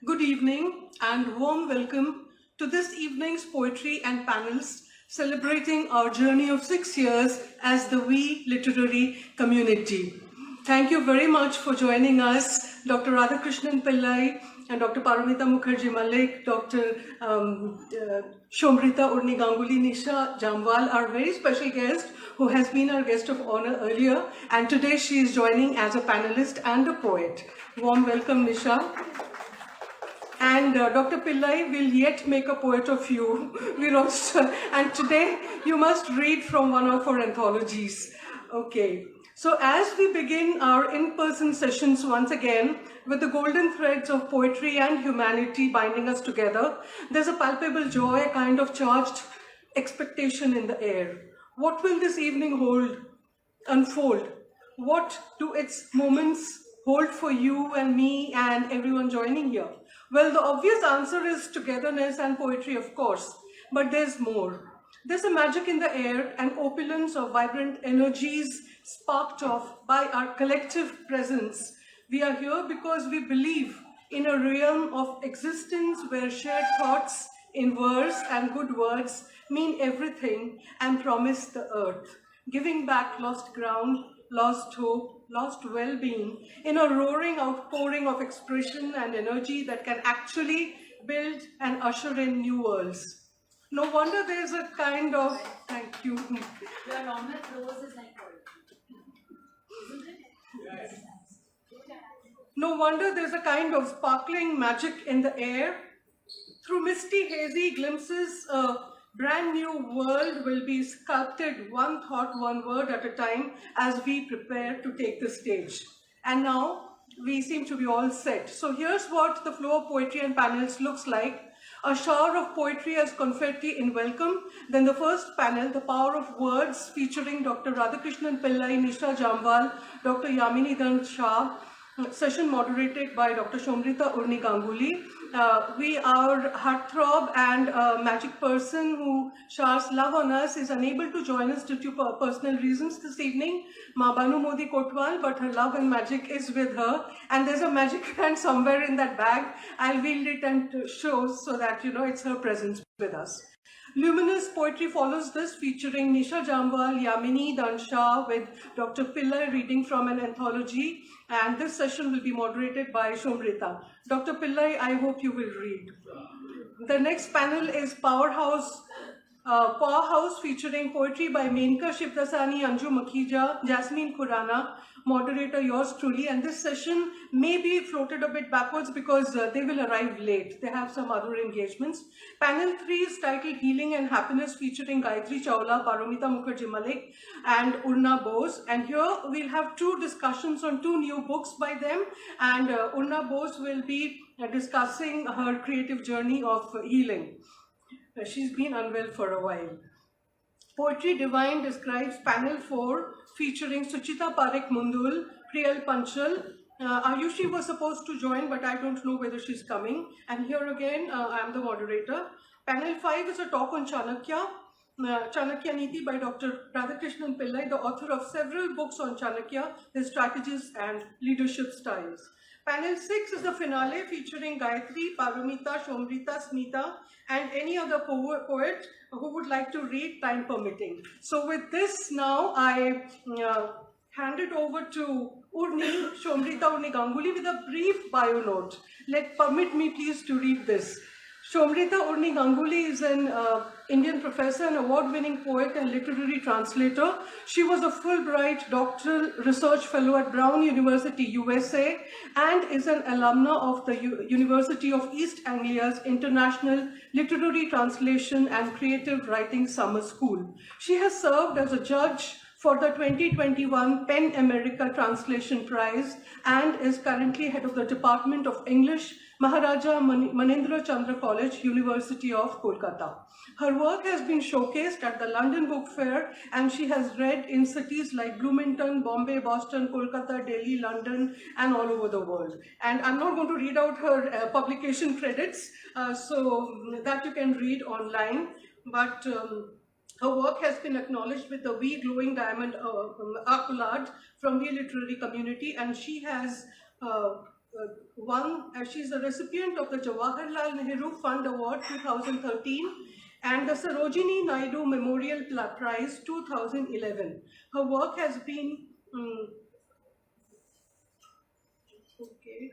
Good evening and warm welcome to this evening's poetry and panels celebrating our journey of 6 years as the We Literary Community. Thank you very much for joining us, Dr. Radhakrishnan Pillai and Dr. Paramita Mukherjee Malik, Dr. Shomrita Urni Ganguly Nisha Jamwal, our very special guest who has been our guest of honor earlier, and today she is joining as a panelist and a poet. Warm welcome, Nisha. And Dr. Pillai will yet make a poet of you. And today you must read from one of our anthologies. Okay. So as we begin our in-person sessions once again, with the golden threads of poetry and humanity binding us together, there's a palpable joy, a kind of charged expectation in the air. What will this evening unfold? What do its moments hold for you and me and everyone joining here? Well, the obvious answer is togetherness and poetry, of course, but there's more. There's a magic in the air, an opulence of vibrant energies sparked off by our collective presence. We are here because we believe in a realm of existence where shared thoughts in verse and good words mean everything and promise the earth, giving back lost ground, lost hope, lost well-being in a roaring outpouring of expression and energy that can actually build and usher in new worlds. No wonder there's a kind of, thank you. Your normal prose is like poetry, isn't it? Yes. No wonder there's a kind of sparkling magic in the air. Through misty, hazy glimpses, a brand new world will be sculpted, one thought, one word at a time, as we prepare to take the stage. And now, we seem to be all set. So here's what the flow of poetry and panels looks like. A shower of poetry as confetti in welcome. Then the first panel, The Power of Words, featuring Dr. Radhakrishnan Pillai, Nisha Jamwal, Dr. Yamini Dan Shah, session moderated by Dr. Shomrita Urni Ganguly. Our heartthrob and magic person who showers love on us is unable to join us due to personal reasons this evening, Ma Banu Modi Kotwal, but her love and magic is with her. And there's a magic hand somewhere in that bag. I'll wield it and show so that you know it's her presence with us. Luminous poetry follows this, featuring Nisha Jamwal, Yamini Dansha, with Dr. Pillai reading from an anthology. And this session will be moderated by Shomrita. Dr. Pillai, I hope you will read. The next panel is Powerhouse featuring poetry by Menka Shivdasani, Anju Makhija, Jasmine Khurana, moderator yours truly. And this session may be floated a bit backwards because they will arrive late. They have some other engagements. Panel 3 is titled Healing and Happiness, featuring Gayatri Chawla, Paramita Mukherjee Malik, and Urna Bose. And here we'll have two discussions on two new books by them. And Urna Bose will be discussing her creative journey of healing. She's been unwell for a while. Poetry Divine describes panel 4, featuring Suchita Parekh Mundul, Priyal Panchal. Ayushi was supposed to join, but I don't know whether she's coming. And here again, I'm the moderator. Panel 5 is a talk on Chanakya, Chanakya Niti by Dr. Radhakrishnan Pillai, the author of several books on Chanakya, his strategies and leadership styles. Panel 6 is the finale, featuring Gayatri, Paramita, Shomrita, Smita, and any other poet who would like to read, time permitting. So with this now, I hand it over to Urni, Shomrita Urni Ganguly, with a brief bio note. Permit me please to read this. Shomrita Urni Ganguly is an Indian professor and award-winning poet and literary translator. She was a Fulbright doctoral research fellow at Brown University, USA, and is an alumna of the University of East Anglia's International Literary Translation and Creative Writing Summer School. She has served as a judge for the 2021 PEN America Translation Prize and is currently head of the Department of English, Maharaja Manindra Chandra College, University of Kolkata. Her work has been showcased at the London Book Fair, and she has read in cities like Bloomington, Bombay, Boston, Kolkata, Delhi, London, and all over the world. And I'm not going to read out her publication credits, so that you can read online, but her work has been acknowledged with the V Glowing Diamond accolade from the literary community, and she has She's a recipient of the Jawaharlal Nehru Fund Award 2013 and the Sarojini Naidu Memorial Prize 2011. Her work has been okay.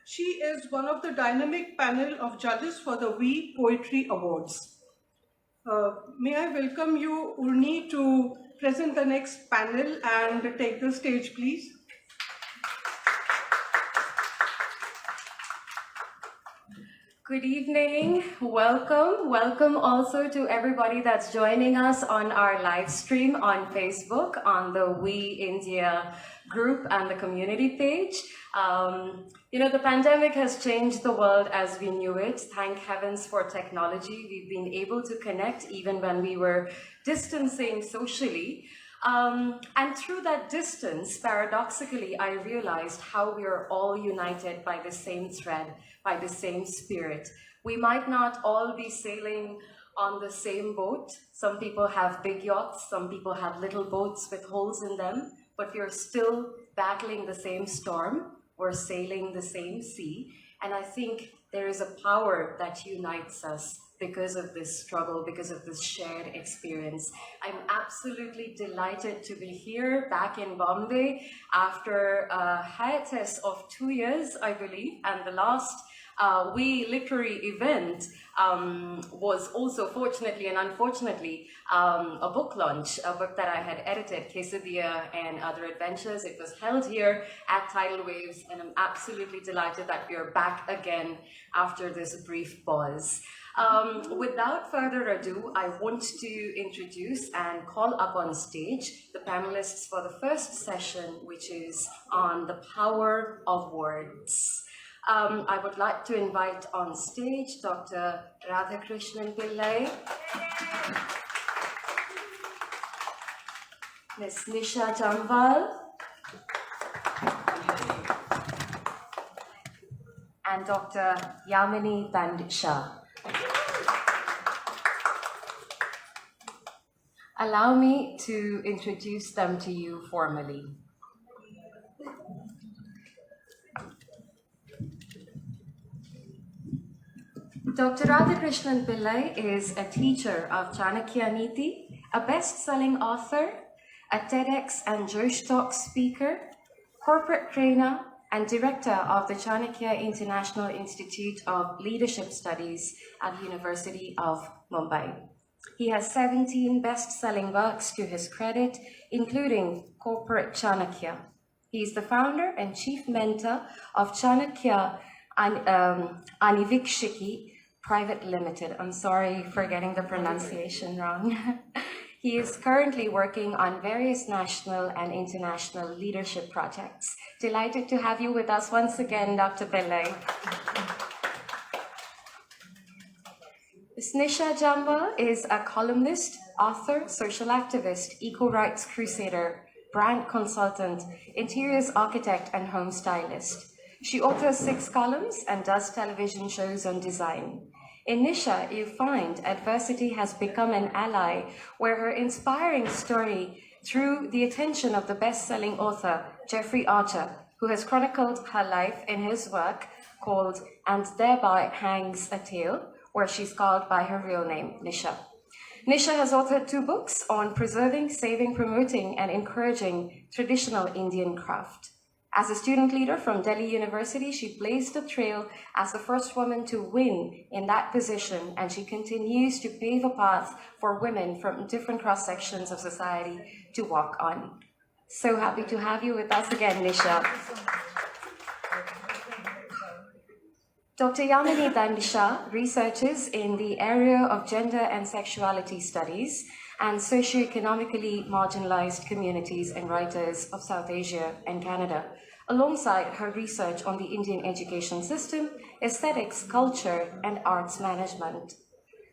She is one of the dynamic panel of judges for the We Poetry Awards. May I welcome you, Urni, to present the next panel and take the stage, please. Good evening, welcome also to everybody that's joining us on our live stream on Facebook, on the We India group and the community page. The pandemic has changed the world as we knew it. Thank heavens for technology. We've been able to connect even when we were distancing socially. And through that distance, paradoxically, I realized how we are all united by the same thread, by the same spirit. We might not all be sailing on the same boat. Some people have big yachts, some people have little boats with holes in them, but we are still battling the same storm. We're sailing the same sea. And I think there is a power that unites us because of this struggle, because of this shared experience. I'm absolutely delighted to be here back in Bombay after a hiatus of 2 years, I believe, and the last We Literary event was also, fortunately and unfortunately, a book launch, a book that I had edited, Quesadilla and Other Adventures. It was held here at Tidal Waves, and I'm absolutely delighted that we are back again after this brief pause. Without further ado, I want to introduce and call up on stage the panelists for the first session, which is on the power of words. I would like to invite on stage Dr. Radhakrishnan Pillai, Ms. Nisha Jambal, and Dr. Yamini Dandisha. Allow me to introduce them to you formally. Dr. Radhakrishnan Pillai is a teacher of Chanakya Niti, a best-selling author, a TEDx and Josh Talk speaker, corporate trainer, and director of the Chanakya International Institute of Leadership Studies at the University of Mumbai. He has 17 best-selling works to his credit, including Corporate Chanakya. He is the founder and chief mentor of Chanakya Anivikshiki Private Limited. I'm sorry for getting the pronunciation wrong. He is currently working on various national and international leadership projects. Delighted to have you with us once again, Dr. Pillai. Nisha Jambal is a columnist, author, social activist, eco-rights crusader, brand consultant, interiors architect, and home stylist. She authors 6 columns and does television shows on design. In Nisha, you find adversity has become an ally, where her inspiring story, through the attention of the best-selling author Jeffrey Archer, who has chronicled her life in his work called And Thereby Hangs a Tale, where she's called by her real name, Nisha. Nisha has authored 2 books on preserving, saving, promoting, and encouraging traditional Indian craft. As a student leader from Delhi University, she blazed the trail as the first woman to win in that position, and she continues to pave a path for women from different cross-sections of society to walk on. So happy to have you with us again, Nisha. Dr. Yamini Dandisha researches in the area of gender and sexuality studies and socioeconomically marginalized communities and writers of South Asia and Canada, alongside her research on the Indian education system, aesthetics, culture, and arts management.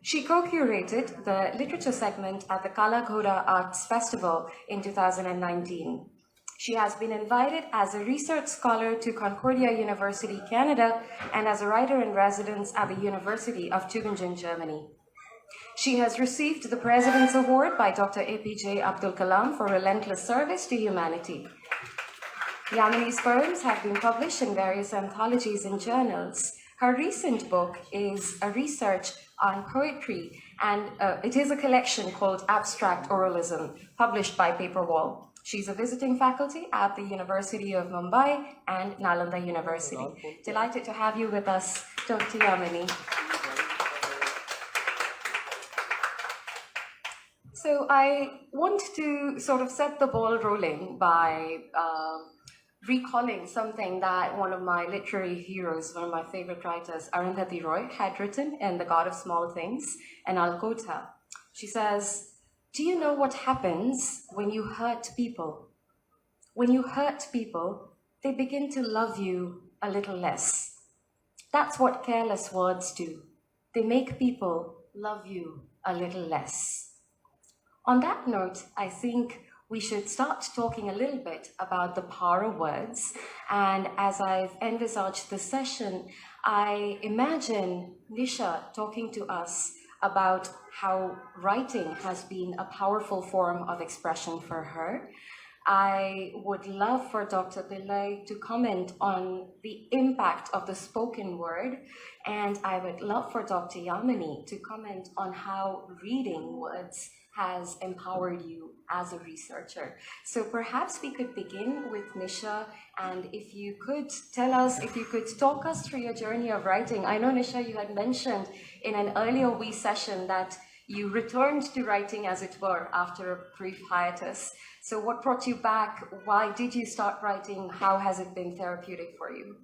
She co-curated the literature segment at the Kala Ghoda Arts Festival in 2019. She has been invited as a research scholar to Concordia University, Canada, and as a writer in residence at the University of Tübingen, Germany. She has received the President's Award by Dr. APJ Abdul Kalam for relentless service to humanity. Yamini's poems have been published in various anthologies and journals. Her recent book is a research on poetry, and it is a collection called Abstract Oralism, published by Paperwall. She's a visiting faculty at the University of Mumbai and Nalanda University. Delighted to have you with us, Dr. Yamini. So I want to sort of set the ball rolling by recalling something that one of my literary heroes, one of my favorite writers, Arundhati Roy, had written in The God of Small Things, and I'll quote her. She says, "Do you know what happens when you hurt people? When you hurt people, they begin to love you a little less. That's what careless words do. They make people love you a little less." On that note, I think we should start talking a little bit about the power of words. And as I've envisaged this session, I imagine Nisha talking to us about how writing has been a powerful form of expression for her. I would love for Dr. Pillai to comment on the impact of the spoken word, and I would love for Dr. Yamini to comment on how reading words has empowered you as a researcher. So perhaps we could begin with Nisha, and if you could tell us, if you could talk us through your journey of writing. I know, Nisha, you had mentioned in an earlier We session that you returned to writing, as it were, after a brief hiatus. So what brought you back? Why did you start writing? How has it been therapeutic for you?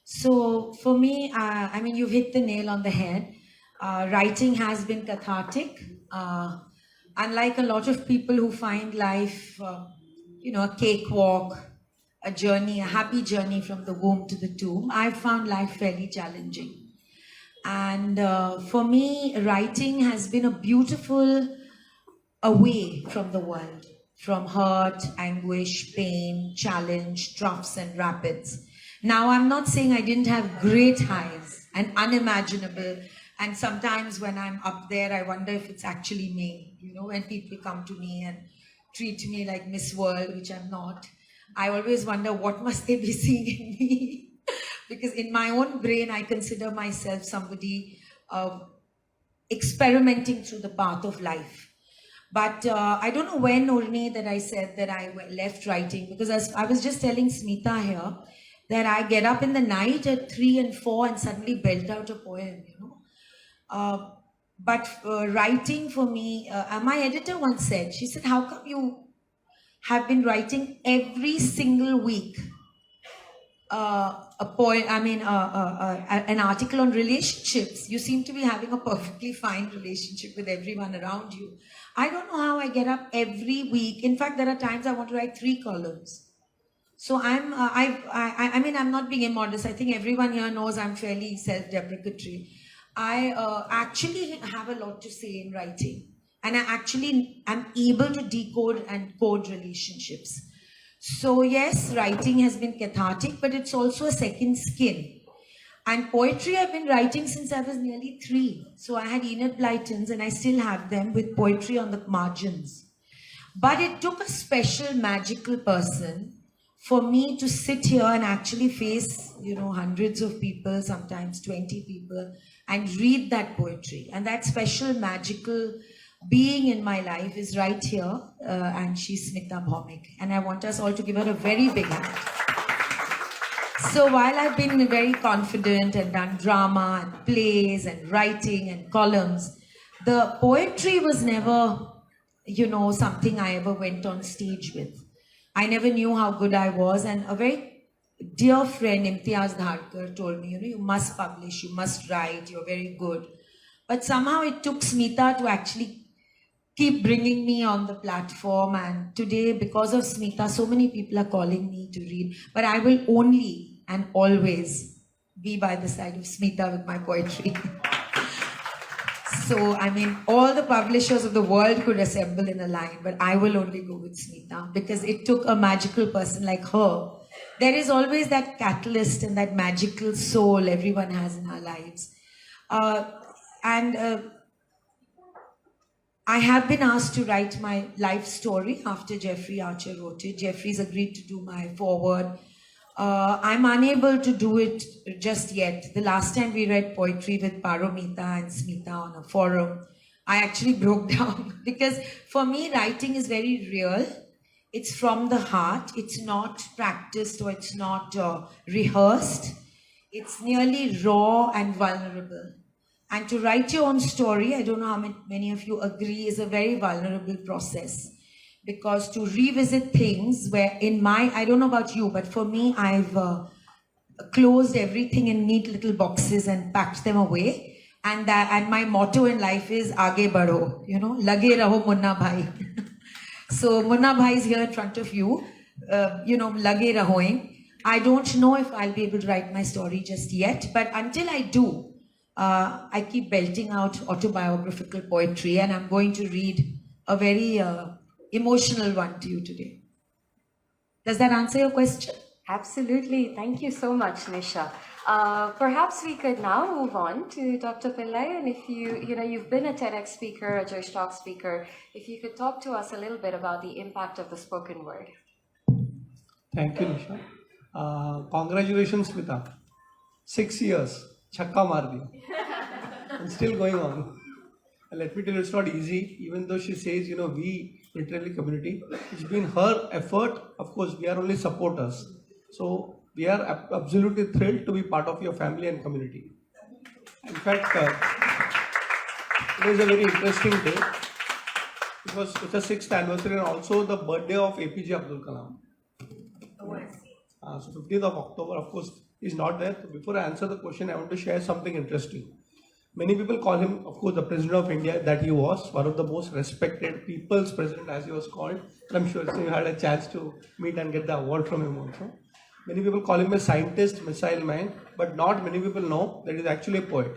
So for me, I mean, you've hit the nail on the head. Writing has been cathartic. Unlike a lot of people who find life, a cakewalk, a journey, a happy journey from the womb to the tomb, I've found life fairly challenging. And for me, writing has been a beautiful away from the world, from hurt, anguish, pain, challenge, troughs and rapids. Now, I'm not saying I didn't have great highs and unimaginable. And sometimes when I'm up there, I wonder if it's actually me. When people come to me and treat me like Miss World, which I'm not, I always wonder what must they be seeing in me? Because in my own brain, I consider myself somebody experimenting through the path of life. But I don't know when, Urni, that I said that I left writing, because as I was just telling Smita here, that I get up in the night at 3 and 4 and suddenly belt out a poem, But writing for me, my editor once said, she said, "How come you have been writing every single week a poem, an article on relationships? You seem to be having a perfectly fine relationship with everyone around you." I don't know how I get up every week. In fact, there are times I want to write 3 columns. So I'm not being immodest. I think everyone here knows I'm fairly self-deprecatory. I actually have a lot to say in writing, and I actually am able to decode and code relationships. So yes, writing has been cathartic, but it's also a second skin. And poetry I've been writing since I was nearly 3. So I had Enid Blytons, and I still have them with poetry on the margins. But it took a special magical person for me to sit here and actually face, hundreds of people, sometimes 20 people, and read that poetry. And that special magical being in my life is right here, and she's Smita Bhaumik. And I want us all to give her a very big hand. So while I've been very confident and done drama and plays and writing and columns, the poetry was never, something I ever went on stage with. I never knew how good I was, and a very dear friend, Imtiaz Dharkar, told me, you must publish, you must write, you're very good. But somehow it took Smita to actually keep bringing me on the platform, and today, because of Smita, so many people are calling me to read. But I will only and always be by the side of Smita with my poetry. So, all the publishers of the world could assemble in a line, but I will only go with Smita, because it took a magical person like her. There is always that catalyst and that magical soul everyone has in our lives. I have been asked to write my life story after Jeffrey Archer wrote it. Jeffrey's agreed to do my foreword. I'm unable to do it just yet. The last time we read poetry with Paromita and Smita on a forum, I actually broke down because for me, writing is very real. It's from the heart. It's not practiced or it's not rehearsed. It's nearly raw and vulnerable. And to write your own story, I don't know how many of you agree, is a very vulnerable process. Because to revisit things where I don't know about you, but for me, I've closed everything in neat little boxes and packed them away. And my motto in life is Aage Badho, Lage Raho Munna Bhai. So Munna Bhai is here in front of you, Lage Rahoing. I don't know if I'll be able to write my story just yet, but until I do, I keep belting out autobiographical poetry, and I'm going to read a very emotional one to you today. Does that answer your question? Absolutely. Thank you so much, Nisha. Perhaps we could now move on to Dr. Pillai, and if you've been a TEDx speaker, a Joyce Talk speaker, if you could talk to us a little bit about the impact of the spoken word. Thank you, Nisha. Congratulations, Smita. 6 years. Chakka maar diya. And still going on. And let me tell you, it's not easy. Even though she says, we literally community, it's been her effort. Of course, we are only supporters. So we are absolutely thrilled to be part of your family and community. In fact, it is a very interesting day because it's the 6th anniversary and also the birthday of APJ Abdul Kalam. So 15th of October, of course, is not there. So before I answer the question, I want to share something interesting. Many people call him, of course, the President of India, that he was, one of the most respected people's president, as he was called. I'm sure you had a chance to meet and get the award from him also. Many people call him a scientist, missile man, but not many people know that he's actually a poet,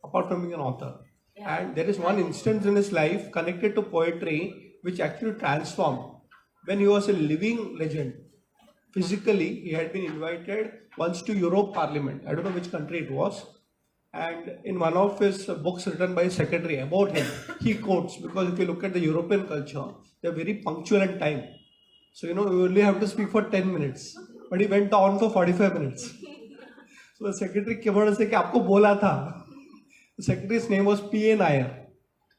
apart from being an author. Yeah. And there is one instance in his life connected to poetry which actually transformed. When he was a living legend, physically, he had been invited once to Europe Parliament. I don't know which country it was. And in one of his books written by his secretary about him, he quotes, because if you look at the European culture, they're very punctual in time. So, you only have to speak for 10 minutes. But he went on for 45 minutes. So the secretary came out and said, "Aapko bola tha." The secretary's name was P.A. Nair.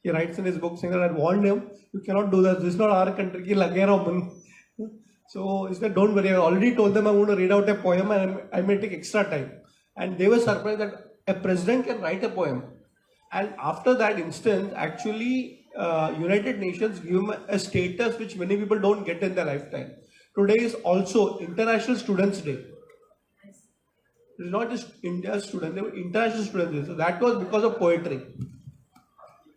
He writes in his book saying that I warned him, you cannot do that. This is not our country. Ki lage raho man. So he said, don't worry. I already told them I'm going to read out a poem and I may take extra time. And they were surprised that a president can write a poem. And after that instance, actually, United Nations give him a status which many people don't get in their lifetime. Today is also International Students' Day. It's not just India's students, they were International Students' Day. So that was because of poetry.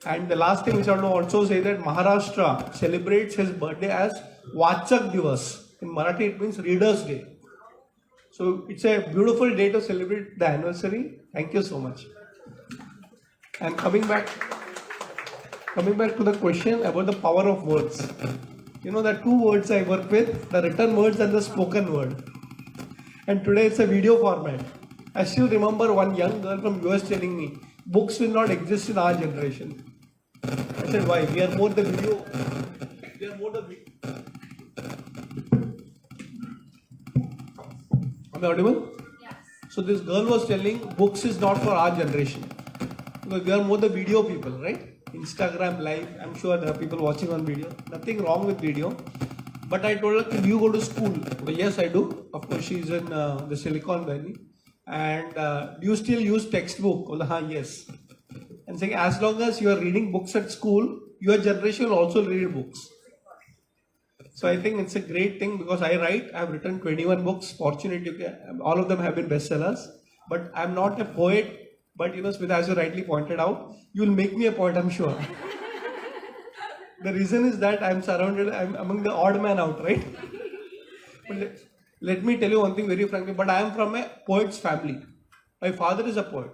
And the last thing which I want to also say that Maharashtra celebrates his birthday as Vachak Divas. In Marathi it means Reader's Day. So it's a beautiful day to celebrate the anniversary. Thank you so much. And coming back to the question about the power of words. There are 2 words I work with, the written words and the spoken word. And today it's a video format. I still remember one young girl from US telling me, books will not exist in our generation. I said, why? We are more the video. We are more the video. Am I audible? Yes. So this girl was telling books is not for our generation. Because we are more the video people, right? Instagram live, I'm sure there are people watching on video. Nothing wrong with video. But I told her, do you go to school? Well, yes, I do. Of course, she's in the Silicon Valley. And do you still use textbook? Well, yes. And saying, as long as you are reading books at school, your generation will also read books. So I think it's a great thing because I have written 21 books. Fortunately, all of them have been bestsellers. But I'm not a poet. But Smita, as you rightly pointed out, you will make me a poet, I'm sure. The reason is that I'm among the odd man out, right? But let me tell you one thing very frankly, but I am from a poet's family. My father is a poet.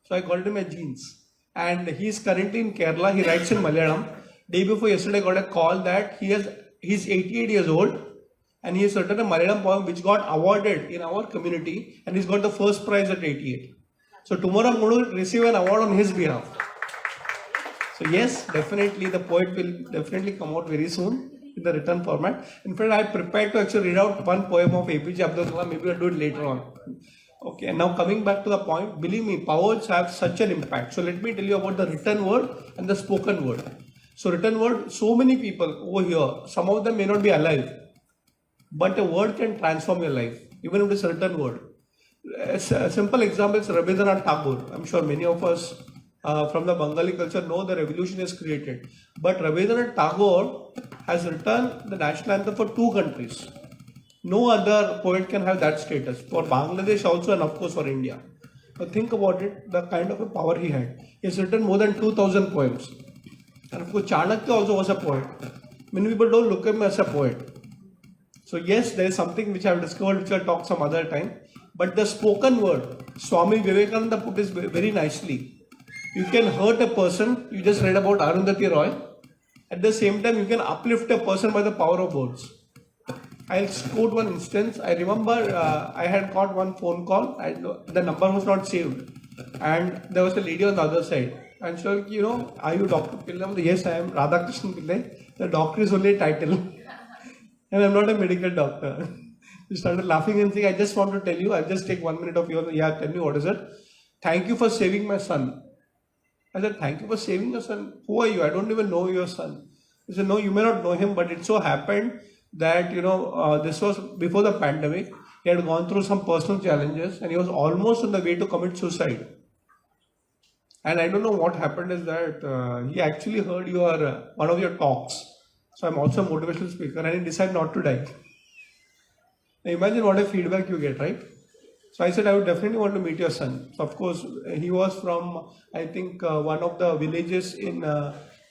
So I called him a genes. And he is currently in Kerala, he writes in Malayalam. Day before yesterday I got a call that he's 88 years old and he has written a Malayalam poem which got awarded in our community and he's got the first prize at 88. So tomorrow I'm going to receive an award on his behalf. So yes, definitely the poet will definitely come out very soon in the written format. In fact, I prepared to actually read out one poem of APJ Abdul Kalam. Maybe I'll do it later on. Okay, and now coming back to the point, believe me, poets have such an impact. So let me tell you about the written word and the spoken word. So written word, so many people over here, some of them may not be alive, but a word can transform your life, even if it's a written word. A simple example is Rabindranath Tagore. I'm sure many of us from the Bengali culture know the revolution is created. But Rabindranath Tagore has written the national anthem for 2 countries. No other poet can have that status. For Bangladesh also, and of course for India. But think about it, the kind of a power he had. He has written more than 2,000 poems. And of course Chanakya also was a poet. Many people don't look at him as a poet. So yes, there is something which I have discovered which I'll talk some other time. But the spoken word, Swami Vivekananda put this very nicely. You can hurt a person, you just read about Arundhati Roy. At the same time, you can uplift a person by the power of words. I'll quote one instance. I remember I had got one phone call, the number was not saved. And there was a lady on the other side. And she was like, are you Dr. Pillai? Yes, I am Radhakrishnan Pillai. The doctor is only a title. And I'm not a medical doctor. She started laughing and saying, I just want to tell you, I'll just take 1 minute of yours. Yeah, tell me what is it? Thank you for saving my son. I said, thank you for saving your son. Who are you? I don't even know your son. He said, no, you may not know him, but it so happened that, this was before the pandemic. He had gone through some personal challenges and he was almost on the way to commit suicide. And I don't know what happened is that he actually heard one of your talks. So I'm also a motivational speaker and he decided not to die. Now imagine what a feedback you get, right? So I said, I would definitely want to meet your son. So of course, he was from, I think, one of the villages in,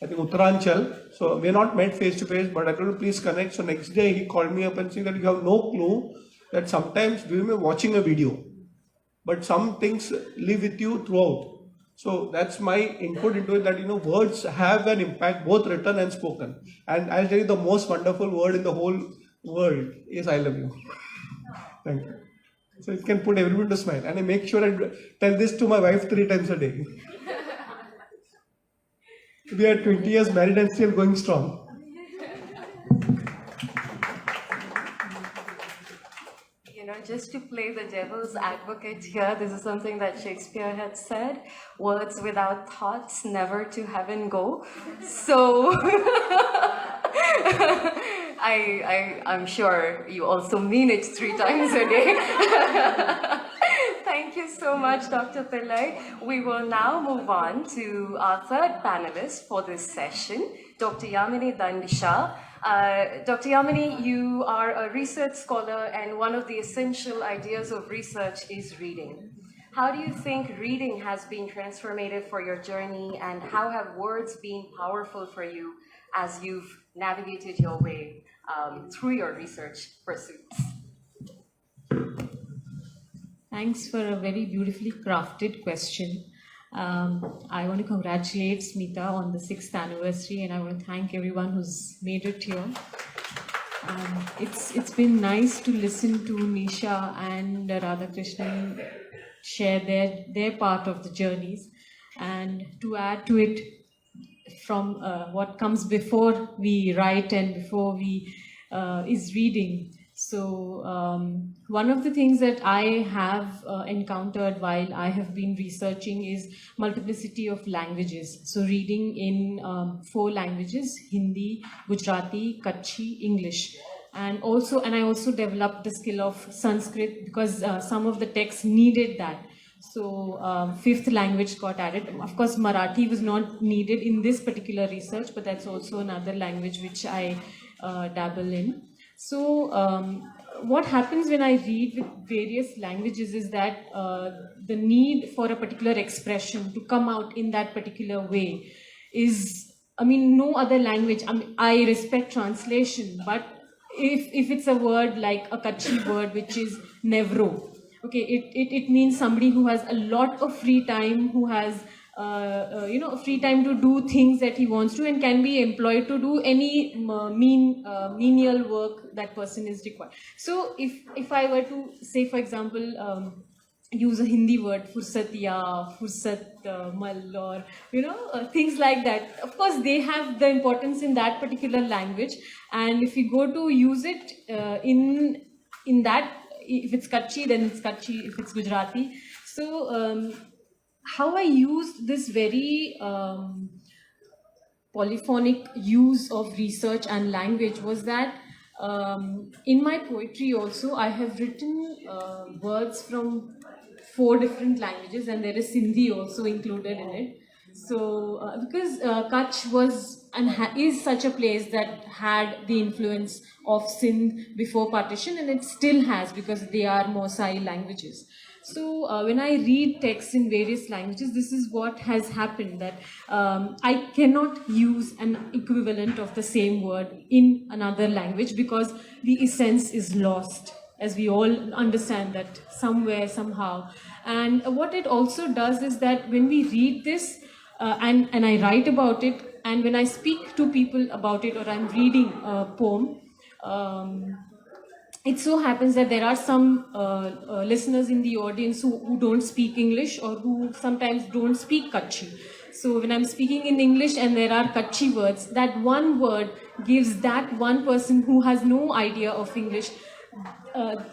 Uttaranchal. So we are not met face to face, but I told him, please connect. So next day he called me up and said that you have no clue that sometimes we may be watching a video, but some things live with you throughout. So that's my input into it, that words have an impact, both written and spoken. And I'll tell you, the most wonderful word in the whole world is I love you. Thank you. So it can put everyone to smile. And I make sure I tell this to my wife 3 times a day. We are 20 years married and still going strong. Just to play the devil's advocate here, this is something that Shakespeare had said: words without thoughts never to heaven go. So I'm sure you also mean it 3 times a day. Thank you so much, Dr. Pillai. We will now move on to our 3rd panelist for this session, Dr. Yamini Dandisha. Dr. Yamini, you are a research scholar, and one of the essential ideas of research is reading. How do you think reading has been transformative for your journey, and how have words been powerful for you as you've navigated your way through your research pursuits? Thanks for a very beautifully crafted question. I want to congratulate Smita on the 6th anniversary, and I want to thank everyone who's made it here. It's been nice to listen to Nisha and Radhakrishnan share their part of the journeys, and to add to it from what comes before we write and before we is reading. So one of the things that I have encountered while I have been researching is multiplicity of languages. So reading in 4 languages: Hindi, Gujarati, Kutchi, English. And I also developed the skill of Sanskrit because some of the texts needed that. So 5th language got added. Of course, Marathi was not needed in this particular research, but that's also another language which I dabble in. So what happens when I read with various languages is that the need for a particular expression to come out in that particular way is, no other language. I respect translation, but if it's a word like a Kutchi word, which is Nevro, okay, it means somebody who has a lot of free time, who has free time to do things that he wants to, and can be employed to do any menial work that person is required. So if I were to say, for example, use a Hindi word, fursatiya, fursat mal, or things like that. Of course, they have the importance in that particular language, and if we go to use it in that, if it's Kutchi, then it's Kutchi. If it's Gujarati, so how I used this very polyphonic use of research and language was that in my poetry also I have written words from 4 different languages, and there is Sindhi also included in it. So because Kutch was and is such a place that had the influence of Sindh before partition, and it still has because they are Mosai languages. So when I read texts in various languages, this is what has happened, that I cannot use an equivalent of the same word in another language because the essence is lost, as we all understand that somewhere, somehow. And what it also does is that when we read this and I write about it, and when I speak to people about it, or I'm reading a poem, it so happens that there are some listeners in the audience who don't speak English, or who sometimes don't speak Kutchi. So when I'm speaking in English and there are Kutchi words, that one word gives that one person who has no idea of English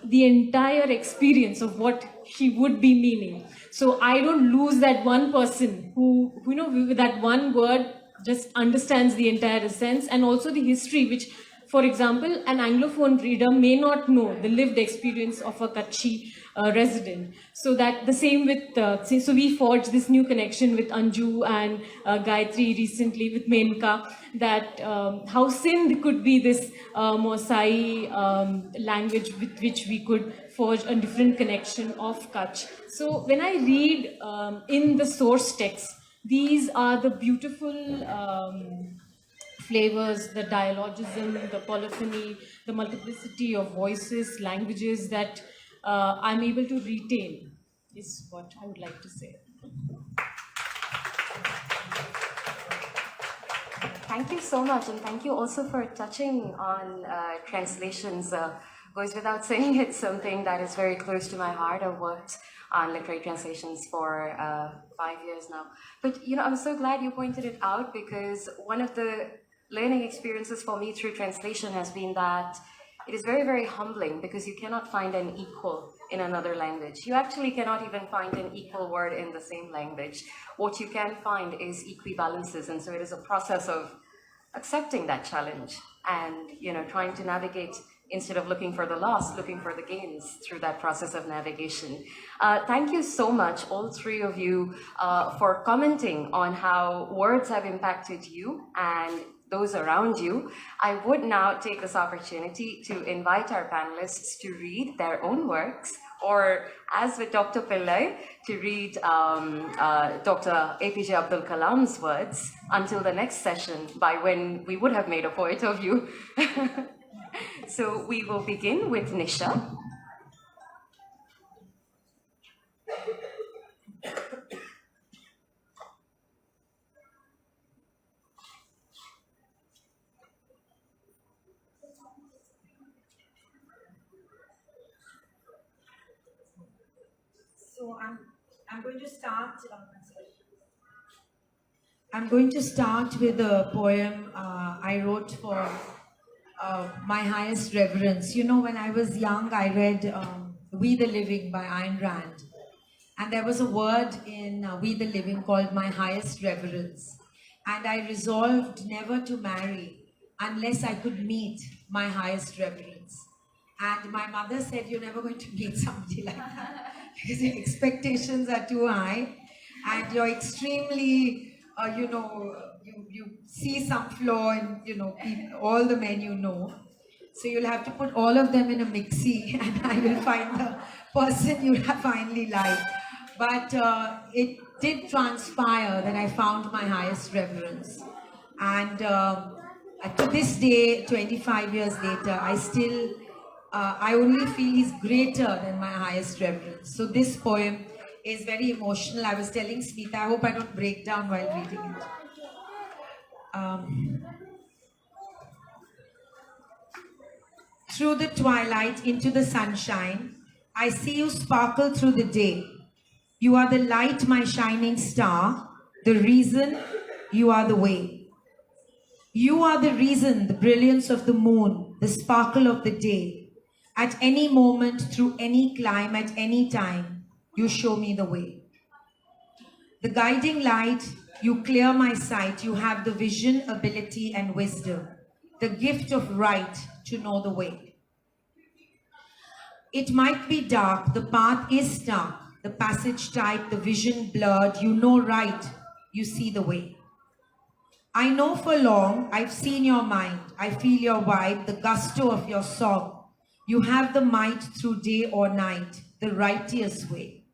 the entire experience of what she would be meaning. So I don't lose that one person who, with that one word just understands the entire sense, and also the history, which, for example, an Anglophone reader may not know the lived experience of a Kutchi resident. So that the same with, so we forged this new connection with Anju and Gayatri recently with Menka, that how Sindh could be this Mosai language with which we could forge a different connection of Kutch. So when I read in the source text, these are the beautiful flavors, the dialogism, the polyphony, the multiplicity of voices, languages that I'm able to retain, is what I would like to say. Thank you so much, and thank you also for touching on translations. Goes without saying, it's something that is very close to my heart. I've worked on literary translations for 5 years now. But I'm so glad you pointed it out, because one of the learning experiences for me through translation has been that it is very, very humbling, because you cannot find an equal in another language. You actually cannot even find an equal word in the same language. What you can find is equivalences, and so it is a process of accepting that challenge and trying to navigate, instead of looking for the loss, looking for the gains through that process of navigation. Thank you so much, all 3 of you, for commenting on how words have impacted you and those around you. I would now take this opportunity to invite our panelists to read their own works, or as with Dr. Pillai, to read Dr. APJ Abdul Kalam's words until the next session, by when we would have made a poet of you. So we will begin with Nisha. So I'm going to start. I'm going to start with a poem I wrote for my highest reverence. When I was young, I read We the Living by Ayn Rand. And there was a word in We the Living called my highest reverence. And I resolved never to marry unless I could meet my highest reverence. And my mother said, you're never going to meet somebody like that, because your expectations are too high and you're extremely, you see some flaw in, all the men you know. So you'll have to put all of them in a mixie and I will find the person you finally like. But it did transpire that I found my highest reverence. And to this day, 25 years later, I only feel he's greater than my highest reverence. So this poem is very emotional. I was telling Smita, I hope I don't break down while reading it. Through the twilight into the sunshine, I see you sparkle through the day. You are the light, my shining star, the reason, you are the way. You are the reason, the brilliance of the moon, the sparkle of the day. At any moment, through any climb, at any time, you show me the way. The guiding light, you clear my sight, you have the vision, ability, and wisdom, the gift of right to know the way. It might be dark, the path is stark, the passage tight, the vision blurred, you know right, you see the way. I know for long, I've seen your mind, I feel your vibe, the gusto of your song. You have the might through day or night, the righteous way.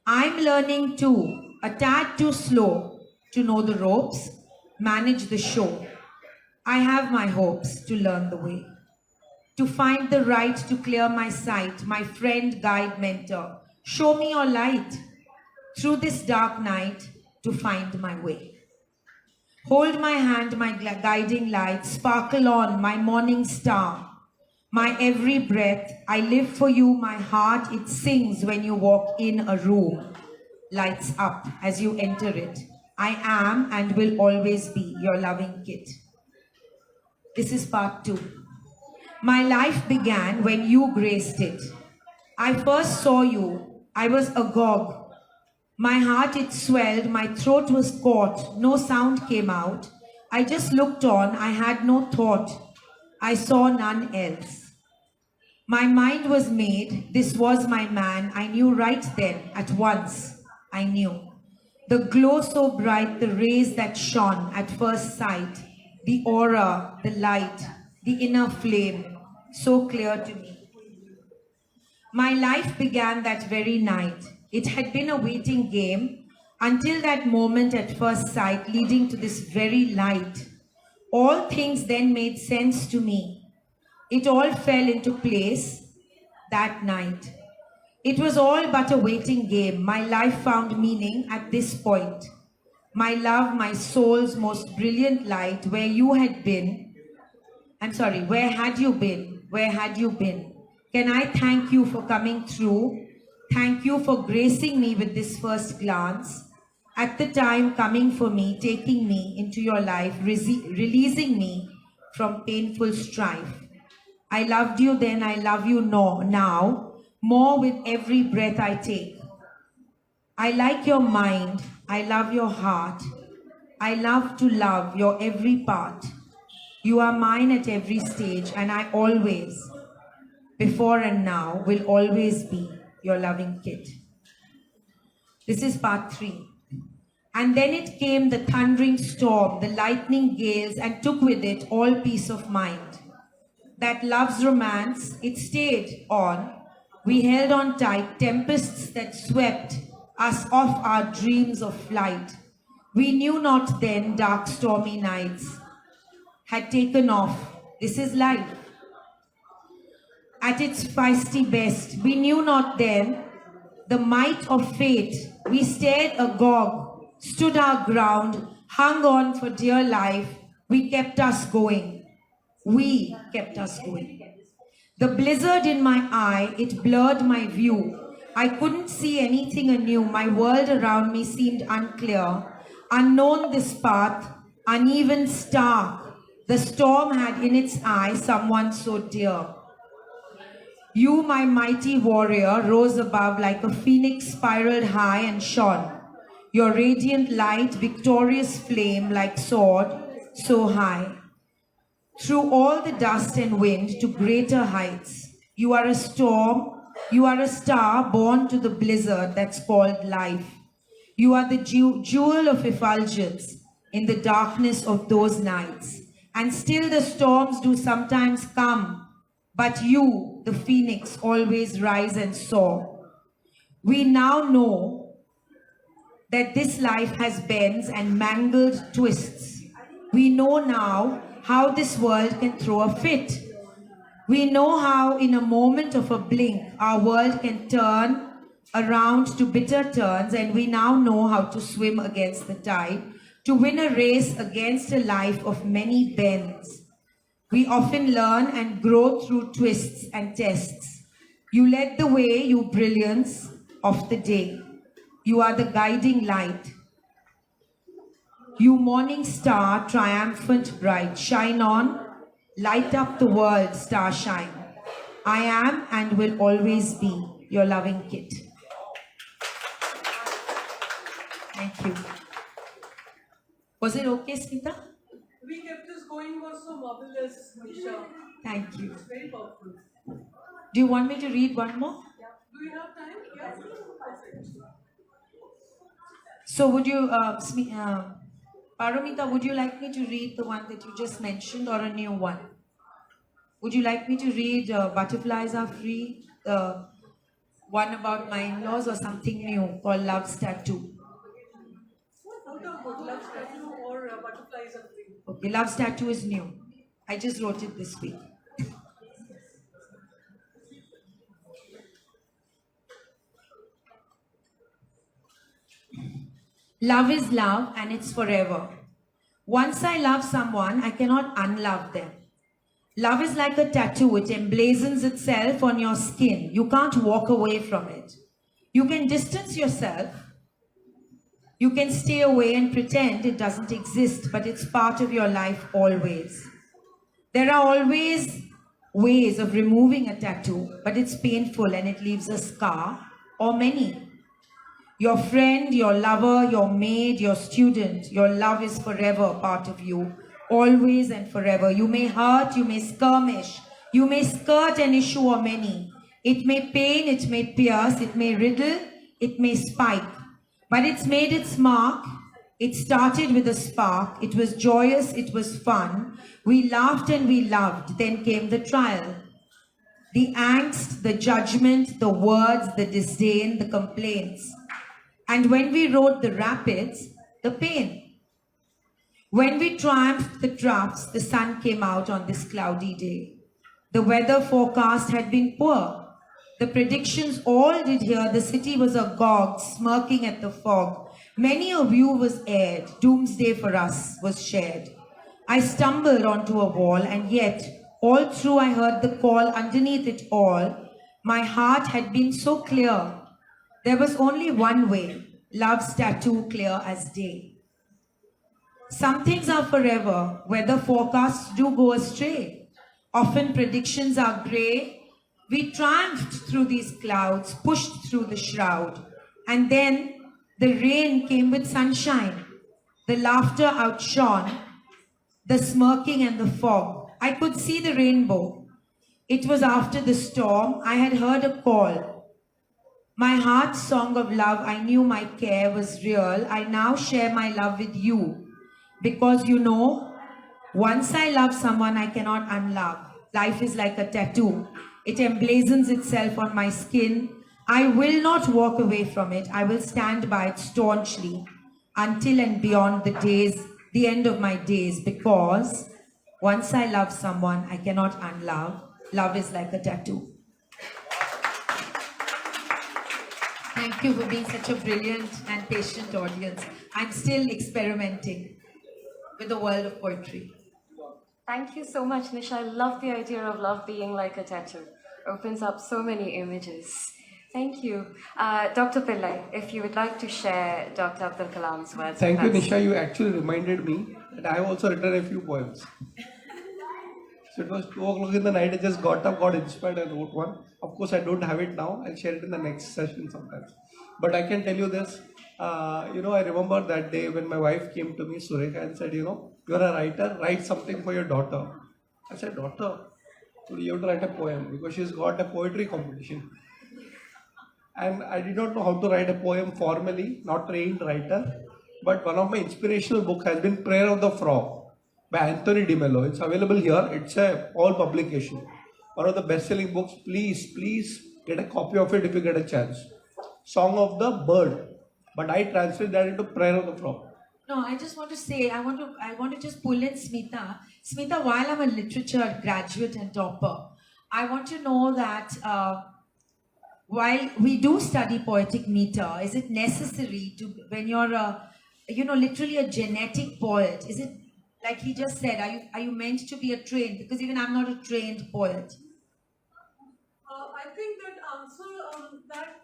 I'm learning too, a tad too slow, to know the ropes, manage the show. I have my hopes to learn the way. To find the right to clear my sight, my friend, guide, mentor. Show me your light through this dark night to find my way. Hold my hand, my guiding light, sparkle on, my morning star. My every breath, I live for you, my heart, it sings when you walk in a room. Lights up as you enter it. I am and will always be your loving kid. This is part 2. My life began when you graced it. I first saw you, I was agog. My heart it swelled, my throat was caught, no sound came out. I just looked on, I had no thought. I saw none else. My mind was made, this was my man, I knew right then, at once, I knew. The glow so bright, the rays that shone at first sight, the aura, the light, the inner flame, so clear to me. My life began that very night. It had been a waiting game until that moment at first sight leading to this very light. All things then made sense to me. It all fell into place that night. It was all but a waiting game. My life found meaning at this point. My love, my soul's most brilliant light, where you had been. Where had you been? Where had you been? Can I thank you for coming through? Thank you for gracing me with this first glance. At the time coming for me, taking me into your life, releasing me from painful strife. I loved you then, I love you now, more with every breath I take. I like your mind, I love your heart. I love to love your every part. You are mine at every stage, and I always, before and now, will always be your loving kid. This is part 3. And then it came the thundering storm, the lightning gales, and took with it all peace of mind. That love's romance, it stayed on. We held on tight, tempests that swept us off our dreams of flight. We knew not then dark stormy nights had taken off. This is life. At its feisty best, we knew not then the might of fate. We stared agog, stood our ground, hung on for dear life. We kept us going. We kept us going. The blizzard in my eye, it blurred my view. I couldn't see anything anew. My world around me seemed unclear. Unknown this path, uneven, stark. The storm had in its eye someone so dear. You, my mighty warrior, rose above like a phoenix, spiraled high and shone. Your radiant light, victorious flame like sword, so high. Through all the dust and wind to greater heights. You are a storm, you are a star born to the blizzard that's called life. You are the jewel of effulgence in the darkness of those nights. And still the storms do sometimes come, but you, the phoenix, always rise and soar. We now know that this life has bends and mangled twists. We know now how this world can throw a fit. We know how in a moment of a blink, our world can turn around to bitter turns, and we now know how to swim against the tide, to win a race against a life of many bends. We often learn and grow through twists and tests. You led the way, you brilliance of the day. You are the guiding light. You morning star, triumphant bright, shine on, light up the world, starshine. I am and will always be your loving kid. Thank you. Was it okay, Smita? We kept this going was so marvelous, Nisha. Thank you. It's very powerful. Do you want me to read one more? Do we have time? Yeah. Perfect. So would you, Paramita, would you like me to read the one that you just mentioned or a new one? Would you like me to read Butterflies Are Free, the one about my in-laws, or something new called Love's Tattoo? Either good, Love's Tattoo or Butterflies Are Free. Okay, Love's Tattoo is new. I just wrote it this week. Love is love and it's forever. Once I love someone, I cannot unlove them. Love is like a tattoo. It emblazons itself on your skin. You can't walk away from it. You can distance yourself. You can stay away and pretend it doesn't exist, but it's part of your life always. There are always ways of removing a tattoo, but it's painful and it leaves a scar or many. Your friend, your lover, your maid, your student, your love is forever a part of you, always and forever. You may hurt, you may skirmish, you may skirt an issue or many. It may pain, it may pierce, it may riddle, it may spike, but it's made its mark. It started with a spark. It was joyous, it was fun. We laughed and we loved. Then came the trial. The angst, the judgment, the words, the disdain, the complaints. And when we rode the rapids, the pain. When we triumphed the troughs, the sun came out on this cloudy day. The weather forecast had been poor. The predictions all did hear. The city was agog, smirking at the fog. Many a view was aired. Doomsday for us was shared. I stumbled onto a wall, and yet, all through I heard the call underneath it all. My heart had been so clear. There was only one way, love's tattoo clear as day. Some things are forever, weather forecasts do go astray. Often predictions are grey. We triumphed through these clouds, pushed through the shroud. And then the rain came with sunshine. The laughter outshone, the smirking and the fog. I could see the rainbow. It was after the storm. I had heard a call. My heart's song of love, I knew my care was real. I now share my love with you. Because you know, once I love someone, I cannot unlove. Life is like a tattoo. It emblazons itself on my skin. I will not walk away from it. I will stand by it staunchly until and beyond the end of my days. Because once I love someone, I cannot unlove. Love is like a tattoo. Thank you for being such a brilliant and patient audience. I'm still experimenting with the world of poetry. Thank you so much, Nisha. I love the idea of love being like a tattoo. Opens up so many images. Thank you. Dr. Pillai, if you would like to share Dr. Abdul Kalam's words. Thank you, with us. Nisha. You actually reminded me that I have also written a few poems. So it was 2 o'clock in the night. I just got up, got inspired, and wrote one. Of course, I don't have it now. I'll share it in the next session sometimes. But I can tell you this. I remember that day when my wife came to me, Surekha, and said, you're a writer, write something for your daughter. I said, daughter, so you have to write a poem because she's got a poetry competition. And I did not know how to write a poem formally, not trained writer. But one of my inspirational books has been Prayer of the Frog by Anthony DeMello. It's available here. It's a all publication. One of the best-selling books. Please get a copy of it if you get a chance. Song of the Bird. But I translate that into Prayer of the Frog. No, I just want to say, I want to just pull in Smita. Smita, while I'm a literature graduate and topper, I want to know that while we do study poetic meter, is it necessary to, when you're literally a genetic poet, is it, like he just said, are you meant to be a trained, because even I'm not a trained poet. I think that answer that,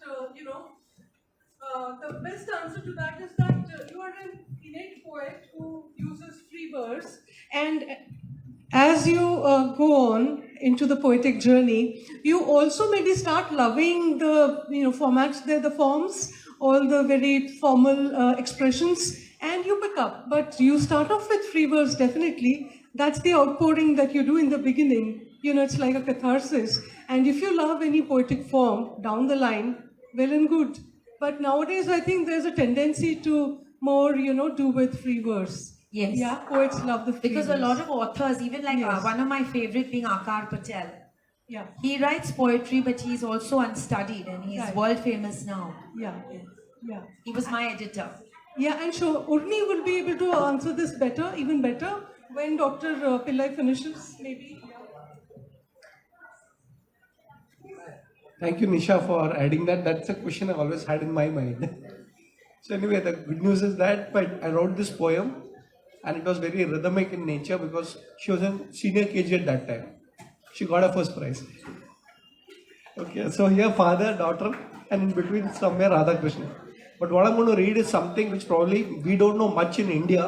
the best answer to that is that you are an innate poet who uses free verse, and as you go on into the poetic journey, you also maybe start loving the formats, the forms, all the very formal expressions, and you pick up. But you start off with free verse, definitely. That's the outpouring that you do in the beginning. It's like a catharsis. And if you love any poetic form down the line, well and good. But nowadays, I think there's a tendency to more, do with free verse. Yes. Yeah, poets love the free Because verse. a lot of authors, even like Yes. one of my favorite being Akar Patel, Yeah, he writes poetry, but he's also unstudied and he's Right. world famous now. yeah, yeah. He was my editor. Yeah, and so Urni will be able to answer this better, even better, when Dr. Pillai finishes, maybe. Thank you, Nisha, for adding that. That's a question I always had in my mind. So anyway, the good news is that I wrote this poem, and it was very rhythmic in nature because she was in senior KG at that time. She got her first prize. Okay, so here father, daughter, and in between somewhere Radha Krishna. But what I'm going to read is something which probably we don't know much in India,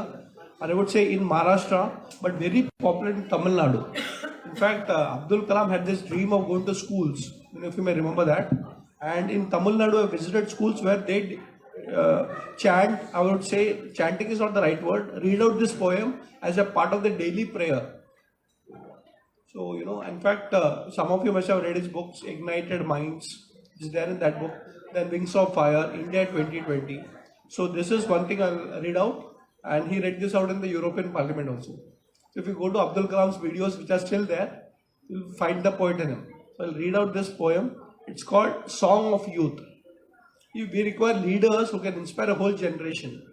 or I would say in Maharashtra, but very popular in Tamil Nadu. In fact, Abdul Kalam had this dream of going to schools, if you may remember that. And in Tamil Nadu, I visited schools where they chant, I would say, chanting is not the right word, read out this poem as a part of the daily prayer. So, in fact, some of you must have read his books, Ignited Minds, is there in that book. Then Wings of Fire, India 2020. So this is one thing I'll read out, and he read this out in the European Parliament also. So if you go to Abdul Kalam's videos, which are still there, you'll find the poet in him. So I'll read out this poem. It's called Song of Youth. We require leaders who can inspire a whole generation.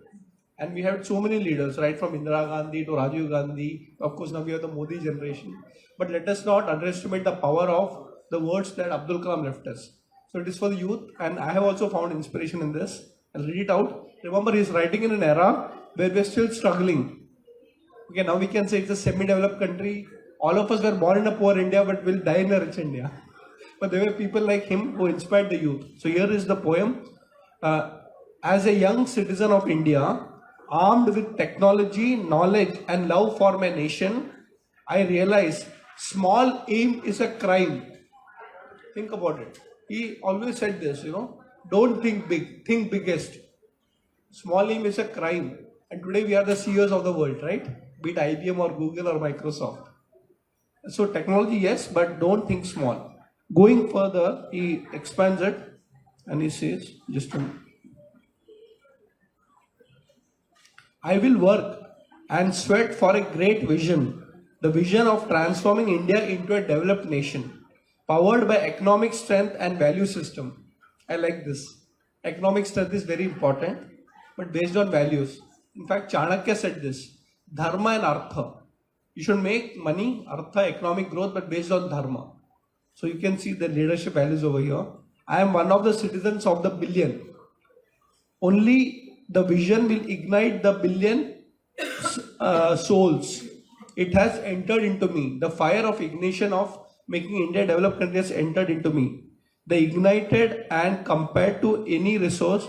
And we have so many leaders, right from Indira Gandhi to Rajiv Gandhi. Of course, now we have the Modi generation. But let us not underestimate the power of the words that Abdul Kalam left us. So it is for the youth, and I have also found inspiration in this. I'll read it out. Remember, he is writing in an era where we are still struggling. Okay, now we can say it's a semi-developed country. All of us were born in a poor India, but will die in a rich India. But there were people like him who inspired the youth. So here is the poem. As a young citizen of India, armed with technology, knowledge, and love for my nation, I realize small aim is a crime. Think about it. He always said this, don't think big, think biggest. Small aim is a crime. And today we are the CEOs of the world, right? Be it IBM or Google or Microsoft. So technology, yes, but don't think small. Going further, he expands it and he says, I will work and sweat for a great vision, the vision of transforming India into a developed nation, powered by economic strength and value system. I like this. Economic strength is very important, but based on values. In fact, Chanakya said this, dharma and artha. You should make money, artha, economic growth, but based on dharma. So you can see the leadership values over here. I am one of the citizens of the billion. Only the vision will ignite the billion souls. It has entered into me. The fire of ignition of making India a developed country has entered into me. The ignited and compared to any resource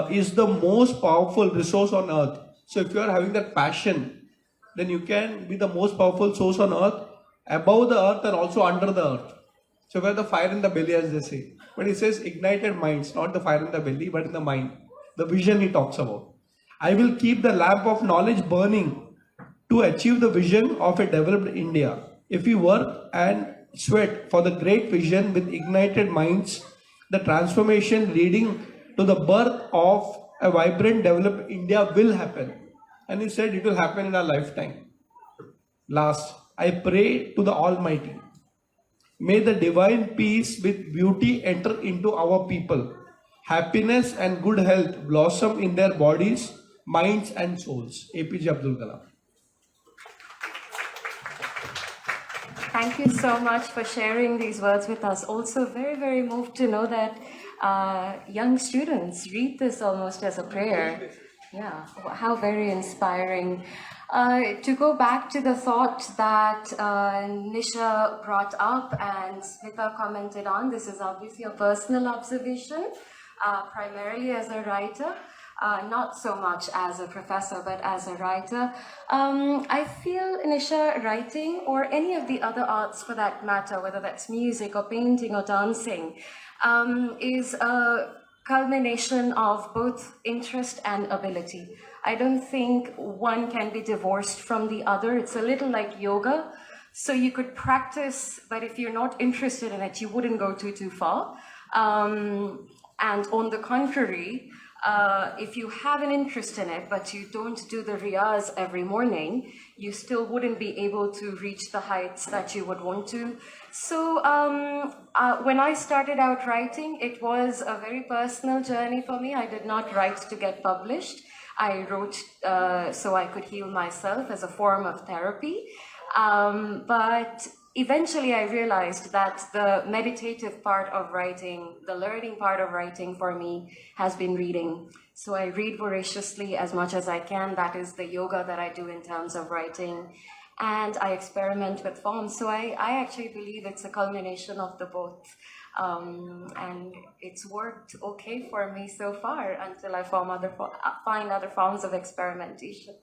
is the most powerful resource on earth. So if you are having that passion, then you can be the most powerful source on earth, above the earth and also under the earth. So we have the fire in the belly, as they say. But he says ignited minds, not the fire in the belly, but in the mind. The vision he talks about. I will keep the lamp of knowledge burning to achieve the vision of a developed India. If we work and sweat for the great vision with ignited minds, the transformation leading to the birth of a vibrant, developed India will happen. And he said it will happen in our lifetime. Last, I pray to the Almighty. May the divine peace with beauty enter into our people. Happiness and good health blossom in their bodies, minds and souls. APJ Abdul Kalam. Thank you so much for sharing these words with us. Also very, very moved to know that young students read this almost as a prayer. Yeah, how very inspiring. To go back to the thought that Nisha brought up and Smita commented on, this is obviously a personal observation, primarily as a writer, not so much as a professor, but as a writer. I feel, Nisha, writing or any of the other arts for that matter, whether that's music or painting or dancing, is a culmination of both interest and ability. I don't think one can be divorced from the other. It's a little like yoga. So you could practice, but if you're not interested in it, you wouldn't go too far. And on the contrary, if you have an interest in it, but you don't do the riyaz every morning, you still wouldn't be able to reach the heights that you would want to. So when I started out writing, it was a very personal journey for me. I did not write to get published. I wrote so I could heal myself as a form of therapy. But eventually I realized that the meditative part of writing, the learning part of writing for me has been reading. So I read voraciously as much as I can. That is the yoga that I do in terms of writing. And I experiment with forms. So I actually believe it's a culmination of the both. And it's worked okay for me so far until I find other forms of experimentation.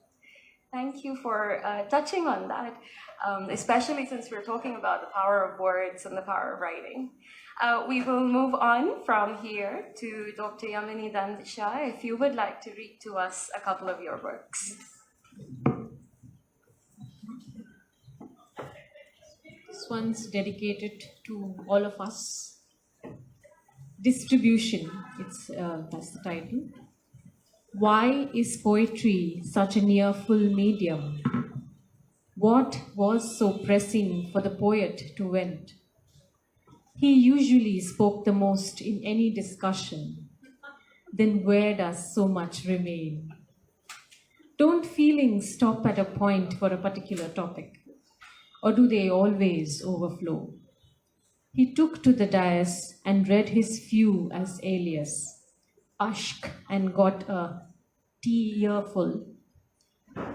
Thank you for touching on that, especially since we're talking about the power of words and the power of writing. We will move on from here to Dr. Yamini Dandisha, if you would like to read to us a couple of your works. This one's dedicated to all of us. Distribution, that's the title. Why is poetry such a near-full medium? What was so pressing for the poet to vent? He usually spoke the most in any discussion. Then where does so much remain? Don't feelings stop at a point for a particular topic? Or do they always overflow? He took to the dais and read his few as alias, Ashk, and got a tea-earful.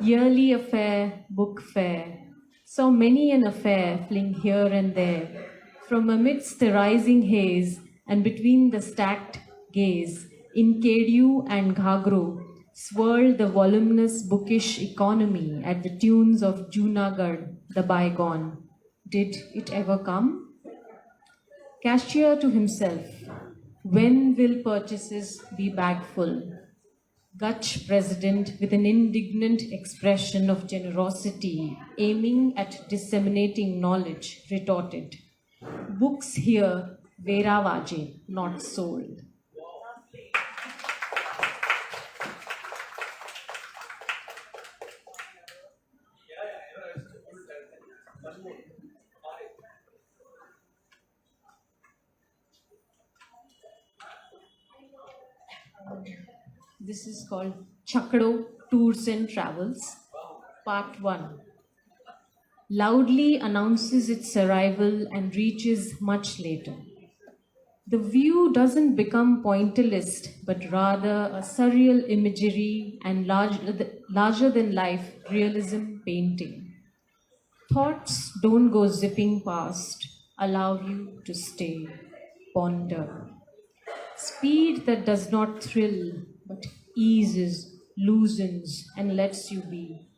Yearly affair, book fair, saw many an affair fling here and there, from amidst the rising haze and between the stacked gaze, in Kedu and Ghagro, swirled the voluminous bookish economy at the tunes of Junagadh, the bygone. Did it ever come? Cashier to himself, when will purchases be bagful? Gutch president with an indignant expression of generosity, aiming at disseminating knowledge, retorted, books here, Veravaje, not sold. This is called Chakdo Tours and Travels, Part 1. Loudly announces its arrival and reaches much later. The view doesn't become pointillist, but rather a surreal imagery and larger-than-life realism painting. Thoughts don't go zipping past, allow you to stay, ponder. Speed that does not thrill, but eases, loosens, and lets you be.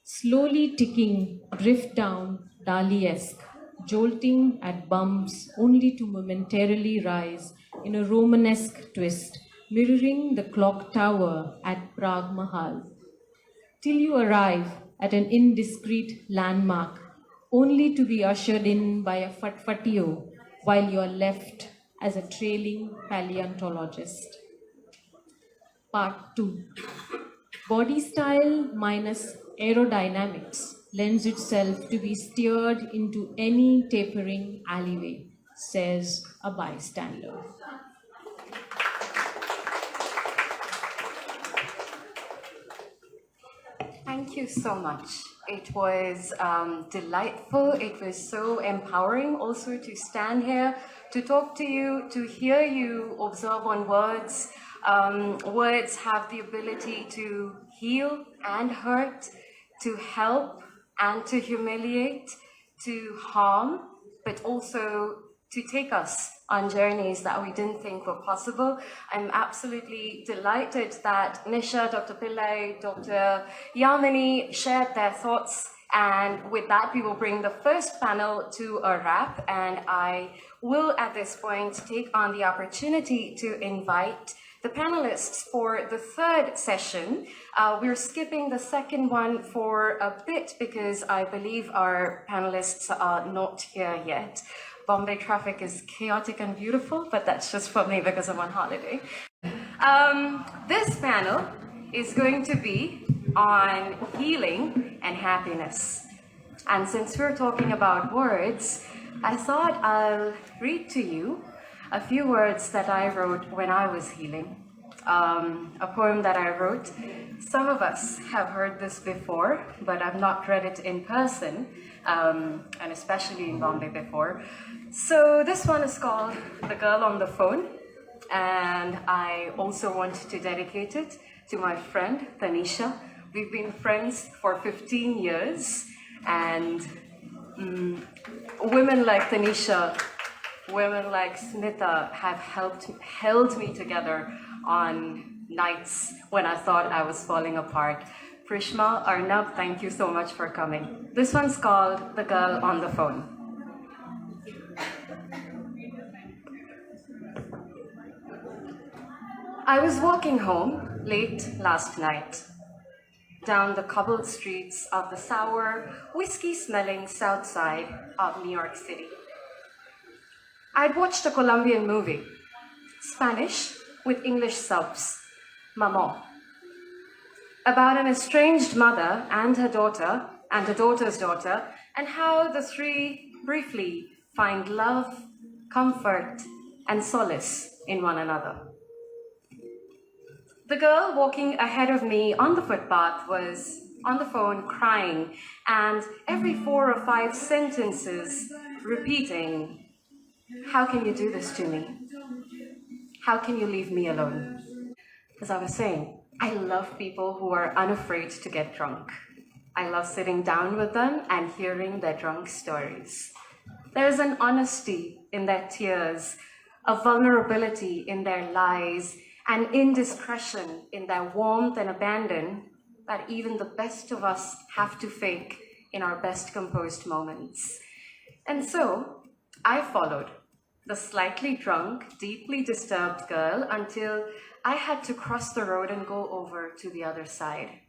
Slowly ticking, drift down, Dali-esque, jolting at bumps only to momentarily rise in a Romanesque twist, mirroring the clock tower at Prague Mahal. Till you arrive at an indiscreet landmark, only to be ushered in by a fatfatio while you are left as a trailing paleontologist. Part 2. Body style minus aerodynamics lends itself to be steered into any tapering alleyway, says a bystander. Thank you so much. It was delightful. It was so empowering also to stand here, to talk to you, to hear you observe on words. Words have the ability to heal and hurt, to help and to humiliate, to harm, but also to take us on journeys that we didn't think were possible. I'm absolutely delighted that Nisha, Dr. Pillai, Dr. Yamini shared their thoughts. And with that, we will bring the first panel to a wrap. And I will, at this point, take on the opportunity to invite the panelists for the third session. We're skipping the second one for a bit because I believe our panelists are not here yet. Bombay traffic is chaotic and beautiful, but that's just for me because I'm on holiday. This panel is going to be on healing and happiness. And since we're talking about words, I thought I'll read to you a few words that I wrote when I was healing. A poem that I wrote. Some of us have heard this before, but I've not read it in person, and especially in Bombay before. So this one is called The Girl on the Phone, and I also want to dedicate it to my friend, Tanisha. We've been friends for 15 years, and women like Tanisha, women like Smita have held me together on nights when I thought I was falling apart. Prishma, Arnab, thank you so much for coming. This one's called The Girl on the Phone. I was walking home late last night, down the cobbled streets of the sour, whiskey-smelling south side of New York City. I'd watched a Colombian movie, Spanish with English subs, Maman, about an estranged mother and her daughter, and her daughter's daughter, and how the three briefly find love, comfort, and solace in one another. The girl walking ahead of me on the footpath was on the phone crying, and every 4 or 5 sentences repeating, "How can you do this to me? How can you leave me alone?" As I was saying, I love people who are unafraid to get drunk. I love sitting down with them and hearing their drunk stories. There is an honesty in their tears, a vulnerability in their lies, an indiscretion in their warmth and abandon that even the best of us have to fake in our best composed moments. And so I followed the slightly drunk, deeply disturbed girl until I had to cross the road and go over to the other side.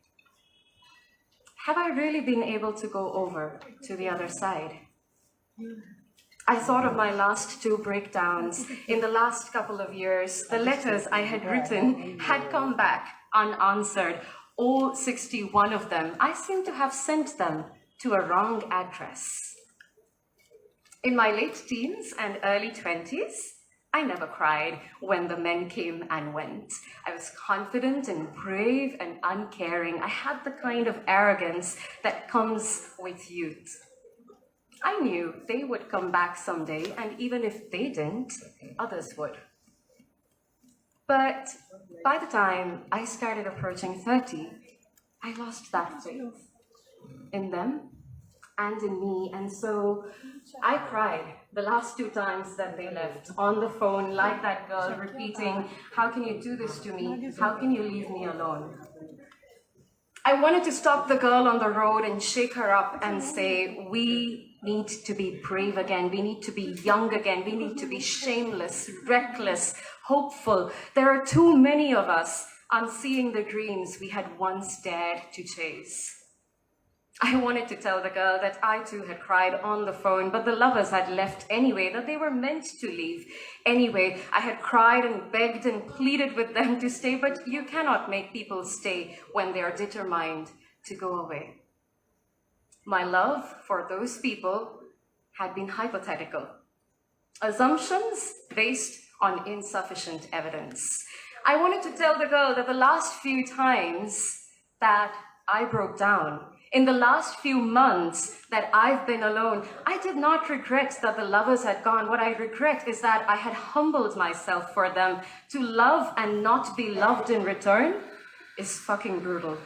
Have I really been able to go over to the other side? I thought of my last 2 breakdowns. In the last couple of years, the letters I had written had come back unanswered. All 61 of them, I seem to have sent them to a wrong address. In my late teens and early 20s, I never cried when the men came and went. I was confident and brave and uncaring. I had the kind of arrogance that comes with youth. I knew they would come back someday, and even if they didn't, others would. But by the time I started approaching 30, I lost that faith in them and in me. And so I cried the last 2 times that they left on the phone, like that girl, repeating, "How can you do this to me? How can you leave me alone?" I wanted to stop the girl on the road and shake her up and say, "We need to be brave again. We need to be young again. We need to be shameless, reckless, hopeful. There are too many of us unseeing the dreams we had once dared to chase." I wanted to tell the girl that I too had cried on the phone, but the lovers had left anyway, that they were meant to leave anyway. I had cried and begged and pleaded with them to stay, but you cannot make people stay when they are determined to go away. My love for those people had been hypothetical. Assumptions based on insufficient evidence. I wanted to tell the girl that the last few times that I broke down, In the last few months that I've been alone, I did not regret that the lovers had gone. What I regret is that I had humbled myself for them. To love and not be loved in return is fucking brutal.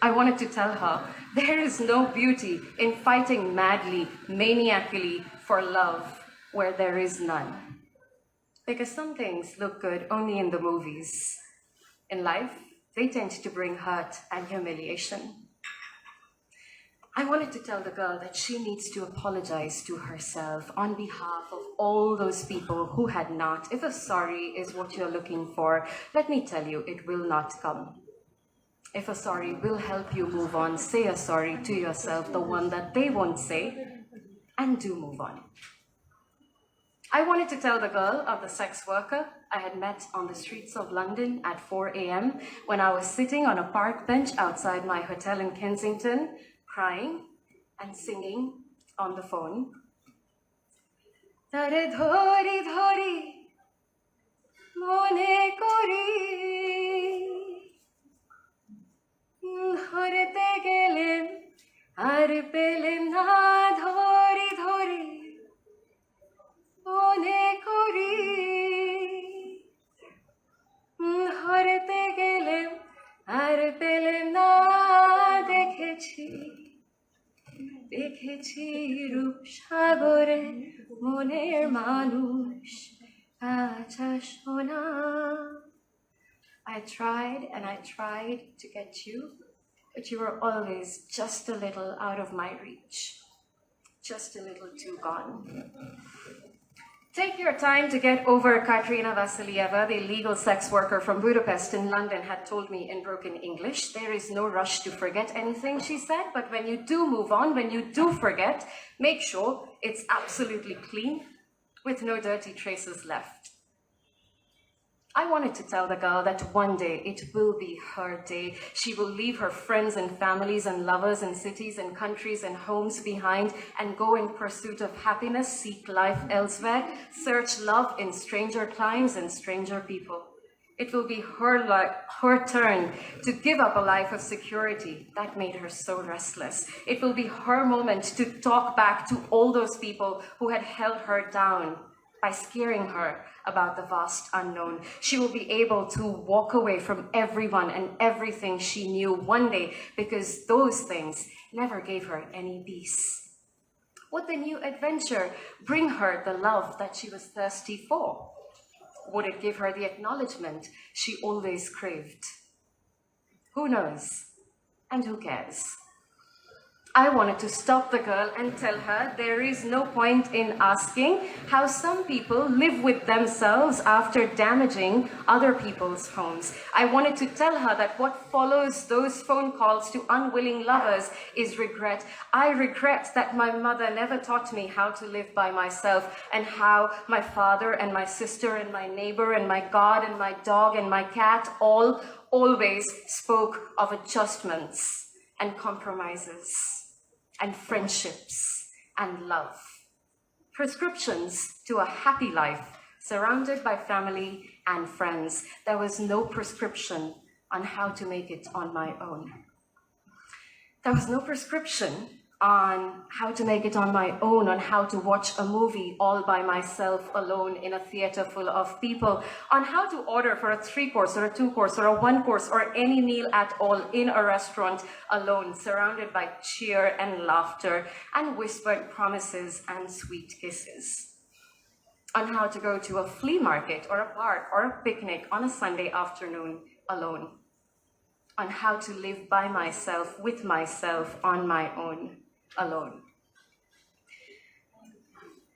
I wanted to tell her, there is no beauty in fighting madly, maniacally for love where there is none. Because some things look good only in the movies. In life, they tend to bring hurt and humiliation. I wanted to tell the girl that she needs to apologize to herself on behalf of all those people who had not. If a sorry is what you're looking for, let me tell you, it will not come. If a sorry will help you move on, say a sorry to yourself, the one that they won't say, and do move on. I wanted to tell the girl of the sex worker I had met on the streets of London at 4 a.m. when I was sitting on a park bench outside my hotel in Kensington, crying and singing on the phone. Tare dhori dhori mone kori dhorte gelem ar pelem na dhori dhori mone kori dhorte gelem ar pelem na dekhechi দেখেছি রূপ সাগরে মনের মানুষ আচ্ছা সোনা I tried and I tried to get you, but you were always just a little out of my reach, just a little too gone. Take your time to get over Katerina Vasilieva, the illegal sex worker from Budapest in London, had told me in broken English. There is no rush to forget anything, she said, but when you do move on, when you do forget, make sure it's absolutely clean with no dirty traces left. I wanted to tell the girl that one day it will be her day. She will leave her friends and families and lovers and cities and countries and homes behind and go in pursuit of happiness, seek life elsewhere, search love in stranger climes and stranger people. It will be her turn to give up a life of security that made her so restless. It will be her moment to talk back to all those people who had held her down by scaring her about the vast unknown. She will be able to walk away from everyone and everything she knew one day because those things never gave her any peace. Would the new adventure bring her the love that she was thirsty for? Would it give her the acknowledgement she always craved? Who knows? And who cares? I wanted to stop the girl and tell her there is no point in asking how some people live with themselves after damaging other people's homes. I wanted to tell her that what follows those phone calls to unwilling lovers is regret. I regret that my mother never taught me how to live by myself and how my father and my sister and my neighbor and my God and my dog and my cat all always spoke of adjustments and compromises and friendships and love. Prescriptions to a happy life surrounded by family and friends. There was no prescription on how to make it on my own. There was no prescription on how to make it on my own, on how to watch a movie all by myself alone in a theater full of people, on how to order for a 3-course or a 2-course or a 1-course or any meal at all in a restaurant alone, surrounded by cheer and laughter and whispered promises and sweet kisses. On how to go to a flea market or a park or a picnic on a Sunday afternoon alone. On how to live by myself, with myself, on my own, alone.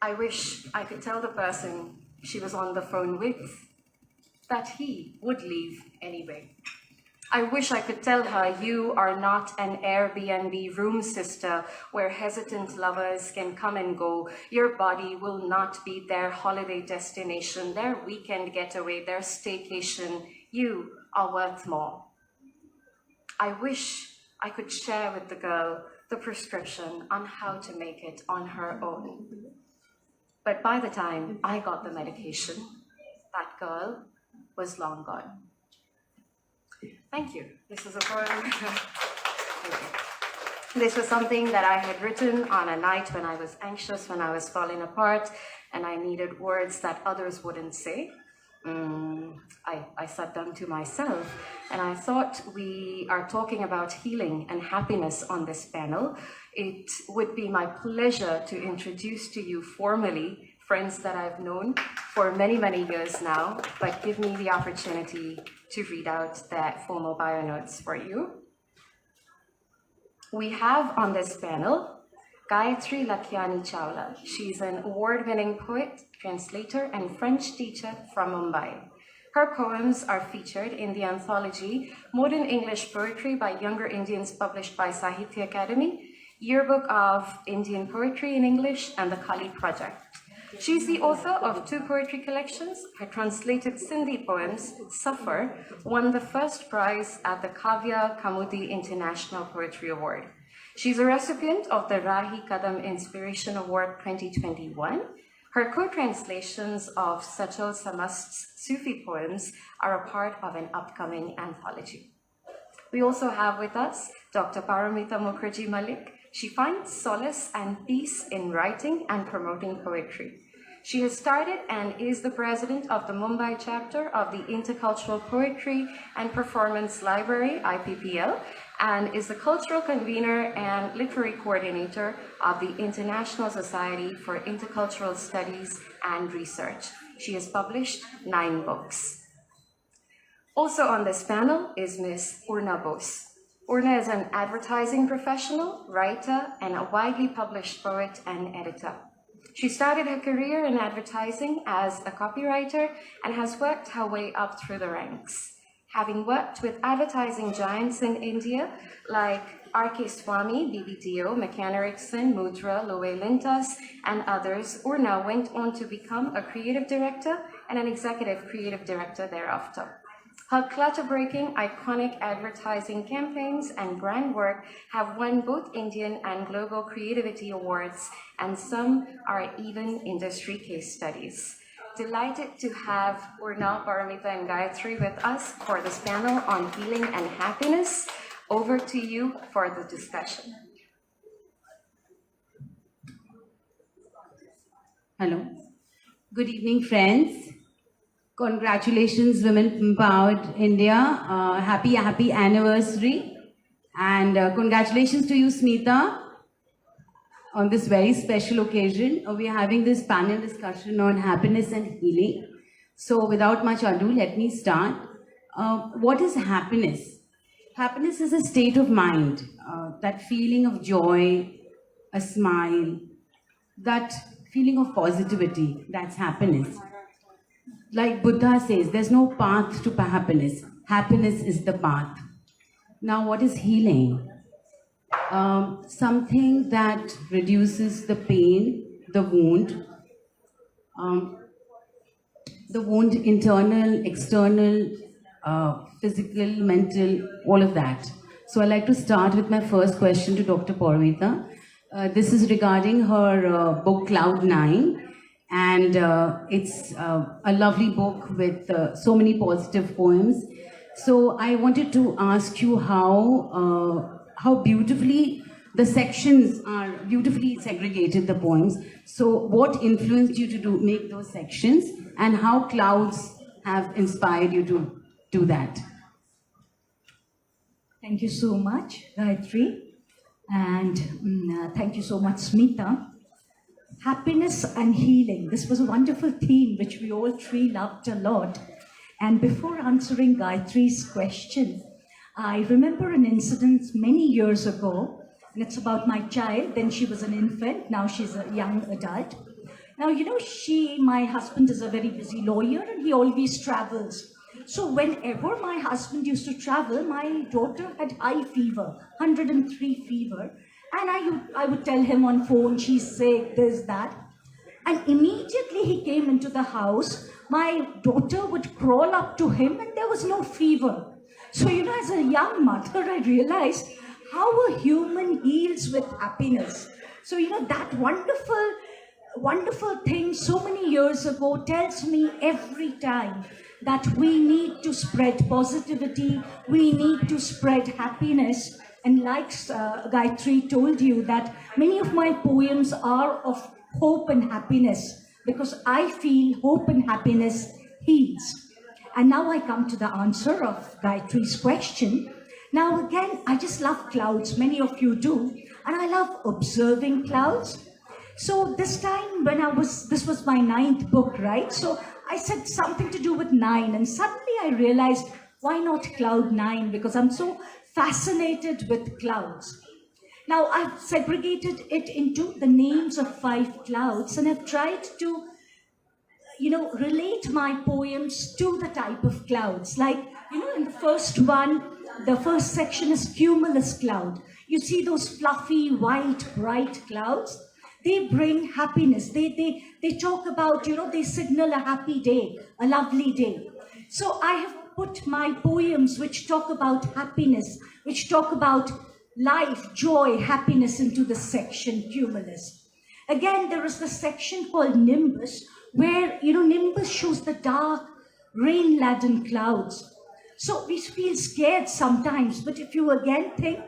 I wish I could tell the person she was on the phone with that he would leave anyway. I wish I could tell her you are not an Airbnb room sister where hesitant lovers can come and go. Your body will not be their holiday destination, their weekend getaway, their staycation. You are worth more. I wish I could share with the girl the prescription on how to make it on her own. But by the time I got the medication, that girl was long gone. Thank you. This is a poem. Thank you. This was something that I had written on a night when I was anxious, when I was falling apart, and I needed words that others wouldn't say. I sat down to myself, and I thought, we are talking about healing and happiness on this panel. It would be my pleasure to introduce to you formally friends that I've known for many, many years now, but give me the opportunity to read out their formal bio notes for you. We have on this panel Gayatri Lakiani Chawla. She's an award-winning poet, translator, and French teacher from Mumbai. Her poems are featured in the anthology Modern English Poetry by Younger Indians, published by Sahitya Academy, Yearbook of Indian Poetry in English, and the Kali Project. She's the author of 2 poetry collections. Her translated Sindhi poems, Suffer, won the first prize at the Kavya Kamudi International Poetry Award. She's a recipient of the Rahi Kadam Inspiration Award 2021. Her co-translations of Sachal Samast's Sufi poems are a part of an upcoming anthology. We also have with us Dr. Paramita Mukherjee Malik. She finds solace and peace in writing and promoting poetry. She has started and is the president of the Mumbai chapter of the Intercultural Poetry and Performance Library, IPPL, and is the cultural convener and literary coordinator of the International Society for Intercultural Studies and Research. She has published 9 books. Also on this panel is Ms. Urna Bose. Urna is an advertising professional, writer, and a widely published poet and editor. She started her career in advertising as a copywriter and has worked her way up through the ranks. Having worked with advertising giants in India like R.K. Swamy, BBDO, McCann Erickson, Mudra, Loe Lintas, and others, Urna went on to become a creative director and an executive creative director thereafter. Her clutter-breaking, iconic advertising campaigns and brand work have won both Indian and global creativity awards, and some are even industry case studies. Delighted to have Urna, Paramita, and Gayatri with us for this panel on healing and happiness. Over to you for the discussion. Hello. Good evening, friends. Congratulations, Women Empowered India. Happy anniversary. And congratulations to you, Smita, on this very special occasion. We are having this panel discussion on happiness and healing. So without much ado, let me start. What is happiness? Happiness is a state of mind, that feeling of joy, a smile, that feeling of positivity, that's happiness. Like Buddha says, there's no path to happiness. Happiness is the path. Now, what is healing? Something that reduces the pain, the wound, internal, external, physical, mental, all of that. So I'd like to start with my first question to Dr. Paramita. This is regarding her book Cloud 9. And it's a lovely book with so many positive poems. So I wanted to ask you how beautifully the sections are beautifully segregated, the poems. So what influenced you to make those sections, and how clouds have inspired you to do that? Thank you so much, Gayatri. And thank you so much, Smita. Happiness and healing. This was a wonderful theme which we all three loved a lot. And before answering Gayatri's question, I remember an incident many years ago, and it's about my child. Then she was an infant, now she's a young adult. Now, you know, my husband is a very busy lawyer and he always travels. So whenever my husband used to travel, my daughter had high fever, 103 fever. And I would tell him on phone, she's sick, this, that. And immediately he came into the house, my daughter would crawl up to him and there was no fever. So, you know, as a young mother, I realized how a human heals with happiness. So, you know, that wonderful thing so many years ago tells me every time that we need to spread positivity, we need to spread happiness. And like Gayatri told you, that many of my poems are of hope and happiness, because I feel hope and happiness heals. And now I come to the answer of Gayatri's question. Now again, I just love clouds, many of you do, and I love observing clouds. So this time this was my 9th book, right? So I said something to do with 9, and suddenly I realized, why not cloud 9? Because I'm so fascinated with clouds. Now I've segregated it into the names of 5 clouds, and I've tried to relate my poems to the type of clouds. Like, in the first one, the first section is cumulus cloud. You see those fluffy, white, bright clouds? They bring happiness. They talk about, they signal a happy day, a lovely day. So I have put my poems which talk about happiness, which talk about life, joy, happiness into the section cumulus. Again, there is the section called nimbus, where, nimbus shows the dark, rain-laden clouds. So we feel scared sometimes, but if you again think,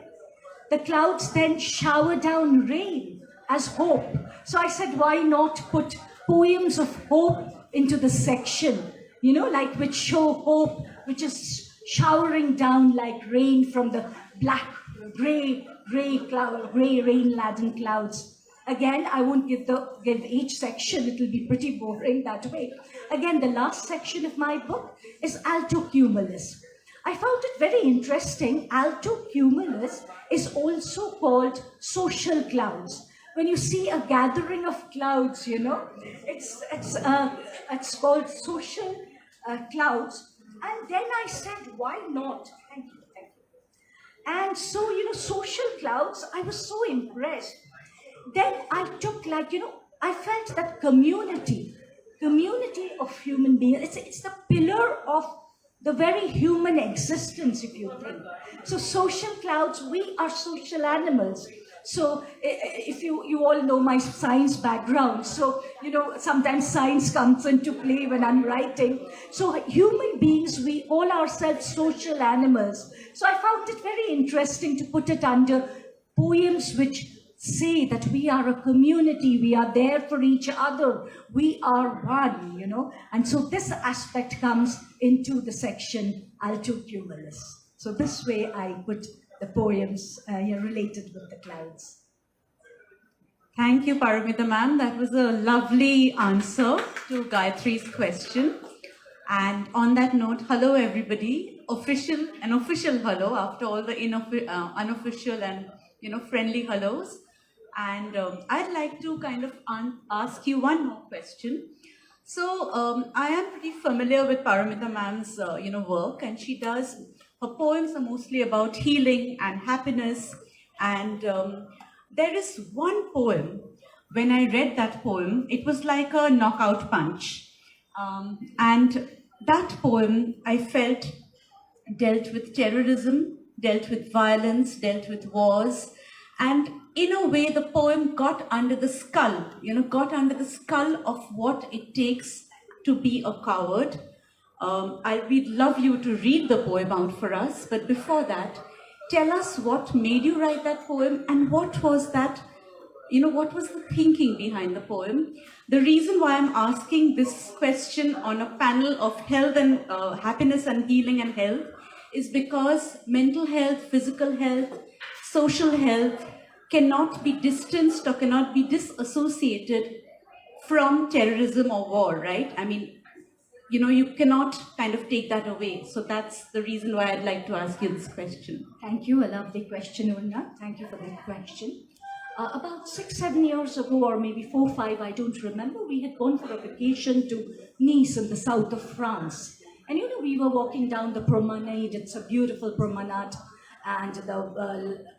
the clouds then shower down rain as hope. So I said, why not put poems of hope into the section, like which show hope, which is showering down like rain from the black, gray rain-laden clouds. Again, I won't give each section, it will be pretty boring that way. Again, the last section of my book is alto cumulus. I found it very interesting. Alto cumulus is also called social clouds. When you see a gathering of clouds, it's called social clouds. And then I said, why not? Thank you. And so, social clouds, I was so impressed. Then I took I felt that community of human beings, it's the pillar of the very human existence, if you think. So social clouds, we are social animals. So if you all know my science background, so sometimes science comes into play when I'm writing. So human beings, we all ourselves social animals. So I found it very interesting to put it under poems which say that we are a community, we are there for each other, we are one, and so this aspect comes into the section alto cumulus. So this way I put the poems related with the clouds. Thank you, Paramita ma'am. That was a lovely answer to Gayatri's question. And on that note, hello everybody. An official hello after all the unofficial and friendly hellos. And I'd like to kind of ask you one more question. So I am pretty familiar with Paramita ma'am's work, and her poems are mostly about healing and happiness. And there is one poem, when I read that poem, it was like a knockout punch. And that poem, I felt, dealt with terrorism, dealt with violence, dealt with wars. And in a way, the poem got under the skull, of what it takes to be a coward. We'd love you to read the poem out for us. But before that, tell us what made you write that poem, and what was that, what was the thinking behind the poem? The reason why I'm asking this question on a panel of health and happiness and healing and health is because mental health, physical health, social health cannot be distanced or cannot be disassociated from terrorism or war, right? I mean, you cannot kind of take that away. So that's the reason why I'd like to ask you this question. Thank you. A lovely question, Urna. Thank you for that question. About 6-7 years ago, or maybe 4-5, I don't remember, we had gone for a vacation to Nice in the south of France. And we were walking down the promenade. It's a beautiful promenade. And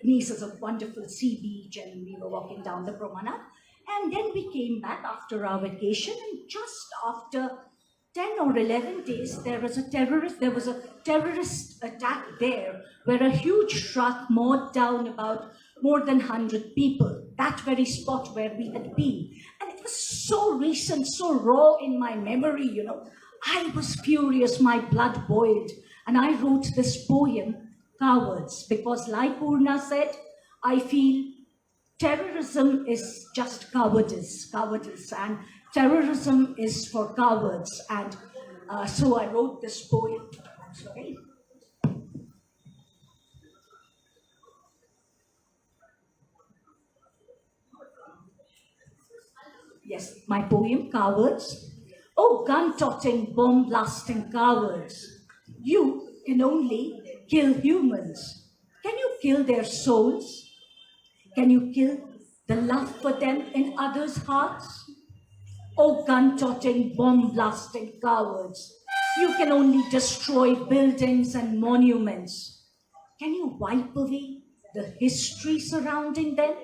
Nice is a wonderful sea beach, and we were walking down the promenade. And then we came back after our vacation, and just after 10 or 11 days, there was a terrorist attack there, where a huge truck mowed down about more than 100 people, that very spot where we had been. And it was so recent, so raw in my memory, I was furious, my blood boiled. And I wrote this poem cowards. Because like Urna said, I feel terrorism is just cowardice, and terrorism is for cowards. And so I wrote this poem. I'm sorry. Yes, my poem, Cowards. Oh, gun-toting, bomb-blasting cowards. You can only kill humans. Can you kill their souls? Can you kill the love for them in others' hearts? Oh, gun-toting, bomb-blasting cowards. You can only destroy buildings and monuments. Can you wipe away the history surrounding them?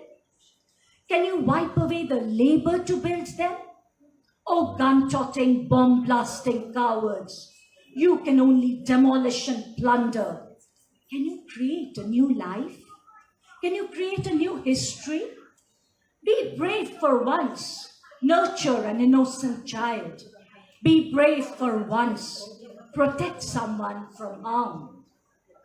Can you wipe away the labor to build them? Oh, gun-toting, bomb-blasting cowards. You can only demolish and plunder. Can you create a new life? Can you create a new history? Be brave for once. Nurture an innocent child. Be brave for once. Protect someone from harm.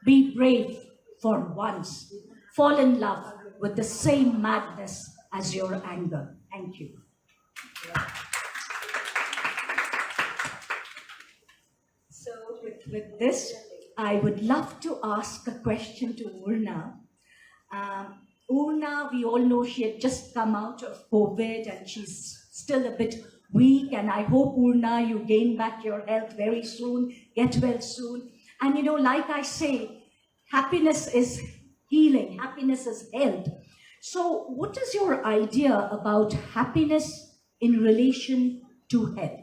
Be brave for once. Fall in love with the same madness as your anger. Thank you. So with this, I would love to ask a question to Urna. Urna, we all know she had just come out of COVID and she's still a bit weak, and I hope, Urna, you gain back your health very soon, get well soon. And like I say, happiness is healing, happiness is health. So what is your idea about happiness in relation to health?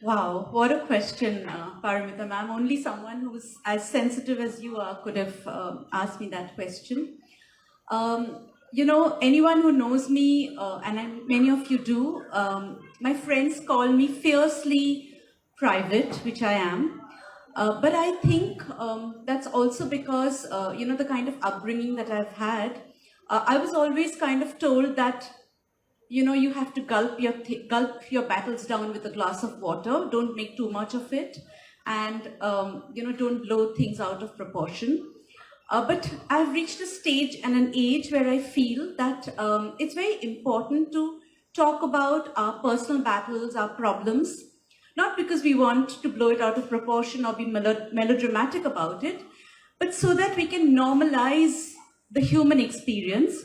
Wow, what a question, Paramita ma'am. Only someone who's as sensitive as you are could have asked me that question. Anyone who knows me, many of you do, my friends call me fiercely private, which I am. But I think that's also because, the kind of upbringing that I've had. I was always kind of told that, you have to gulp your battles down with a glass of water. Don't make too much of it. And, don't blow things out of proportion. But I've reached a stage and an age where I feel that it's very important to talk about our personal battles, our problems, not because we want to blow it out of proportion or be melodramatic about it, but so that we can normalize the human experience.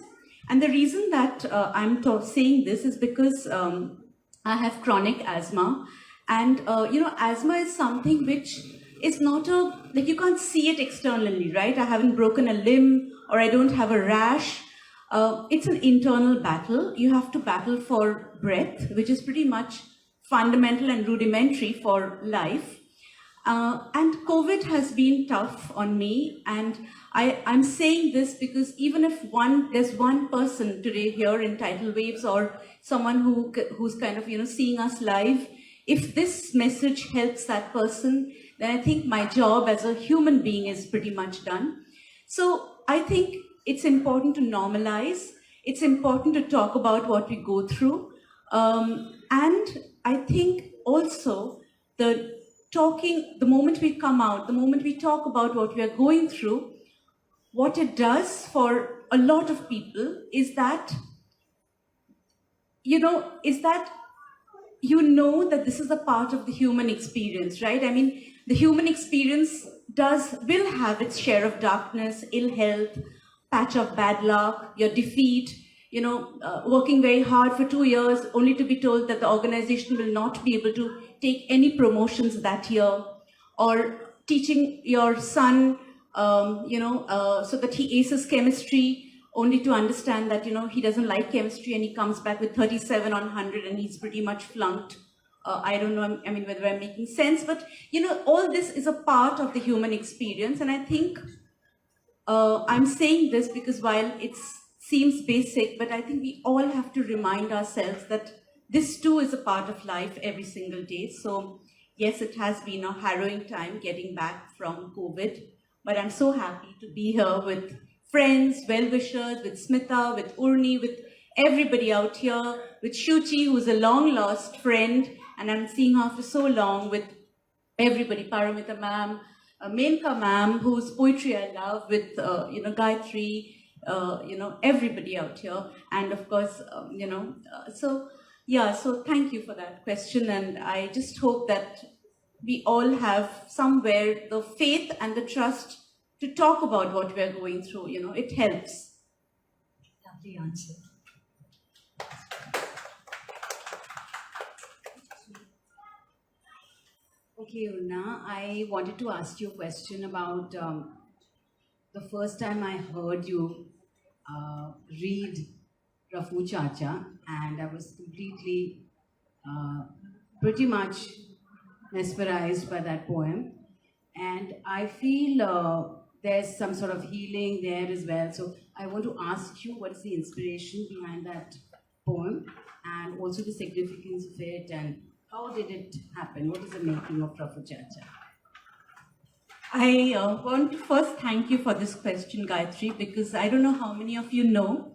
And the reason that I'm saying this is because I have chronic asthma. And, asthma is something which is not you can't see it externally, right? I haven't broken a limb or I don't have a rash. It's an internal battle. You have to battle for breath, which is pretty much fundamental and rudimentary for life. And COVID has been tough on me, and I'm saying this because even if there's one person today here in Tidal Waves or someone who's kind of seeing us live, if this message helps that person, then I think my job as a human being is pretty much done. So I think it's important to normalize. It's important to talk about what we go through, and I think also the moment we come out, the moment we talk about what we are going through, what it does for a lot of people is that, that this is a part of the human experience, right? I mean, the human experience will have its share of darkness, ill health, patch of bad luck, your defeat, working very hard for 2 years only to be told that the organization will not be able to take any promotions that year, or teaching your son, so that he aces chemistry only to understand that, he doesn't like chemistry and he comes back with 37 on 100 and he's pretty much flunked. I don't know, I mean, whether I'm making sense, but, all this is a part of the human experience. And I think I'm saying this because while it seems basic, but I think we all have to remind ourselves that this too is a part of life every single day. So yes, it has been a harrowing time getting back from COVID, but I'm so happy to be here with friends, well-wishers, with Smita, with Urni, with everybody out here, with Shuchi, who's a long-lost friend, and I'm seeing her after so long, with everybody, Paramita ma'am, Menka ma'am, whose poetry I love, with Gayatri, everybody out here, and of course, so yeah. So thank you for that question, and I just hope that we all have somewhere the faith and the trust to talk about what we are going through. It helps. Lovely answer. Okay, Urna, I wanted to ask you a question about the first time I heard you read Rafu Chacha, and I was completely, pretty much mesmerized by that poem. And I feel there's some sort of healing there as well. So I want to ask you, what is the inspiration behind that poem, and also the significance of it, and how did it happen? What is the making of Rafu Chacha? I want to first thank you for this question, Gayatri, because I don't know how many of you know,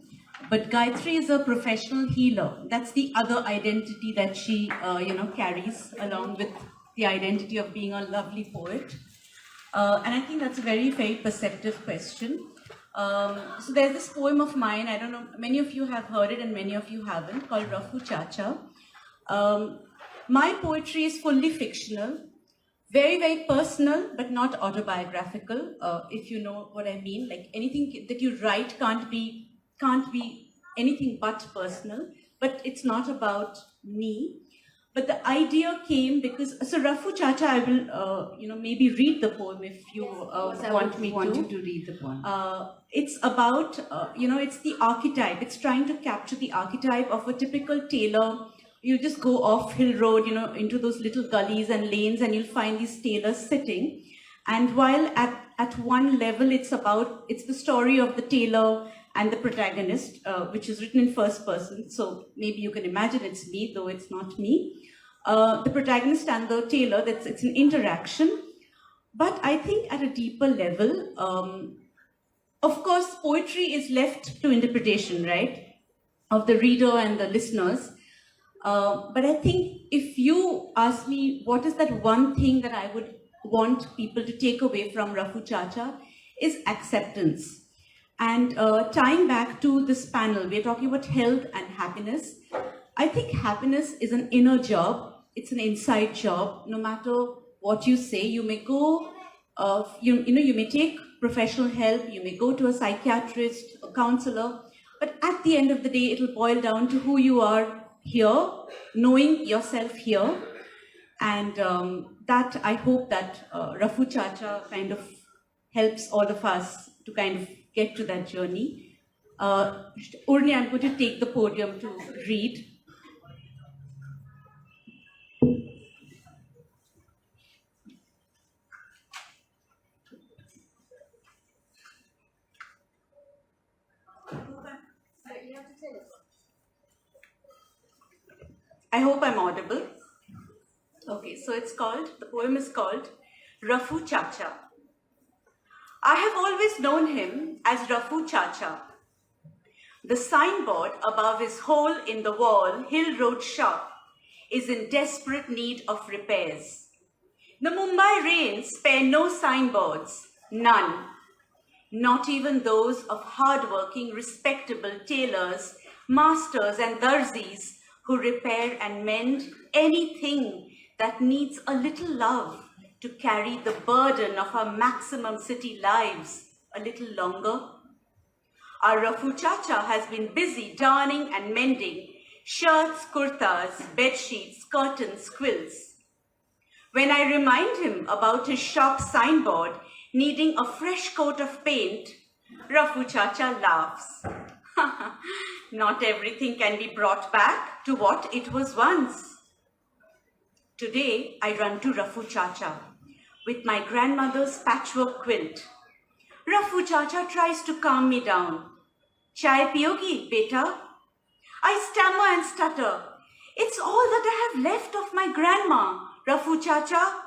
but Gayatri is a professional healer. That's the other identity that she, carries along with the identity of being a lovely poet. And I think that's a very, very perceptive question. So there's this poem of mine, I don't know, many of you have heard it and many of you haven't, called Rafu Chacha. My poetry is fully fictional, very, very personal, but not autobiographical, if you know what I mean. Like anything that you write can't be anything but personal, but it's not about me. But the idea came because, so Rafu Chacha, I will, maybe read the poem if you want me to. I want you to read the poem. It's about, it's the archetype. It's trying to capture the archetype of a typical tailor. You just go off Hill Road, into those little gullies and lanes, and you'll find these tailors sitting. And while at one level, it's the story of the tailor and the protagonist, which is written in first person. So maybe you can imagine it's me, though it's not me. The protagonist and the tailor, it's an interaction. But I think at a deeper level, of course, poetry is left to interpretation, right? Of the reader and the listeners. But I think if you ask me what is that one thing that I would want people to take away from Rafu Chacha, is acceptance. And tying back to this panel, we're talking about health and happiness. I think happiness is an inner job. It's an inside job. No matter what you say, you may go, you may take professional help, you may go to a psychiatrist, a counselor, but at the end of the day, it'll boil down to who you are here, knowing yourself here. And that, I hope that Rafu Chacha kind of helps all of us to kind of get to that journey. Urni, I'm going to take the podium to read. I hope I'm audible. Okay, so the poem is called Rafu Chacha. I have always known him as Rafu Chacha. The signboard above his hole in the wall, Hill Road shop, is in desperate need of repairs. The Mumbai rains spare no signboards, none. Not even those of hard-working, respectable tailors, masters and darzis who repair and mend anything that needs a little love to carry the burden of our maximum city lives a little longer. Our Rafu Chacha has been busy darning and mending shirts, kurtas, bedsheets, curtains, quilts. When I remind him about his shop signboard needing a fresh coat of paint, Rafu Chacha laughs. Not everything can be brought back to what it was once. Today, I run to Rafu Chacha with my grandmother's patchwork quilt. Rafu Chacha tries to calm me down. Chai piyogi, beta? I stammer and stutter. It's all that I have left of my grandma, Rafu Chacha.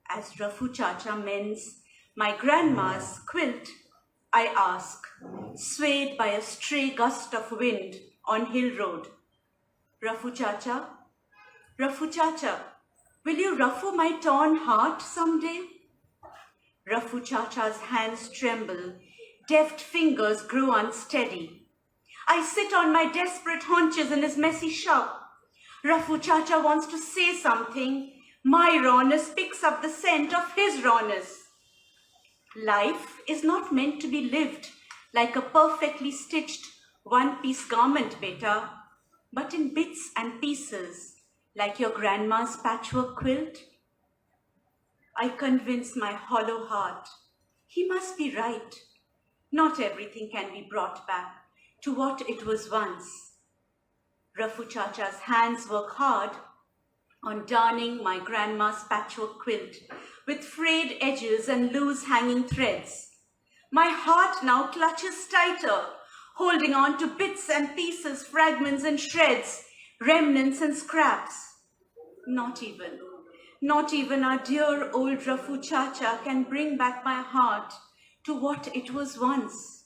As Rafu Chacha mends my grandma's quilt, I ask, swayed by a stray gust of wind on Hill Road. Rafu Chacha, will you ruffle my torn heart someday? Rafu Chacha's hands tremble, deft fingers grow unsteady. I sit on my desperate haunches in his messy shop. Rafu Chacha wants to say something. My rawness picks up the scent of his rawness. Life is not meant to be lived like a perfectly stitched one-piece garment, beta, but in bits and pieces, like your grandma's patchwork quilt. I convince my hollow heart, he must be right. Not everything can be brought back to what it was once. Rafu Chacha's hands work hard on darning my grandma's patchwork quilt with frayed edges and loose hanging threads. My heart now clutches tighter, holding on to bits and pieces, fragments and shreds, remnants and scraps. Not even our dear old Rafu Chacha can bring back my heart to what it was once.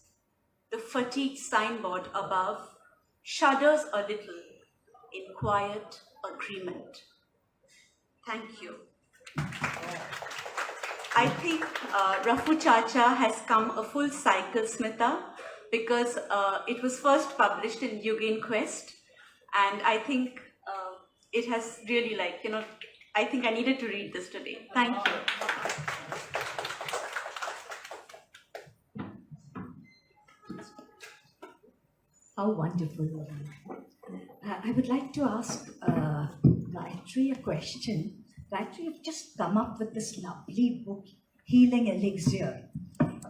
The fatigued signboard above shudders a little in quiet agreement. Thank you. I think Rafu Chacha has come a full cycle, Smita, because it was first published in Yugin Quest, and I think it has really, I think I needed to read this today. Thank you. How wonderful. I would like to ask Gayatri a question. Gayatri, you've just come up with this lovely book, Healing Elixir.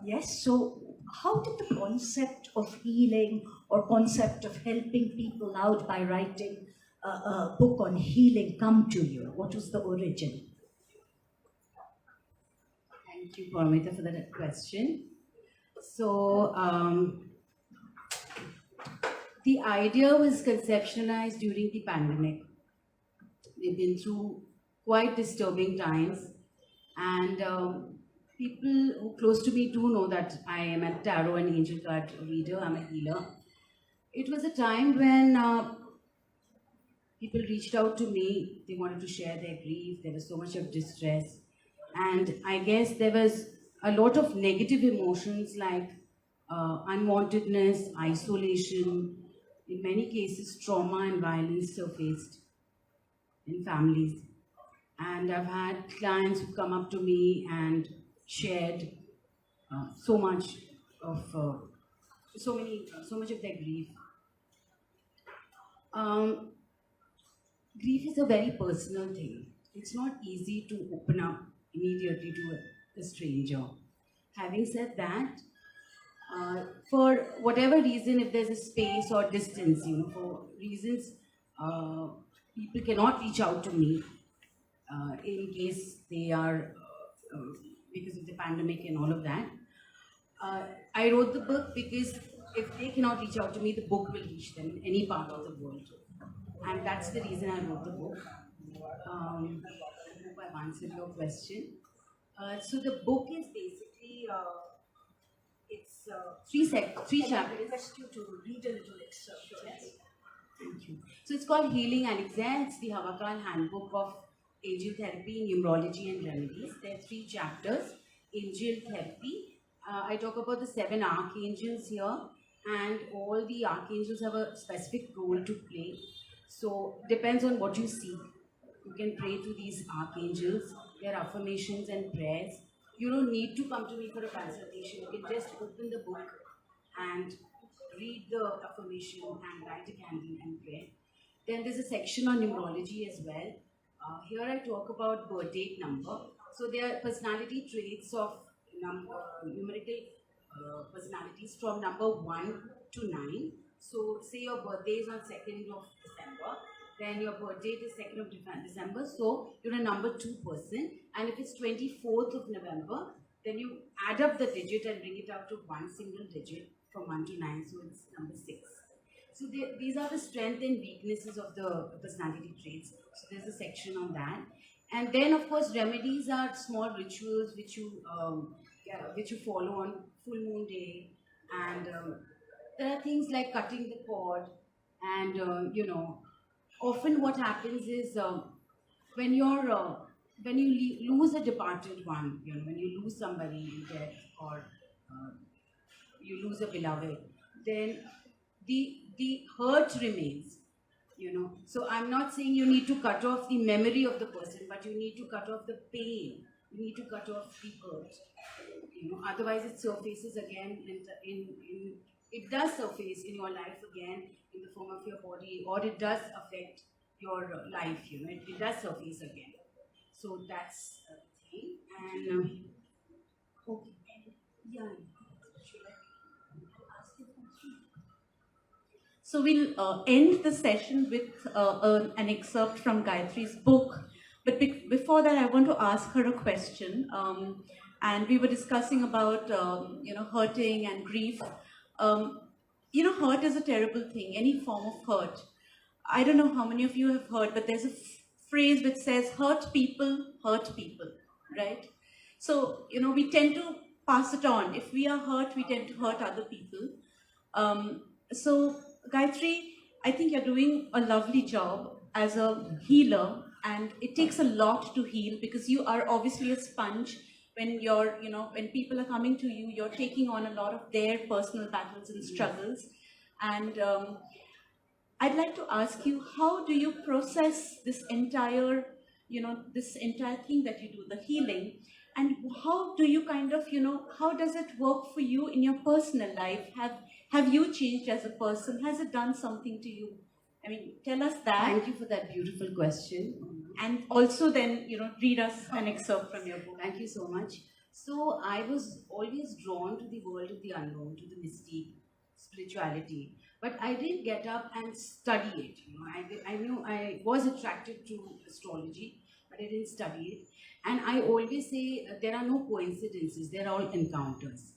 Yes, so how did the concept of healing or concept of helping people out by writing a book on healing come to you? What was the origin? Thank you, Paramita, for that question. So, the idea was conceptualized during the pandemic. We've been through quite disturbing times, and people who close to me do know that I am a tarot and angel card reader. I'm a healer. It was a time when people reached out to me. They wanted to share their grief. There was so much of distress, and I guess there was a lot of negative emotions like unwantedness, isolation. In many cases, trauma and violence surfaced in families. And I've had clients who come up to me and shared so much of so much of their grief. Grief is a very personal thing. It's not easy to open up immediately to a stranger. Having said that, for whatever reason, if there's a space or distance, for reasons people cannot reach out to me in case they are, because of the pandemic and all of that. I wrote the book because if they cannot reach out to me, the book will reach them in any part of the world. And that's the reason I wrote the book. I hope I've answered your question. So the book is basically, it's three chapters. I request you to read a little excerpt. Yes? Thank you. So it's called Healing Elixir. It's the Havakal Handbook of Angel Therapy, Numerology and Remedies. There are 3 chapters. Angel Therapy. I talk about the 7 archangels here, and all the archangels have a specific role to play. So depends on what you seek. You can pray to these archangels, their affirmations and prayers. You don't need to come to me for a consultation. You can just open the book and read the affirmation and light a candle and pray. Then there's a section on numerology as well. Here I talk about birth date number. So there are personality traits of numerical personalities from number 1 to 9. So say your birthday is on 2nd of December. Then your birth date is 2nd of December, so you're a number 2 person. And if it's 24th of November, then you add up the digit and bring it up to one single digit from 1 to 9, so it's number 6. So these are the strengths and weaknesses of the personality traits. So there's a section on that. And then of course remedies are small rituals which you follow on full moon day. And there are things like cutting the cord and often what happens is when you're when you lose a departed one, when you lose somebody in death, or you lose a beloved, then the hurt remains. So I'm not saying you need to cut off the memory of the person, but you need to cut off the pain. You need to cut off the hurt. Otherwise it surfaces again, it does surface in your life again in the form of your body, or it does affect your life. It does surface again. So that's the thing. And okay, yeah. So we'll end the session with an excerpt from Gayatri's book. But before that, I want to ask her a question. And we were discussing about hurting and grief. Hurt is a terrible thing. Any form of hurt. I don't know how many of you have heard, but there's a phrase which says, "Hurt people, right? So we tend to pass it on. If we are hurt, we tend to hurt other people. So Gayatri, I think you're doing a lovely job as a healer, and it takes a lot to heal because you are obviously a sponge. When when people are coming to you, you're taking on a lot of their personal battles and struggles. And I'd like to ask you, how do you process this entire thing that you do, the healing? And how do you how does it work for you in your personal life? Have you changed as a person? Has it done something to you? I mean, tell us that. Thank you for that beautiful question. And also then, read us an excerpt from your book. Thank you so much. So I was always drawn to the world of the unknown, to the mystique, spirituality. But I didn't get up and study it. I knew I was attracted to astrology, but I didn't study it. And I always say there are no coincidences, they're all encounters.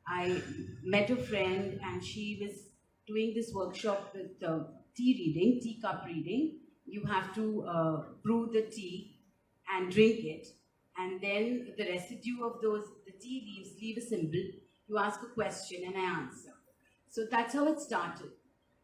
I met a friend and she was doing this workshop with teacup reading. You have to brew the tea and drink it, and then the residue of the tea leaves leave a symbol. You ask a question and I answer. So that's how it started.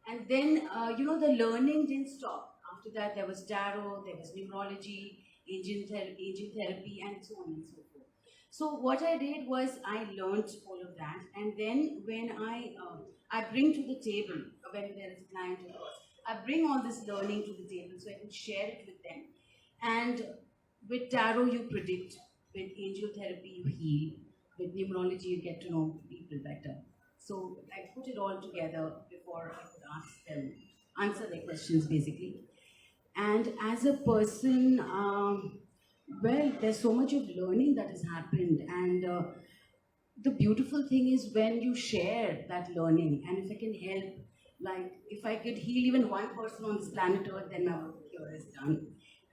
And then, the learning didn't stop. After that, there was tarot, there was numerology, angel therapy, and so on and so forth. So what I did was I learned all of that, and then when I bring to the table, when there is a client of course, I bring all this learning to the table so I can share it with them. And with tarot you predict, with angel therapy you heal, with numerology you get to know people better. So I put it all together before I could answer their questions basically. And as a person, well, there's so much of learning that has happened, and the beautiful thing is when you share that learning, and if I can help, like if I could heal even one person on this planet Earth, then my work here is done.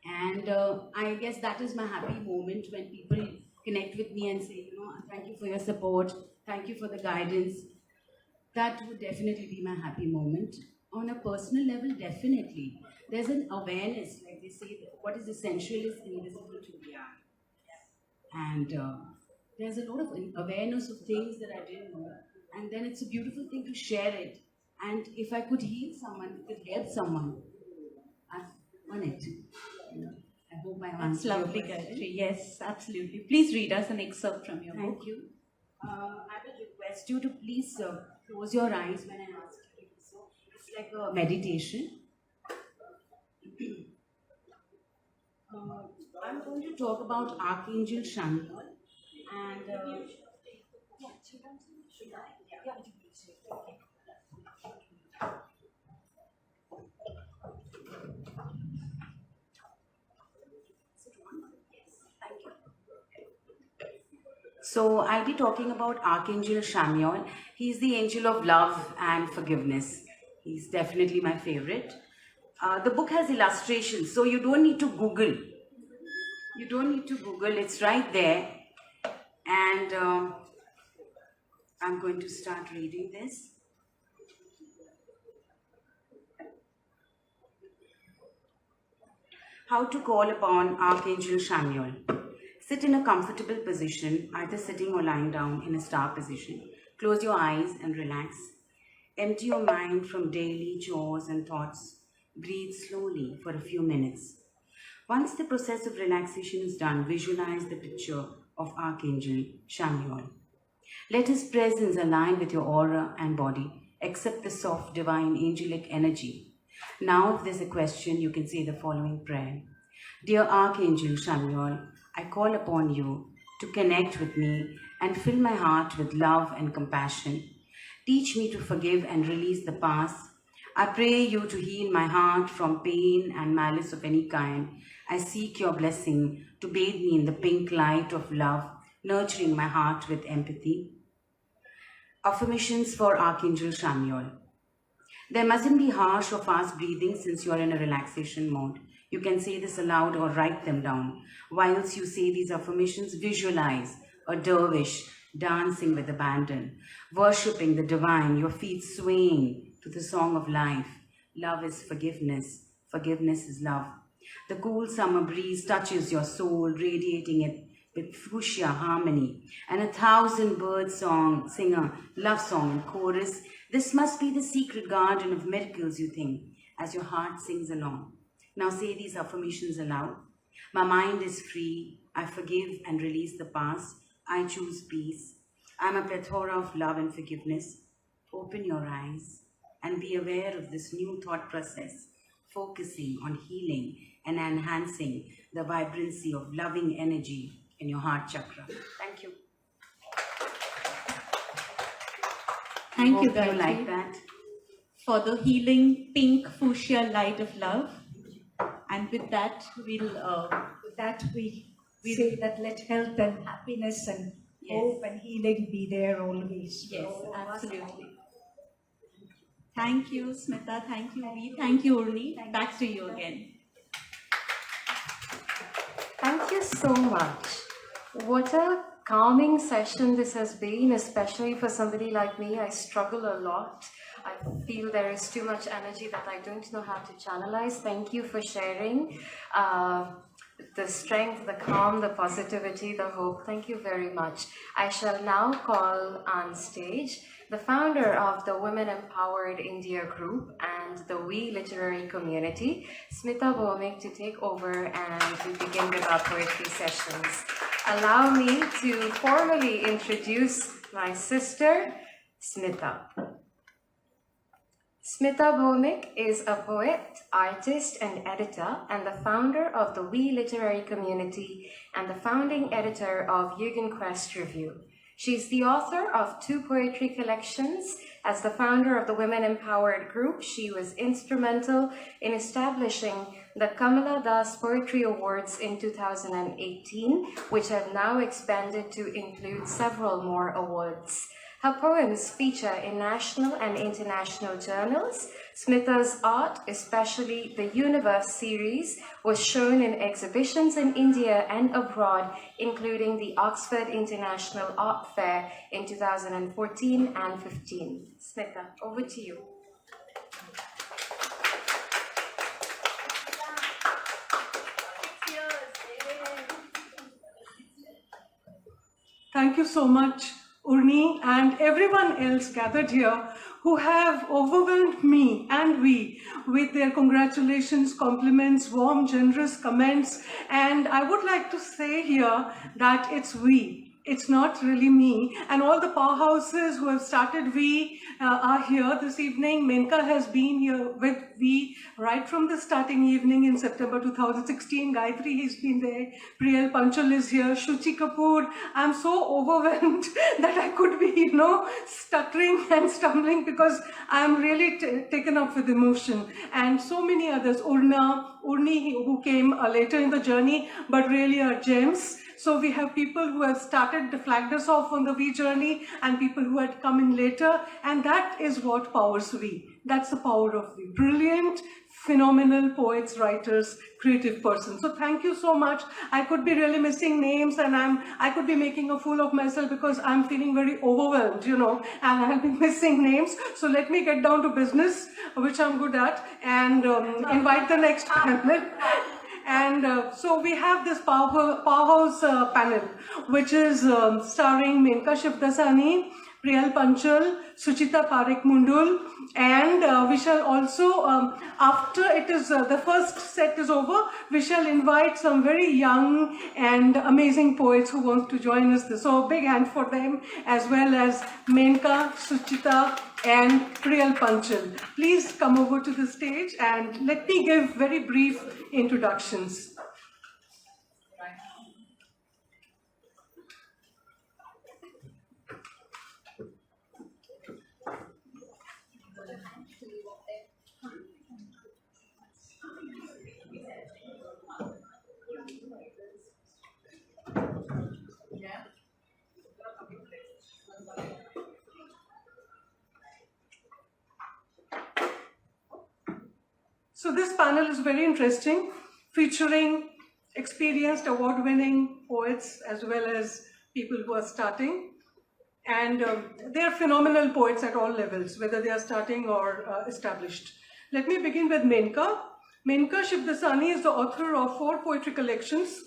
And I guess that is my happy moment when people connect with me and say, thank you for your support, thank you for the guidance. That would definitely be my happy moment. On a personal level, definitely. There's an awareness, like they say, that what is essential is invisible to the eye. And there's a lot of awareness of things that I didn't know. And then it's a beautiful thing to share it. And if I could heal someone, could help someone, I've won it. I hope I That's answered lovely, your question. Gayatri. Yes, absolutely. Please read us an excerpt from your book. Thank you. I will request you to please close your eyes when I ask you to do so. It's like a meditation. I'm going to talk about Archangel Chamuel and So I'll be talking about Archangel Chamuel. He's the angel of love and forgiveness. He's definitely my favorite. The book has illustrations, so you don't need to Google. You don't need to Google, it's right there. And I'm going to start reading this. How to call upon Archangel Chamuel. Sit in a comfortable position, either sitting or lying down in a star position. Close your eyes and relax. Empty your mind from daily chores and thoughts. Breathe slowly for a few minutes. Once the process of relaxation is done, visualize the picture of Archangel Chamuel. Let his presence align with your aura and body. Accept the soft, divine, angelic energy. Now, if there's a question, you can say the following prayer. Dear Archangel Chamuel, I call upon you to connect with me and fill my heart with love and compassion. Teach me to forgive and release the past. I pray you to heal my heart from pain and malice of any kind. I seek your blessing to bathe me in the pink light of love, nurturing my heart with empathy. Affirmations for Archangel Chamuel. There mustn't be harsh or fast breathing since you're in a relaxation mode. You can say this aloud or write them down. Whilst you say these affirmations, visualize a dervish dancing with abandon, worshipping the divine, your feet swaying to the song of life. Love is forgiveness. Forgiveness is love. The cool summer breeze touches your soul, radiating it with fuchsia harmony, and 1,000 bird sing a love song in chorus. This must be the secret garden of miracles, you think, as your heart sings along. Now say these affirmations aloud. My mind is free. I forgive and release the past. I choose peace. I'm a plethora of love and forgiveness. Open your eyes and be aware of this new thought process, focusing on healing and enhancing the vibrancy of loving energy in your heart chakra. Thank you. Thank you, Hope you Gayatri, like that. for the healing pink fuchsia light of love. And with that, we say that let health and happiness and hope and healing be there always. Yes, absolutely. Thank you, Smita. Thank you, Vee. Thank you, Urni. Back to you again. Thank you so much. What a calming session this has been, especially for somebody like me. I struggle a lot. I feel there is too much energy that I don't know how to channelize. Thank you for sharing the strength, the calm, the positivity, the hope. Thank you very much. I shall now call on stage the founder of the Women Empowered India Group and the We Literary Community, Smita Bhowmik, to take over and to begin with our poetry sessions. Allow me to formally introduce my sister, Smita. Smita Bhowmik is a poet, artist, and editor, and the founder of the We Literary Community and the founding editor of Jürgen Quest Review. She's the author of 2 poetry collections. As the founder of the Women Empowered Group, she was instrumental in establishing the Kamala Das Poetry Awards in 2018, which have now expanded to include several more awards. Her poems feature in national and international journals. Smita's art, especially the Universe series, was shown in exhibitions in India and abroad, including the Oxford International Art Fair in 2014 and 15. Smita, over to you. Thank you so much, Urni, and everyone else gathered here who have overwhelmed me and we with their congratulations, compliments, warm, generous comments. And I would like to say here that it's we. It's not really me. And all the powerhouses who have started We are here this evening. Menka has been here with We right from the starting evening in September 2016. Gayatri has been there. Priyal Panchal is here. Shuchi Kapoor. I'm so overwhelmed that I could be, stuttering and stumbling because I'm really taken up with emotion. And so many others. Urni, who came later in the journey, but really are gems. So we have people who have flagged us off on the We journey and people who had come in later. And that is what powers We. That's the power of We. Brilliant, phenomenal poets, writers, creative persons. So thank you so much. I could be really missing names and I could be making a fool of myself because I'm feeling very overwhelmed, and I'll be missing names. So let me get down to business, which I'm good at, and invite the next panel. And so we have this powerhouse panel, which is starring Menka Shivdasani, Priyal Panchal, Suchita Parekh Mundul, and we shall also, after it is the first set is over, we shall invite some very young and amazing poets who want to join us. So a big hand for them, as well as Menka, Suchita, and Priyal Panchal. Please come over to the stage and let me give very brief introductions. So this panel is very interesting, featuring experienced award-winning poets as well as people who are starting. And they are phenomenal poets at all levels, whether they are starting or established. Let me begin with Menka. Menka Shivdasani is the author of 4 poetry collections.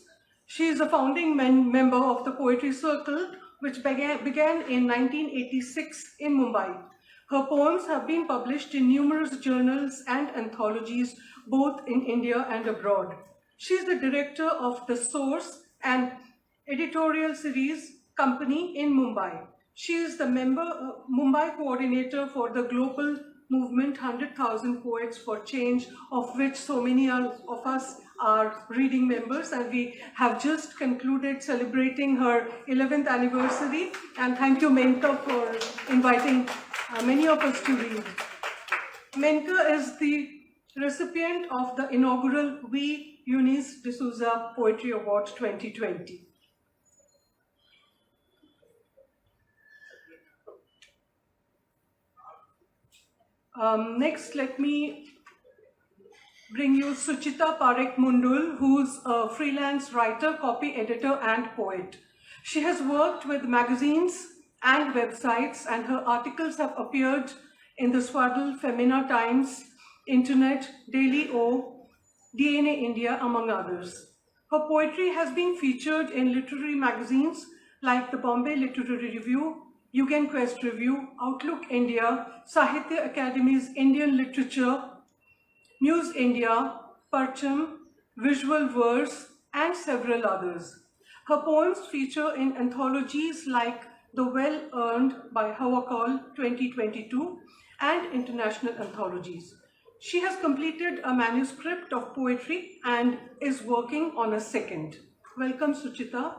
She is a founding member of the Poetry Circle, which began in 1986 in Mumbai. Her poems have been published in numerous journals and anthologies, both in India and abroad. She is the director of The Source, an editorial series company in Mumbai. She is the Mumbai coordinator for the global movement 100,000 Poets for Change, of which so many of us are reading members, and we have just concluded celebrating her 11th anniversary. And thank you, Menka, for inviting many of us to read. Menka is the recipient of the inaugural V. Eunice D'Souza Poetry Award 2020. Next, let me bring you Suchita Parekh Mundul, who's a freelance writer, copy editor, and poet. She has worked with magazines and websites, and her articles have appeared in the Swaddle, Femina Times, Internet, Daily O, DNA India, among others. Her poetry has been featured in literary magazines like the Bombay Literary Review, Yugen Quest Review, Outlook India, Sahitya Academy's Indian Literature, News India, Parcham, Visual Verse, and several others. Her poems feature in anthologies like The Well Earned by Hawakal 2022 and international anthologies. She has completed a manuscript of poetry and is working on a second. Welcome, Suchita.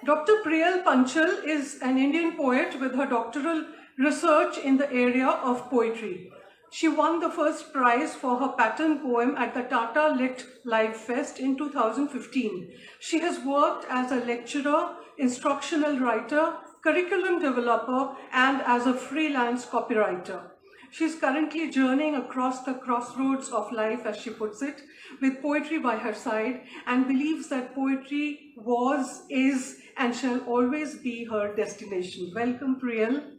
Dr. Priyal Panchal is an Indian poet with her doctoral research in the area of poetry. She won the first prize for her pattern poem at the Tata Lit Live Fest in 2015. She has worked as a lecturer, instructional writer, curriculum developer, and as a freelance copywriter. She's currently journeying across the crossroads of life, as she puts it, with poetry by her side, and believes that poetry was, is, and shall always be her destination. Welcome, Priyal.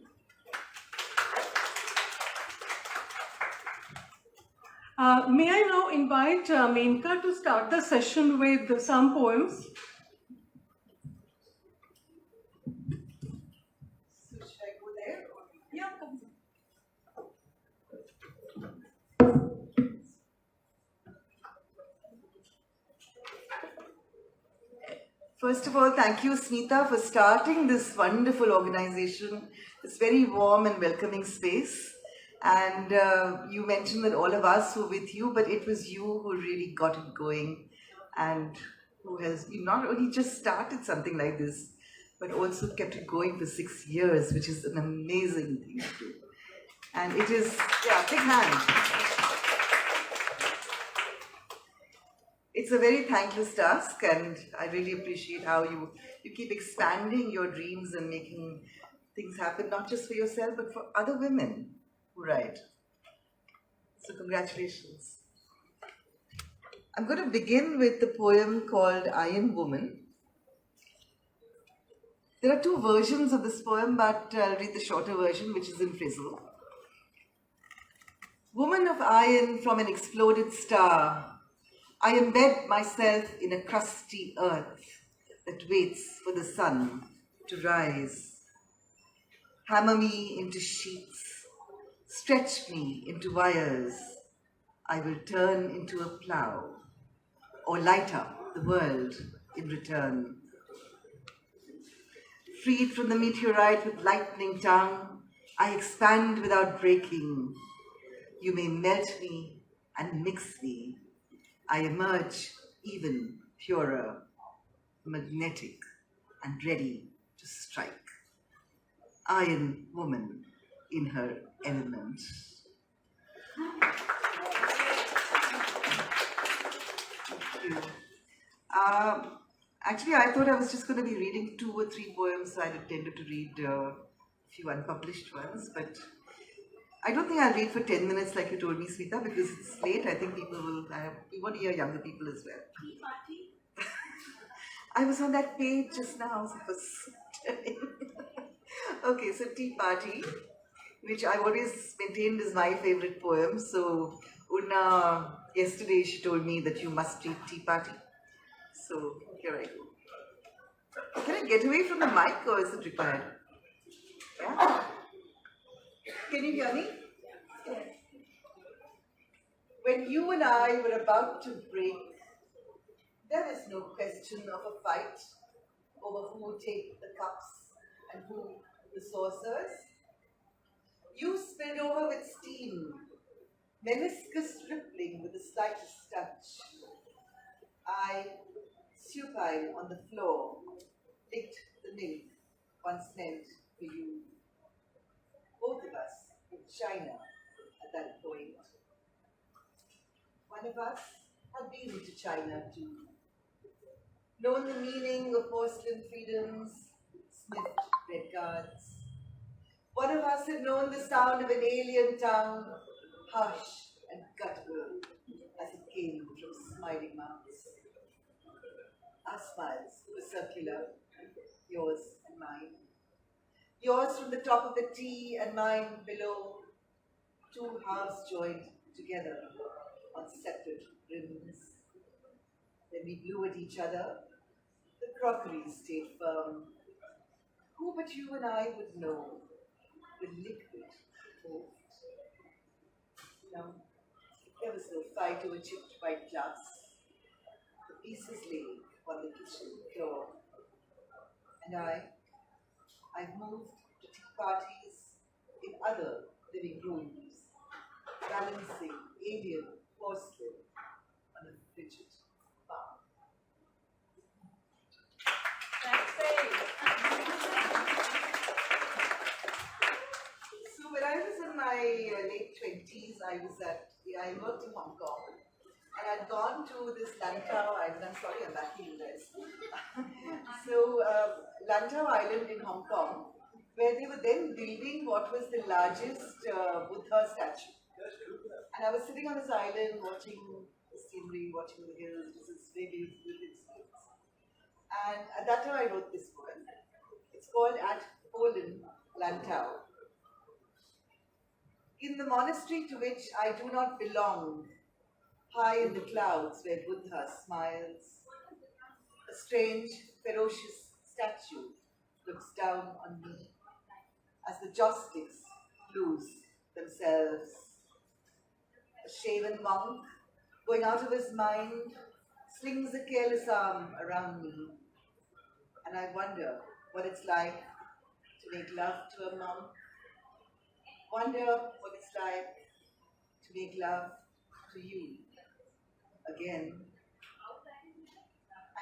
May I now invite Menka to start the session with some poems. So should I go there? Yeah, come. First of all, thank you, Smita, for starting this wonderful organization, this very warm and welcoming space. And you mentioned that all of us were with you, but it was you who really got it going and who has not only just started something like this, but also kept it going for 6 years, which is an amazing thing to do. And it is, yeah, big hand. It's a very thankless task, and I really appreciate how you keep expanding your dreams and making things happen, not just for yourself, but for other women who write. So congratulations. I'm going to begin with the poem called I Am Woman. There are 2 versions of this poem, but I'll read the shorter version, which is in Frizzle. Woman of iron from an exploded star, I embed myself in a crusty earth that waits for the sun to rise. Hammer me into sheets, stretch me into wires. I will turn into a plow or light up the world in return. Freed from the meteorite with lightning tongue, I expand without breaking. You may melt me and mix me. I emerge even purer, magnetic, and ready to strike. Iron woman in her element. Thank you. Actually, I thought I was just going to be reading 2 or 3 poems, so I intended to read a few unpublished ones, but I don't think I'll read for 10 minutes like you told me, Smita, because it's late. I think people will, we want to hear younger people as well. Tea party? I was on that page just now, so I was okay, so Tea Party, which I've always maintained is my favorite poem. So Urna, yesterday she told me that you must read Tea Party. So here I go. Can I get away from the mic or is it required? Yeah? Can you hear me? When you and I were about to break, there is no question of a fight over who will take the cups and who the saucers. You spilled over with steam, meniscus rippling with the slightest touch. I, supine on the floor, licked the milk once meant for you. Both of us in China at that point. One of us had been to China too, known the meaning of porcelain freedoms, sniffed red cards. One of us had known the sound of an alien tongue, harsh and guttural as it came from smiling mouths. Our smiles were circular, yours and mine. Yours from the top of the T and mine below, 2 halves joined together on separate rims. Then we blew at each other. The crockery stayed firm. Who but you and I would know the liquid moved? No, there was no fight over chipped white glass. The pieces lay on the kitchen floor. And I've moved to tea parties in other living rooms, balancing alien porcelain on a frigid bar. So when I was in my late 20s, I worked in Hong Kong. And I'd gone to this Lantau Island. I'm sorry, I'm backing you guys. So, Lantau Island in Hong Kong, where they were then building what was the largest Buddha statue. And I was sitting on this island watching the scenery, watching the hills. It was very beautiful experience. And at that time, I wrote this poem. It's called At Poland, Lantau. In the monastery to which I do not belong, high in the clouds where Buddha smiles, a strange, ferocious statue looks down on me as the joss sticks lose themselves. A shaven monk, going out of his mind, slings a careless arm around me, and I wonder what it's like to make love to a monk. Wonder what it's like to make love to you again.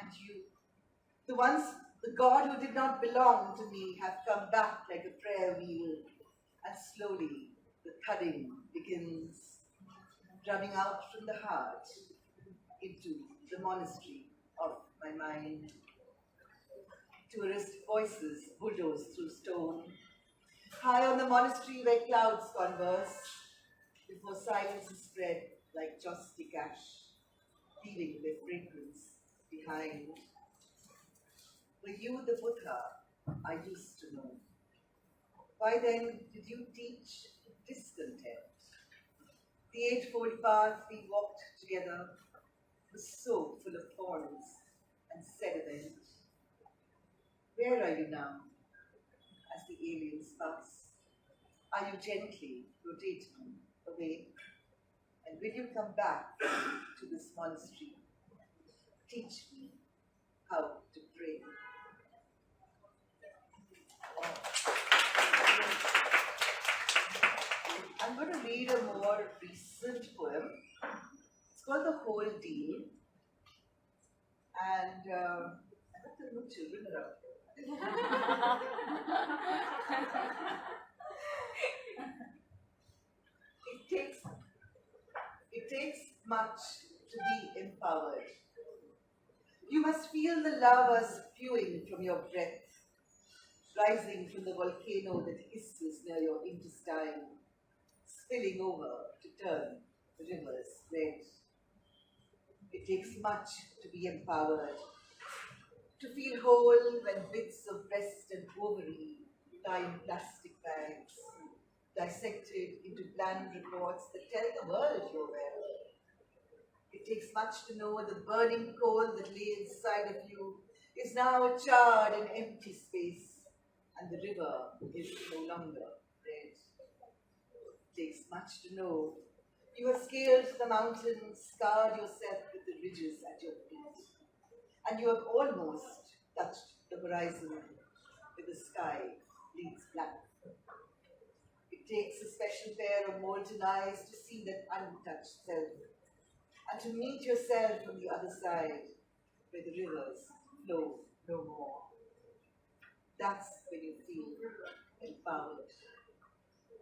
And you, the God who did not belong to me, have come back like a prayer wheel, and slowly the thudding begins, drumming out from the heart into the monastery of my mind. Tourist voices bulldoze through stone, high on the monastery where clouds converse, before silence is spread like joss stick ash, leaving their fragrance behind. Were you the Buddha I used to know? Why then did you teach discontent? The eightfold path we walked together was so full of thorns and sediment. Where are you now, as the aliens pass? Are you gently rotating away? And will you come back to this monastery? Teach me how to pray. I'm going to read a more recent poem. It's called The Whole Deal. And I hope there are no children around here. It takes much to be empowered. You must feel the lava spewing from your breath, rising from the volcano that hisses near your intestine, spilling over to turn the rivers red. It takes much to be empowered, to feel whole when bits of breast and ovary lie in plastic bags, dissected into bland reports that tell the world you're well. It takes much to know the burning coal that lay inside of you is now a charred and empty space, and the river is no longer red. It takes much to know you have scaled the mountains, scarred yourself with the ridges at your feet, and you have almost touched the horizon with the sky bleeds black. It takes a special pair of molten eyes to see that untouched self, and to meet yourself on the other side, where the rivers flow no more. That's when you feel empowered.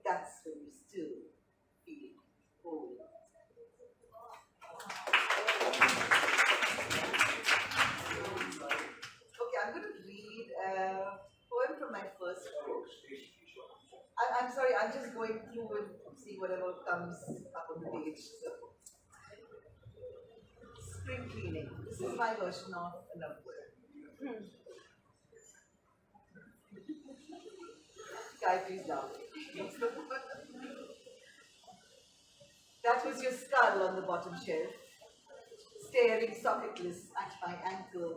That's when you still feel whole. Okay, I'm going to read a poem from my first book. I'm sorry, I'm just going through and see whatever comes up on the page. So. Spring cleaning. This is my version of a love poem. Gayatri is laughing. That was your skull on the bottom shelf, staring socketless at my ankle.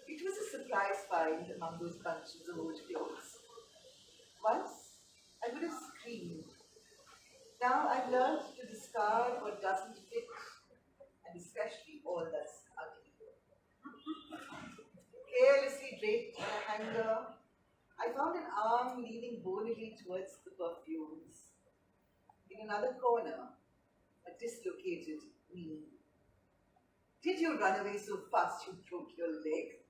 It was a surprise find among those bunches of old clothes. Once, I would have screamed. Now I've learned to discard what doesn't fit, and especially all that's ugly. Carelessly draped on a hanger, I found an arm leaning bonily towards the perfumes. In another corner, a dislocated knee. Did you run away so fast you broke your leg?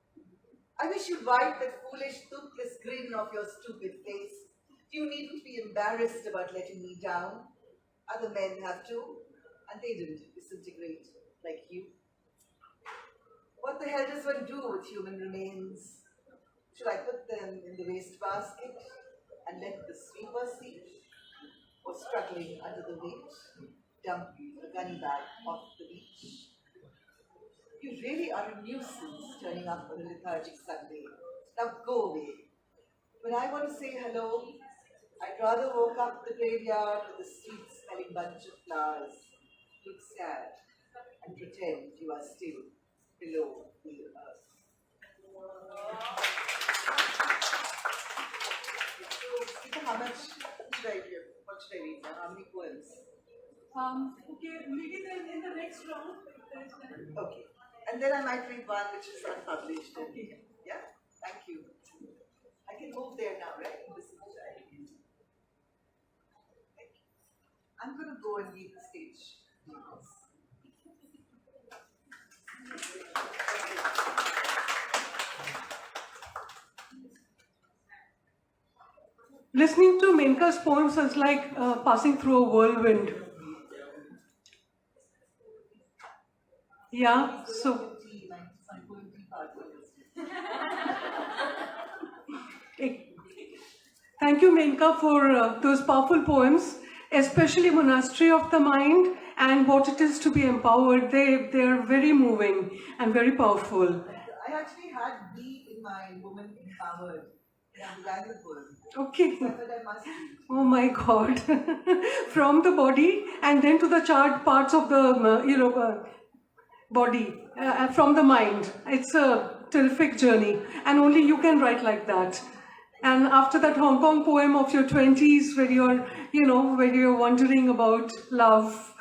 I wish you'd wipe that foolish, toothless grin off your stupid face. You needn't be embarrassed about letting me down. Other men have to, and they didn't disintegrate like you. What the hell does one do with human remains? Should I put them in the wastebasket and let the sweeper see? Or struggling under the weight, dump a gunny bag off the beach? You really are a nuisance turning up on a lethargic Sunday. Now go away. When I want to say hello, I'd rather walk up the graveyard with a sweet-smelling bunch of flowers, look sad, and pretend you are still below the earth. So, how much should I read? What should I read now? How many poems? Okay, maybe then in the next round. Okay. And then I might read one which is unpublished. Okay. Yeah? Thank you. I can move there now, right? This is what I can do. Thank you. I'm going to go and leave the stage. Listening to Menka's poems is like passing through a whirlwind. Yeah, so. Thank you, Menka, for those powerful poems, especially Monastery of the Mind and what it is to be empowered. They are very moving and very powerful. I actually had B in my Woman Empowered Okay. Oh my God. From the body and then to the charred parts of the, body, from the mind. It's a terrific journey. And only you can write like that. And after that Hong Kong poem of your 20s where where you're wondering about love,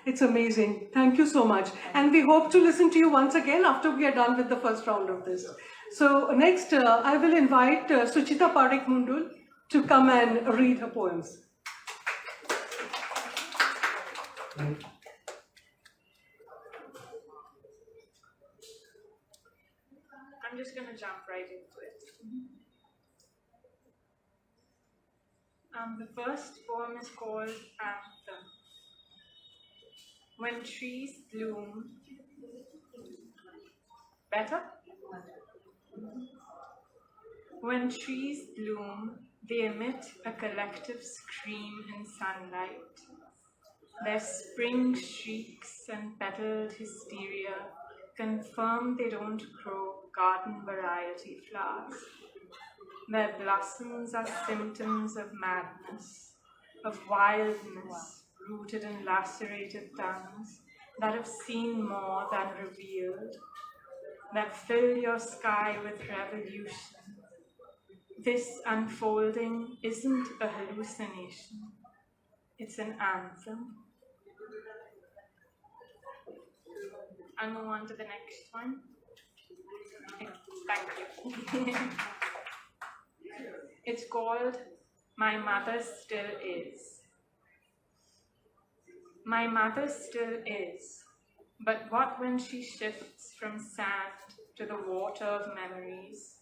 it's amazing. Thank you so much. And we hope to listen to you once again after we are done with the first round of this. So next, I will invite Suchita Parekh Mundul to come and read her poems. I'm just going to jump right into it. The first poem is called Anthem. When trees bloom, better? When trees bloom, they emit a collective scream in sunlight. Their spring shrieks and petaled hysteria confirm they don't grow garden variety flowers. Their blossoms are symptoms of madness, of wildness rooted in lacerated tongues that have seen more than revealed, that fill your sky with revolution. This unfolding isn't a hallucination, it's an anthem. I'll move on to the next one. Thank you. It's called My Mother Still Is. My mother still is, but what when she shifts from sand to the water of memories?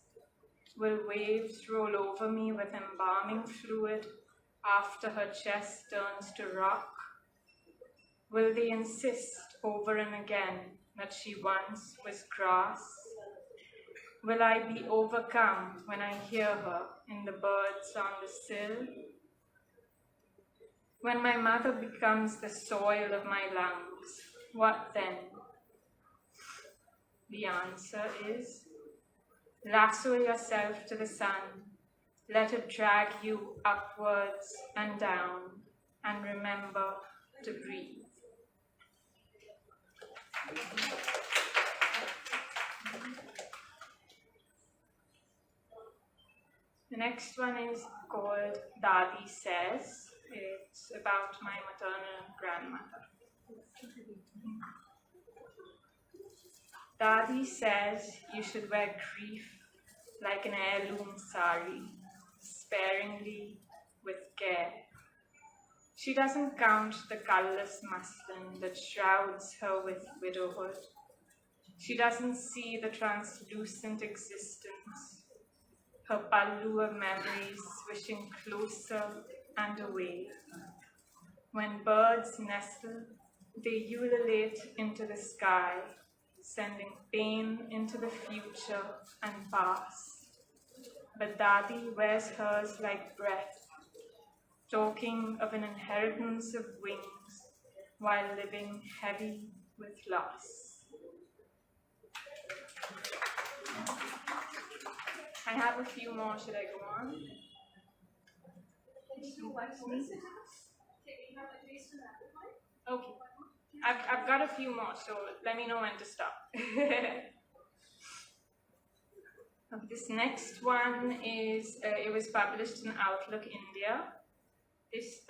Will waves roll over me with embalming fluid after her chest turns to rock? Will they insist over and again that she once was grass? Will I be overcome when I hear her in the birds on the sill? When my mother becomes the soil of my lungs, what then? The answer is, lasso yourself to the sun, let it drag you upwards and down, and remember to breathe. The next one is called Dadi Says. It's about my maternal grandmother. Dadi says you should wear grief like an heirloom sari, sparingly, with care. She doesn't count the colourless muslin that shrouds her with widowhood. She doesn't see the translucent existence, her pallu of memories swishing closer and away. When birds nestle, they ululate into the sky, sending pain into the future and past. But Dadi wears hers like breath, talking of an inheritance of wings while living heavy with loss. I have a few more. Should I go on? Okay. I've got a few more, so let me know when to stop. This next one is, it was published in Outlook India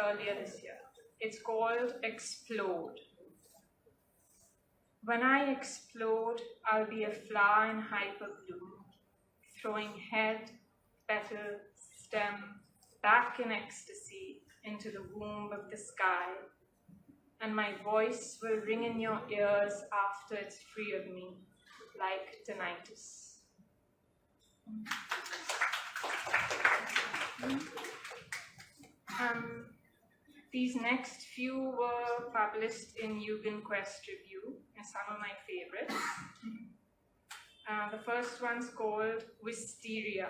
earlier this year. It's called Explode. When I explode, I'll be a flower in hyperbloom, throwing head, petal, stem, back in ecstasy into the womb of the sky, and my voice will ring in your ears after it's free of me, like tinnitus. These next few were published in Yugen Quest Review, and some of my favorites. The first one's called Wisteria.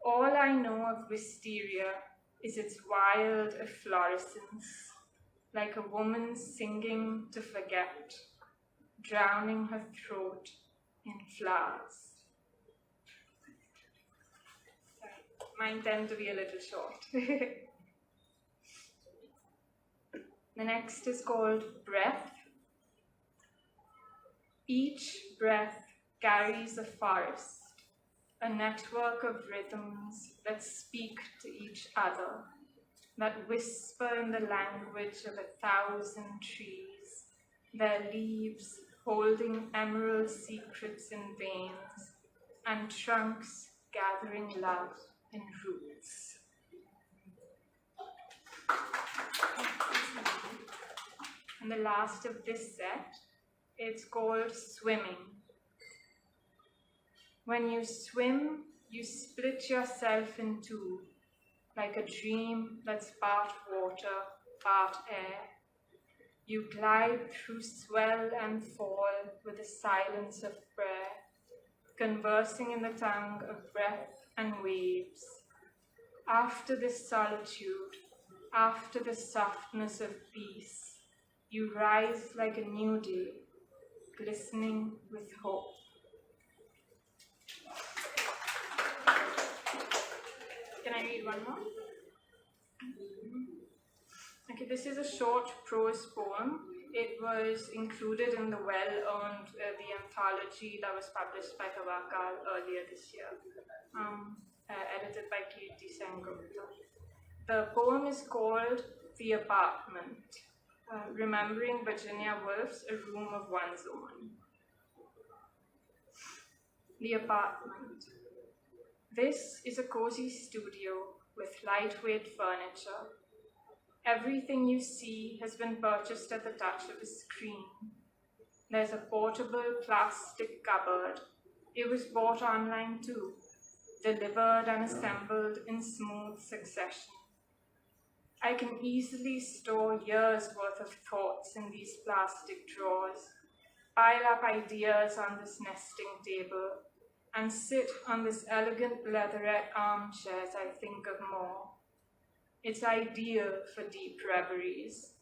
All I know of wisteria is its wild efflorescence, like a woman singing to forget, drowning her throat in flowers. Mine tend to be a little short. The next is called breath. Each breath carries a forest, a network of rhythms that speak to each other, that whisper in the language of 1,000 trees, their leaves holding emerald secrets in veins, and trunks gathering love in roots. And the last of this set, it's called swimming. When you swim, you split yourself in two, like a dream that's part water, part air. You glide through swell and fall with the silence of prayer, conversing in the tongue of breath and waves. After this solitude, after the softness of peace, you rise like a new day, glistening with hope. Can I read one more? Okay, this is a short prose poem. It was included in the well-earned the anthology that was published by Tawakal earlier this year, edited by Kirti Sengupta. The poem is called The Apartment, remembering Virginia Woolf's A Room of One's Own. The apartment. This is a cozy studio with lightweight furniture. Everything you see has been purchased at the touch of a screen. There's a portable plastic cupboard. It was bought online too, delivered and assembled in smooth succession. I can easily store years' worth of thoughts in these plastic drawers, pile up ideas on this nesting table, and sit on this elegant leatherette armchair as I think of more. It's ideal for deep reveries.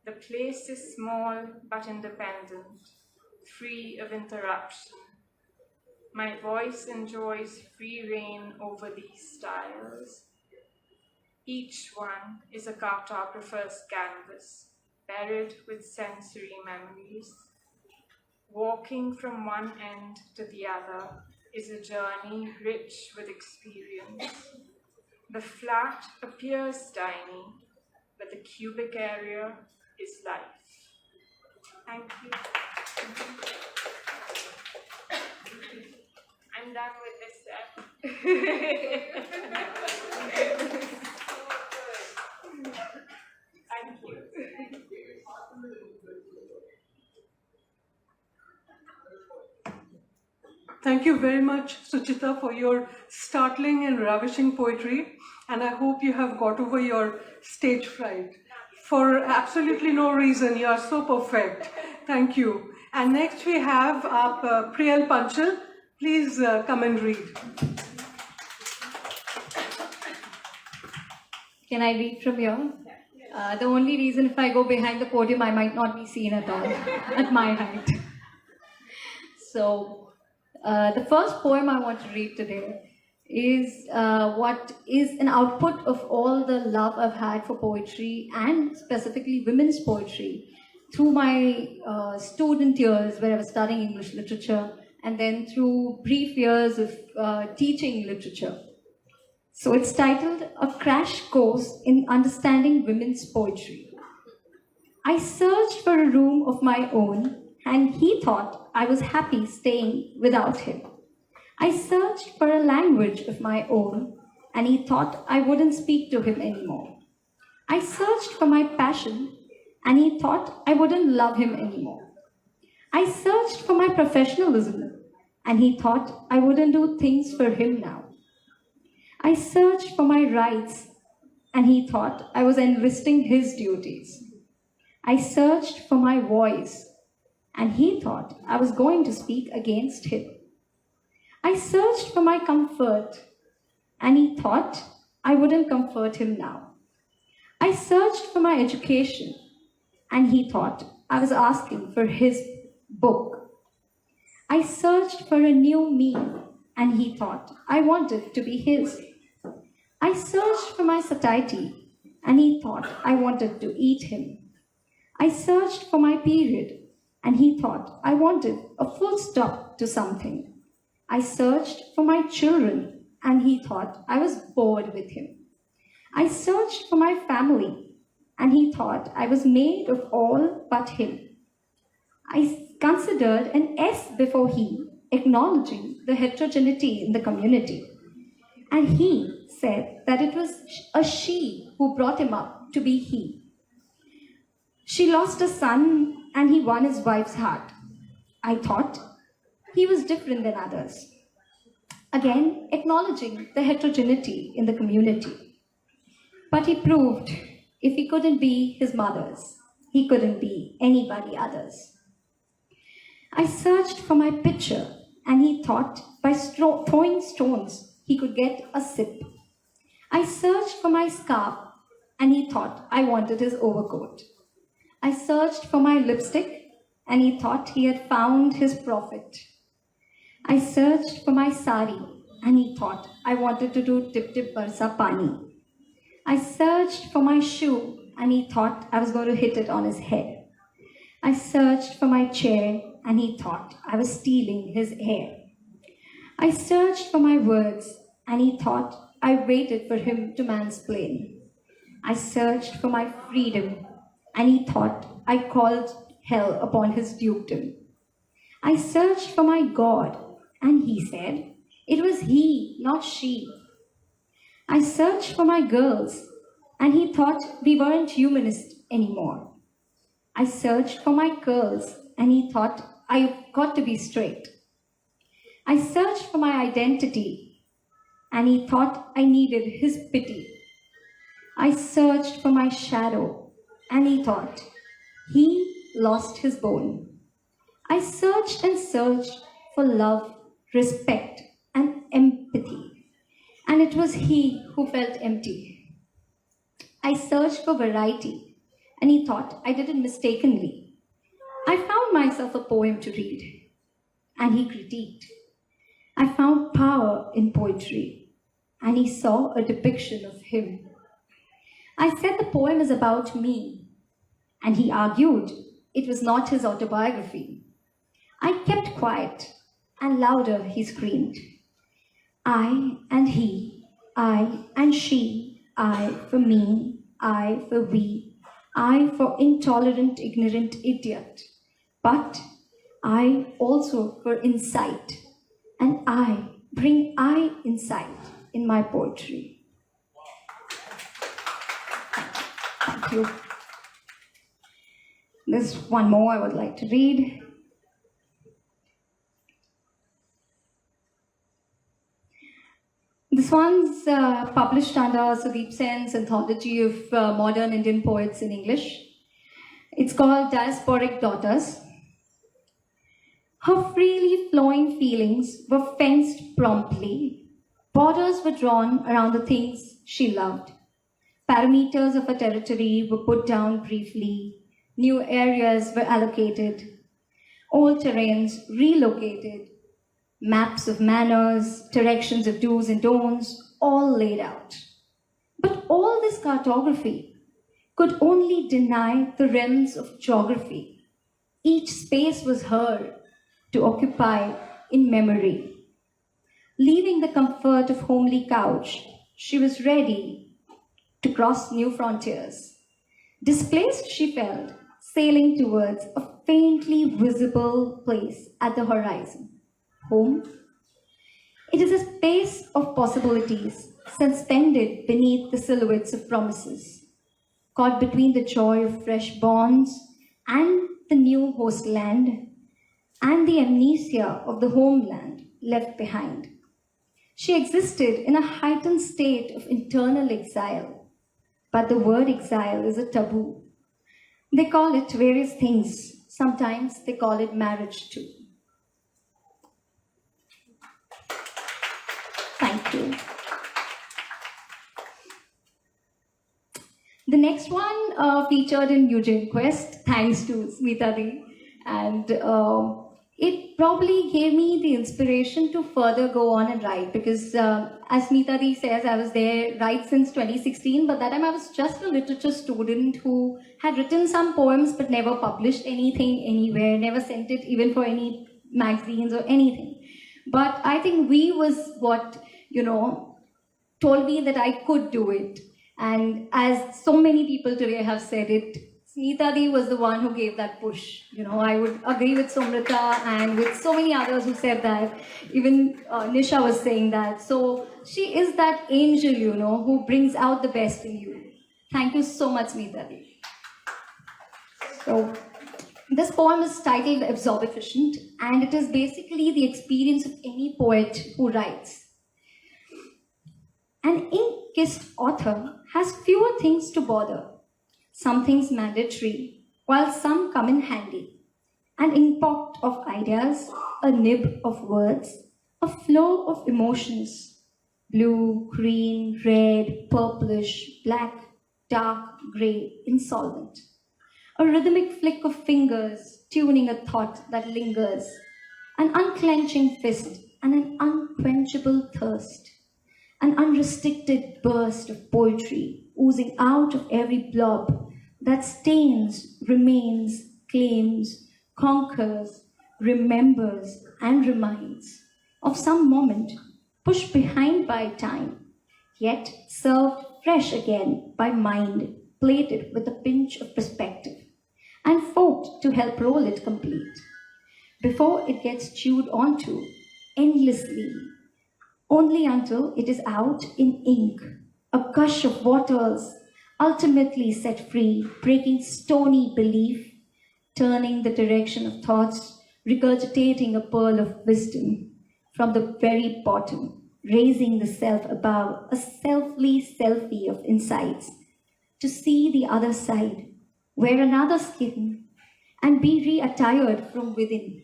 The place is small but independent, free of interruption. My voice enjoys free reign over these styles. Each one is a cartographer's canvas, buried with sensory memories. Walking from one end to the other is a journey rich with experience. The flat appears tiny, but the cubic area is life. Thank you. I'm done with this set. Thank you. Thank you very much, Suchita, for your startling and ravishing poetry. And I hope you have got over your stage fright. For absolutely no reason, you are so perfect. Thank you. And next we have Priyal Panchal. Please come and read. Can I read from here? The only reason if I go behind the podium, I might not be seen at all at my height. So, the first poem I want to read today is what is an output of all the love I've had for poetry and specifically women's poetry through my student years where I was studying English literature and then through brief years of teaching literature. So it's titled A Crash Course in Understanding Women's Poetry. I searched for a room of my own and he thought I was happy staying without him. I searched for a language of my own and he thought I wouldn't speak to him anymore. I searched for my passion and he thought I wouldn't love him anymore. I searched for my professionalism and he thought I wouldn't do things for him now. I searched for my rights and he thought I was enlisting his duties. I searched for my voice and he thought I was going to speak against him. I searched for my comfort and he thought I wouldn't comfort him now. I searched for my education and he thought I was asking for his book. I searched for a new me and he thought I wanted to be his. I searched for my satiety, and he thought I wanted to eat him. I searched for my period, and he thought I wanted a full stop to something. I searched for my children, and he thought I was bored with him. I searched for my family, and he thought I was made of all but him. I considered an S before he, acknowledging the heterogeneity in the community. And he said that it was a she who brought him up to be he. She lost a son and he won his wife's heart. I thought he was different than others. Again, acknowledging the heterogeneity in the community. But he proved if he couldn't be his mother's, he couldn't be anybody other's. I searched for my pitcher, and he thought by throwing stones he could get a sip. I searched for my scarf, and he thought I wanted his overcoat. I searched for my lipstick, and he thought he had found his prophet. I searched for my sari, and he thought I wanted to do tip tip barsa pani. I searched for my shoe, and he thought I was going to hit it on his head. I searched for my chair, and he thought I was stealing his hair. I searched for my words, and he thought I waited for him to mansplain. I searched for my freedom, and he thought I called hell upon his dukedom. I searched for my God, and he said it was he, not she. I searched for my girls, and he thought we weren't humanist anymore. I searched for my curls, and he thought I got to be straight. I searched for my identity, and he thought I needed his pity. I searched for my shadow, and he thought he lost his bone. I searched and searched for love, respect, and empathy, and it was he who felt empty. I searched for variety, and he thought I did it mistakenly. I found myself a poem to read, and he critiqued. I found power in poetry, and he saw a depiction of him. I said the poem is about me, and he argued it was not his autobiography. I kept quiet, and louder he screamed. I and he, I and she, I for me, I for we, I for intolerant, ignorant idiot, but I also for insight, and I bring I insight in my poetry. Thank you. There's one more I would like to read. This one's published under Sudeep Sen's anthology of modern Indian poets in English. It's called Diasporic Daughters. Her freely flowing feelings were fenced promptly. Borders were drawn around the things she loved. Parameters of her territory were put down briefly. New areas were allocated. Old terrains relocated. Maps of manners, directions of do's and don'ts, all laid out. But all this cartography could only deny the realms of geography. Each space was her to occupy in memory. Leaving the comfort of homely couch, she was ready to cross new frontiers. Displaced, she felt, sailing towards a faintly visible place at the horizon. Home? It is a space of possibilities, suspended beneath the silhouettes of promises, caught between the joy of fresh bonds and the new host land, and the amnesia of the homeland left behind. She existed in a heightened state of internal exile, but the word exile is a taboo. They call it various things. Sometimes they call it marriage too. Thank you. The next one featured in Eugene Quest, thanks to Smita Di. And it probably gave me the inspiration to further go on and write, because as Smita Di says, I was there right since 2016, but that time I was just a literature student who had written some poems but never published anything anywhere, never sent it even for any magazines or anything. But I think We was what, told me that I could do it. And as so many people today have said it, Smita Di was the one who gave that push. I would agree with Somrita and with so many others who said that. Even Nisha was saying that. So she is that angel, who brings out the best in you. Thank you so much, Smita Di. So this poem is titled Absorbificient, and it is basically the experience of any poet who writes. An ink-kissed author has fewer things to bother. Some things mandatory, while some come in handy. An inkpot of ideas, a nib of words, a flow of emotions. Blue, green, red, purplish, black, dark, grey, insolvent. A rhythmic flick of fingers, tuning a thought that lingers. An unclenching fist and an unquenchable thirst. An unrestricted burst of poetry oozing out of every blob that stains, remains, claims, conquers, remembers, and reminds of some moment pushed behind by time, yet served fresh again by mind, plated with a pinch of perspective, and forked to help roll it complete, before it gets chewed onto endlessly, only until it is out in ink, a gush of waters, ultimately set free, breaking stony belief, turning the direction of thoughts, regurgitating a pearl of wisdom from the very bottom, raising the self above, a selfie of insights, to see the other side, wear another skin, and be re-attired from within.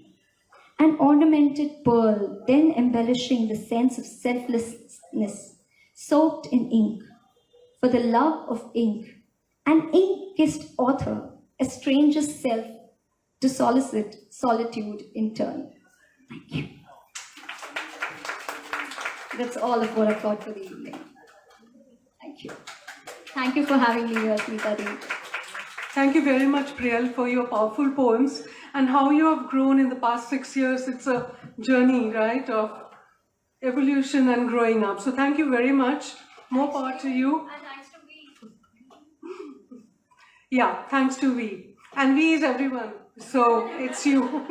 An ornamented pearl, then embellishing the sense of selflessness, soaked in ink, for the love of ink, an ink-kissed author estranges self to solicit solitude in turn. Thank you. That's all of what I've got for the evening. Thank you. Thank you for having me here, Smita Di. Thank you very much, Priyal, for your powerful poems and how you have grown in the past 6 years. It's a journey, right, of evolution and growing up. So thank you very much. More power to you. And thanks to We. Yeah, thanks to We. And We is everyone. So it's you.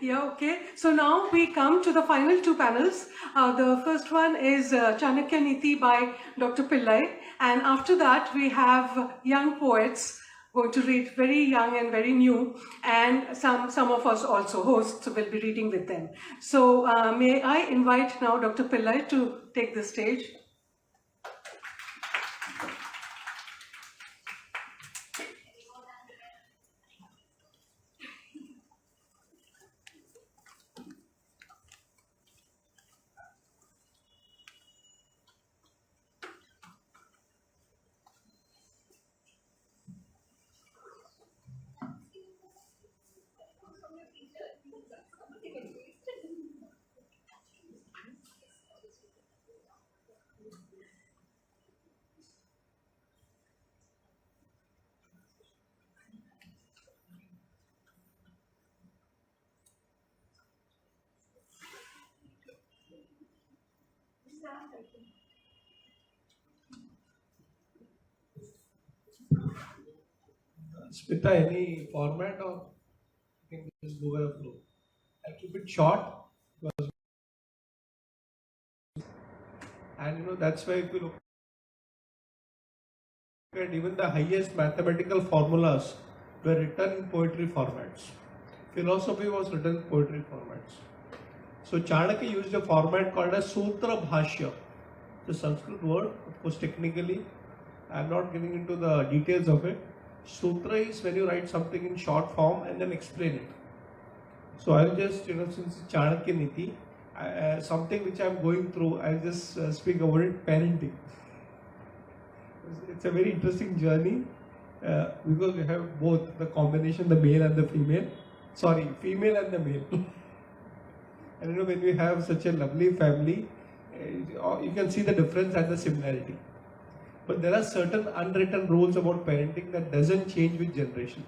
Yeah, okay. So now we come to the final two panels. The first one is Chanakya Niti by Dr. Pillai. And after that, we have young poets going to read, very young and very new, and some of us also, hosts, will be reading with them. So may I invite now Dr. Pillai to take the stage. Smita, any format or you can just go with the flow? I'll keep it short because, and that's why if you look at even the highest mathematical formulas were written in poetry formats. Philosophy was written in poetry formats. So Chanakya used a format called as Sutra Bhashya. It's a Sanskrit word, of course technically. I'm not getting into the details of it. Sutra is when you write something in short form and then explain it. So I'll just, since it's Chanakya Niti, something which I'm going through, I'll just speak about it, parenting. It's a very interesting journey because we have both the combination, the male and the female. Sorry, female and the male. And when we have such a lovely family, you can see the difference and the similarity. But there are certain unwritten rules about parenting that doesn't change with generation.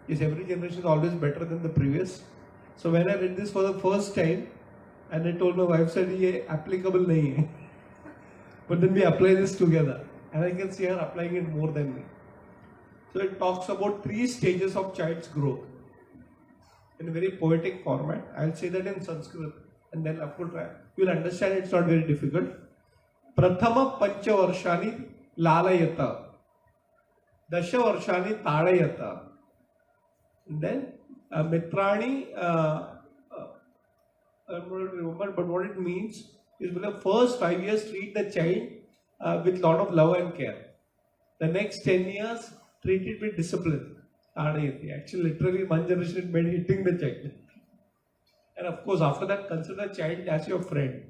Yes, every generation is always better than the previous. So when I read this for the first time, and I told my wife, said, "Ye applicable nahi hai." But then we apply this together, and I can see her applying it more than me. So it talks about 3 stages of child's growth in a very poetic format. I'll say that in Sanskrit, and then of course you'll understand it's not very difficult. Prathama pancha varshani lalayata, dasha varshani talayata. And then mitrani, I don't remember, but what it means is, for the first 5 years treat the child with lot of love and care. The next 10 years treat it with discipline. Actually, literally, one generation it meant hitting the child. And of course, after that, consider the child as your friend.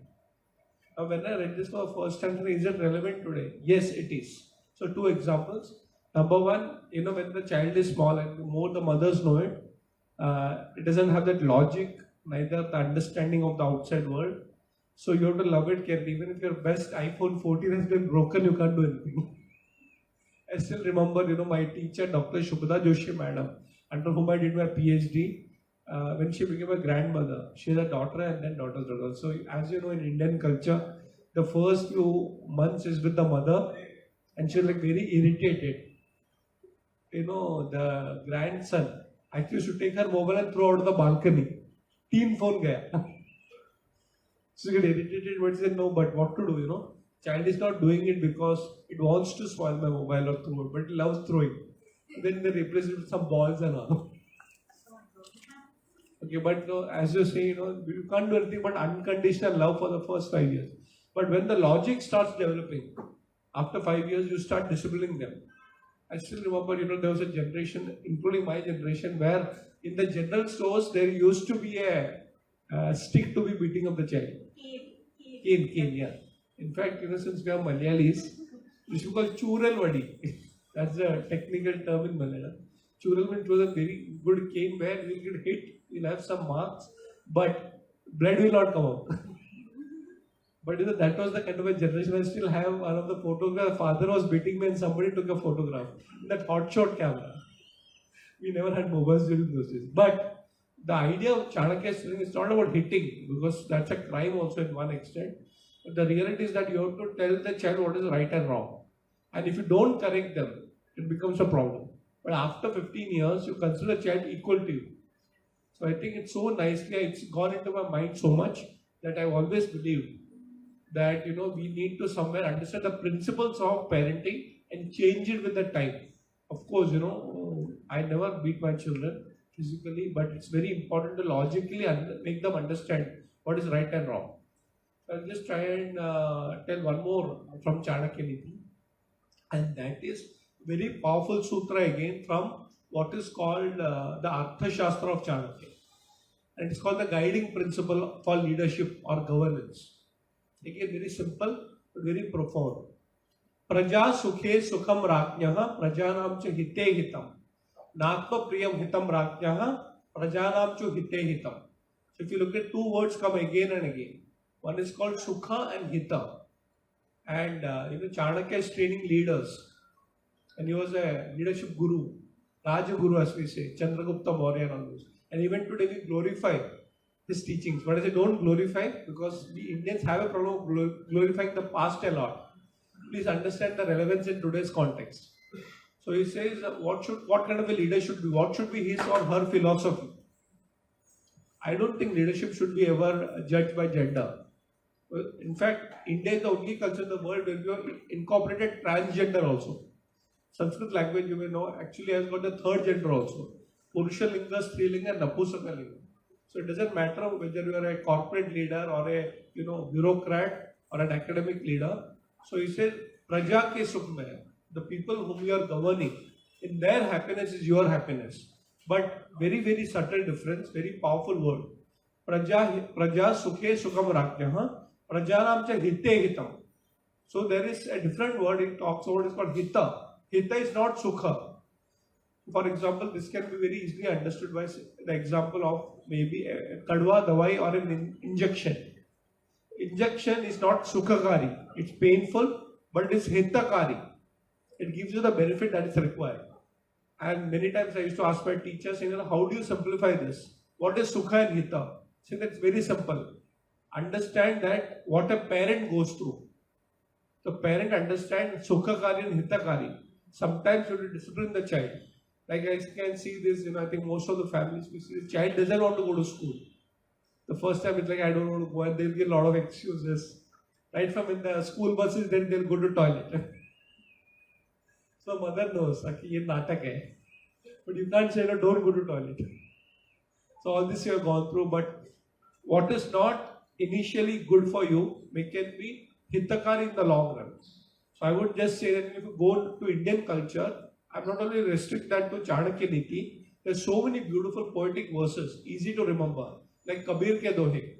Now, when I read this for the first time, is it relevant today? Yes, it is. So, 2 examples. Number 1, when the child is small, and the more the mothers know it, it doesn't have that logic, neither the understanding of the outside world. So, you have to love it carefully. Even if your best iPhone 14 has been broken, you can't do anything. I still remember, my teacher, Dr. Shubhada Joshi Madam, under whom I did my PhD, when she became a grandmother, she had a daughter and then daughter's daughter. So, as you know, in Indian culture, the first few months is with the mother, and she was like very irritated. The grandson actually used to take her mobile and throw out of the balcony. Teen phone gaya. So she got irritated, but she said, no, but what to do, Child is not doing it because it wants to spoil my mobile or throw it, but it loves throwing. Then they replace it with some balls and all. Okay, but as you say, you can't do anything but unconditional love for the first 5 years. But when the logic starts developing, after 5 years, you start disciplining them. I still remember, there was a generation, including my generation, where in the general stores, there used to be a stick to be beating of the child. Cane, yeah. In fact, since we are Malayalis, we should call chural vadi. That's a technical term in Malayalam. Chural means it was a very good cane where you will get hit, you'll have some marks, but blood will not come out. But that was the kind of a generation. I still have one of the photographs. Father was beating me and somebody took a photograph. That hotshot camera. We never had mobiles during those days. But the idea of Chanakya student is not about hitting, because that's a crime also in one extent. But the reality is that you have to tell the child what is right and wrong. And if you don't correct them, it becomes a problem. But after 15 years, you consider the child equal to you. So I think it's so nicely, it's gone into my mind so much that I've always believed that, we need to somewhere understand the principles of parenting and change it with the time. Of course, I never beat my children physically, but it's very important to logically make them understand what is right and wrong. So I'll just try and tell one more from Chanakya Niti. And that is very powerful sutra again from what is called the Artha Shastra of Chanakya. And it's called the guiding principle for leadership or governance. Again, very simple but very profound. Praja sukhe sukham rajnyaha prajanam cha hite hitam. Natma priyam hitam rajnyaha prajanam cha hite hitam. So if you look at 2 words come again and again. One is called Sukha and Hita. And Chanakya is training leaders. And he was a leadership guru, Raja Guru as we say, Chandragupta Maurya and all those. And even today we glorify his teachings. But I say don't glorify, because we Indians have a problem of glorifying the past a lot. Please understand the relevance in today's context. So he says what kind of a leader should be, what should be his or her philosophy. I don't think leadership should be ever judged by gender. In fact, India is the only culture in the world where we have incorporated transgender also. Sanskrit language, you may know, actually has got the 3rd gender also. Purusha Linga, Strilinga and Napusaka Linga. So it doesn't matter whether you are a corporate leader or a bureaucrat or an academic leader. So he says, Praja ke sukh mein, the people whom you are governing, in their happiness is your happiness. But very, very subtle difference, very powerful word. Praja sukhe sukham rajnyaha, prajanam cha hite hitam. So there is a different word it talks about, it's called hita. Hita is not sukha. For example, this can be very easily understood by the example of maybe a kadwa dawai or an injection. Injection is not sukhakari, it's painful, but it is hitakari. It gives you the benefit that is required. And many times I used to ask my teachers, how do you simplify this? What is sukha and hita? See, that's very simple. Understand that what a parent goes through. The parent understands sukhakari and hitakari. Sometimes you have to discipline the child. Like I can see this, I think most of the families, we see the child doesn't want to go to school. The first time it's like, I don't want to go, and they'll get a lot of excuses. Right from in the school buses, then they'll go to toilet. So mother knows, okay, ye natak hai. But you can't say, no, don't go to toilet. So all this you have gone through, but what is not initially good for you can be hitakari in the long run. So I would just say that if you go to Indian culture, I'm not only restrict that to Chanakya Niti, there's so many beautiful poetic verses, easy to remember, like Kabir ke Dohe.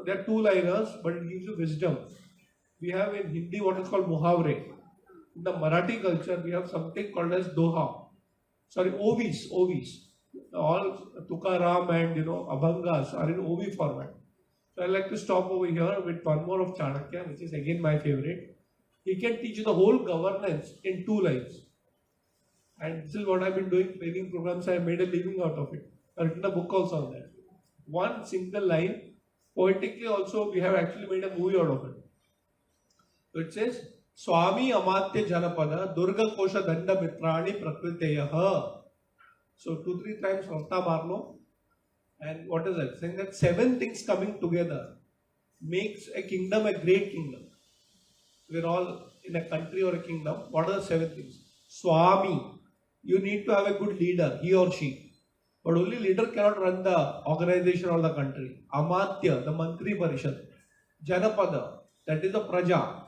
They're two-liners, but it gives you wisdom. We have in Hindi what is called muhavre. In the Marathi culture, we have something called as doha. Ovis. All Tukaram and Abhangas are in OV format. So I like to stop over here with one more of Chanakya, which is again my favorite. He can teach you the whole governance in 2 lines. And this is what I've been doing, training programs. I made a living out of it. I've written a book also on that. One single line. Poetically also, we have actually made a movie out of it. So it says, Swami Amatya Janapada Durga Kosha Danda Mitrani Prakriteyaha. So 2-3 times Rasta Marlo. And what is that? Saying that 7 things coming together makes a kingdom a great kingdom. We're all in a country or a kingdom. What are the 7 things? Swami. You need to have a good leader, he or she. But only leader cannot run the organization or the country. Amatya, the Mantri Parishad. Janapada, that is the Praja.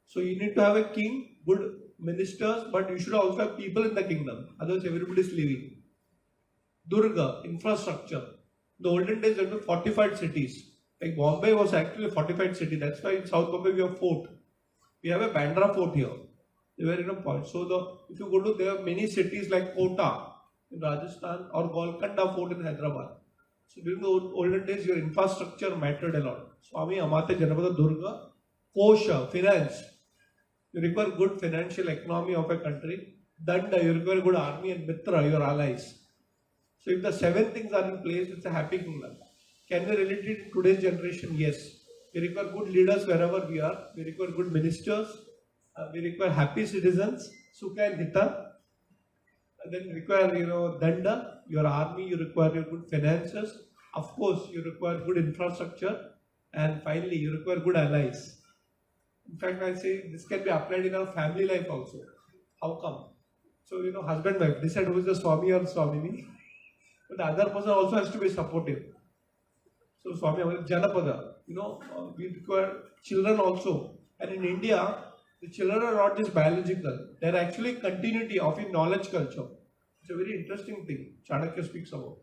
So you need to have a king, good ministers, but you should also have people in the kingdom. Otherwise everybody is leaving. Durga, infrastructure. The olden days there were fortified cities. Like Bombay was actually a fortified city. That's why in South Bombay we have fort. We have a Bandra fort here. They were in a point. So if you go to, there are many cities like Kota in Rajasthan or Golconda fort in Hyderabad. So during the olden days, your infrastructure mattered a lot. Swami Amatya Janapada Durga, Kosha, finance. You require good financial economy of a country. Danda, you require good army, and Mitra, your allies. So if the 7 things are in place, it's a happy kingdom. Can we relate it to today's generation? Yes. We require good leaders wherever we are. We require good ministers. We require happy citizens, Sukha and Hita. And then you require, Danda, your army, you require your good finances. Of course, you require good infrastructure. And finally, you require good allies. In fact, I say this can be applied in our family life also. How come? So, husband, wife, decide who is the Swami or Swamini. But the other person also has to be supportive. So, Swami, Janapada, we require children also. And in India, the children are not just biological, they are actually continuity of a knowledge culture. It's a very interesting thing Chanakya speaks about.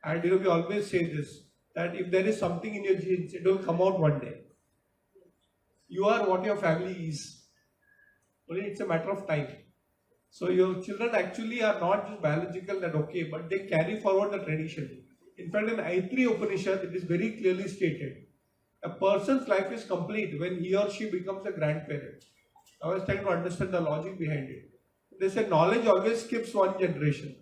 And we always say this, that if there is something in your genes, it will come out one day. You are what your family is. Only it's a matter of time. So your children actually are not just biological, that okay, but they carry forward the tradition. In fact, in Aitri Upanishad, it is very clearly stated. A person's life is complete when he or she becomes a grandparent. I was trying to understand the logic behind it. They said knowledge always skips one generation.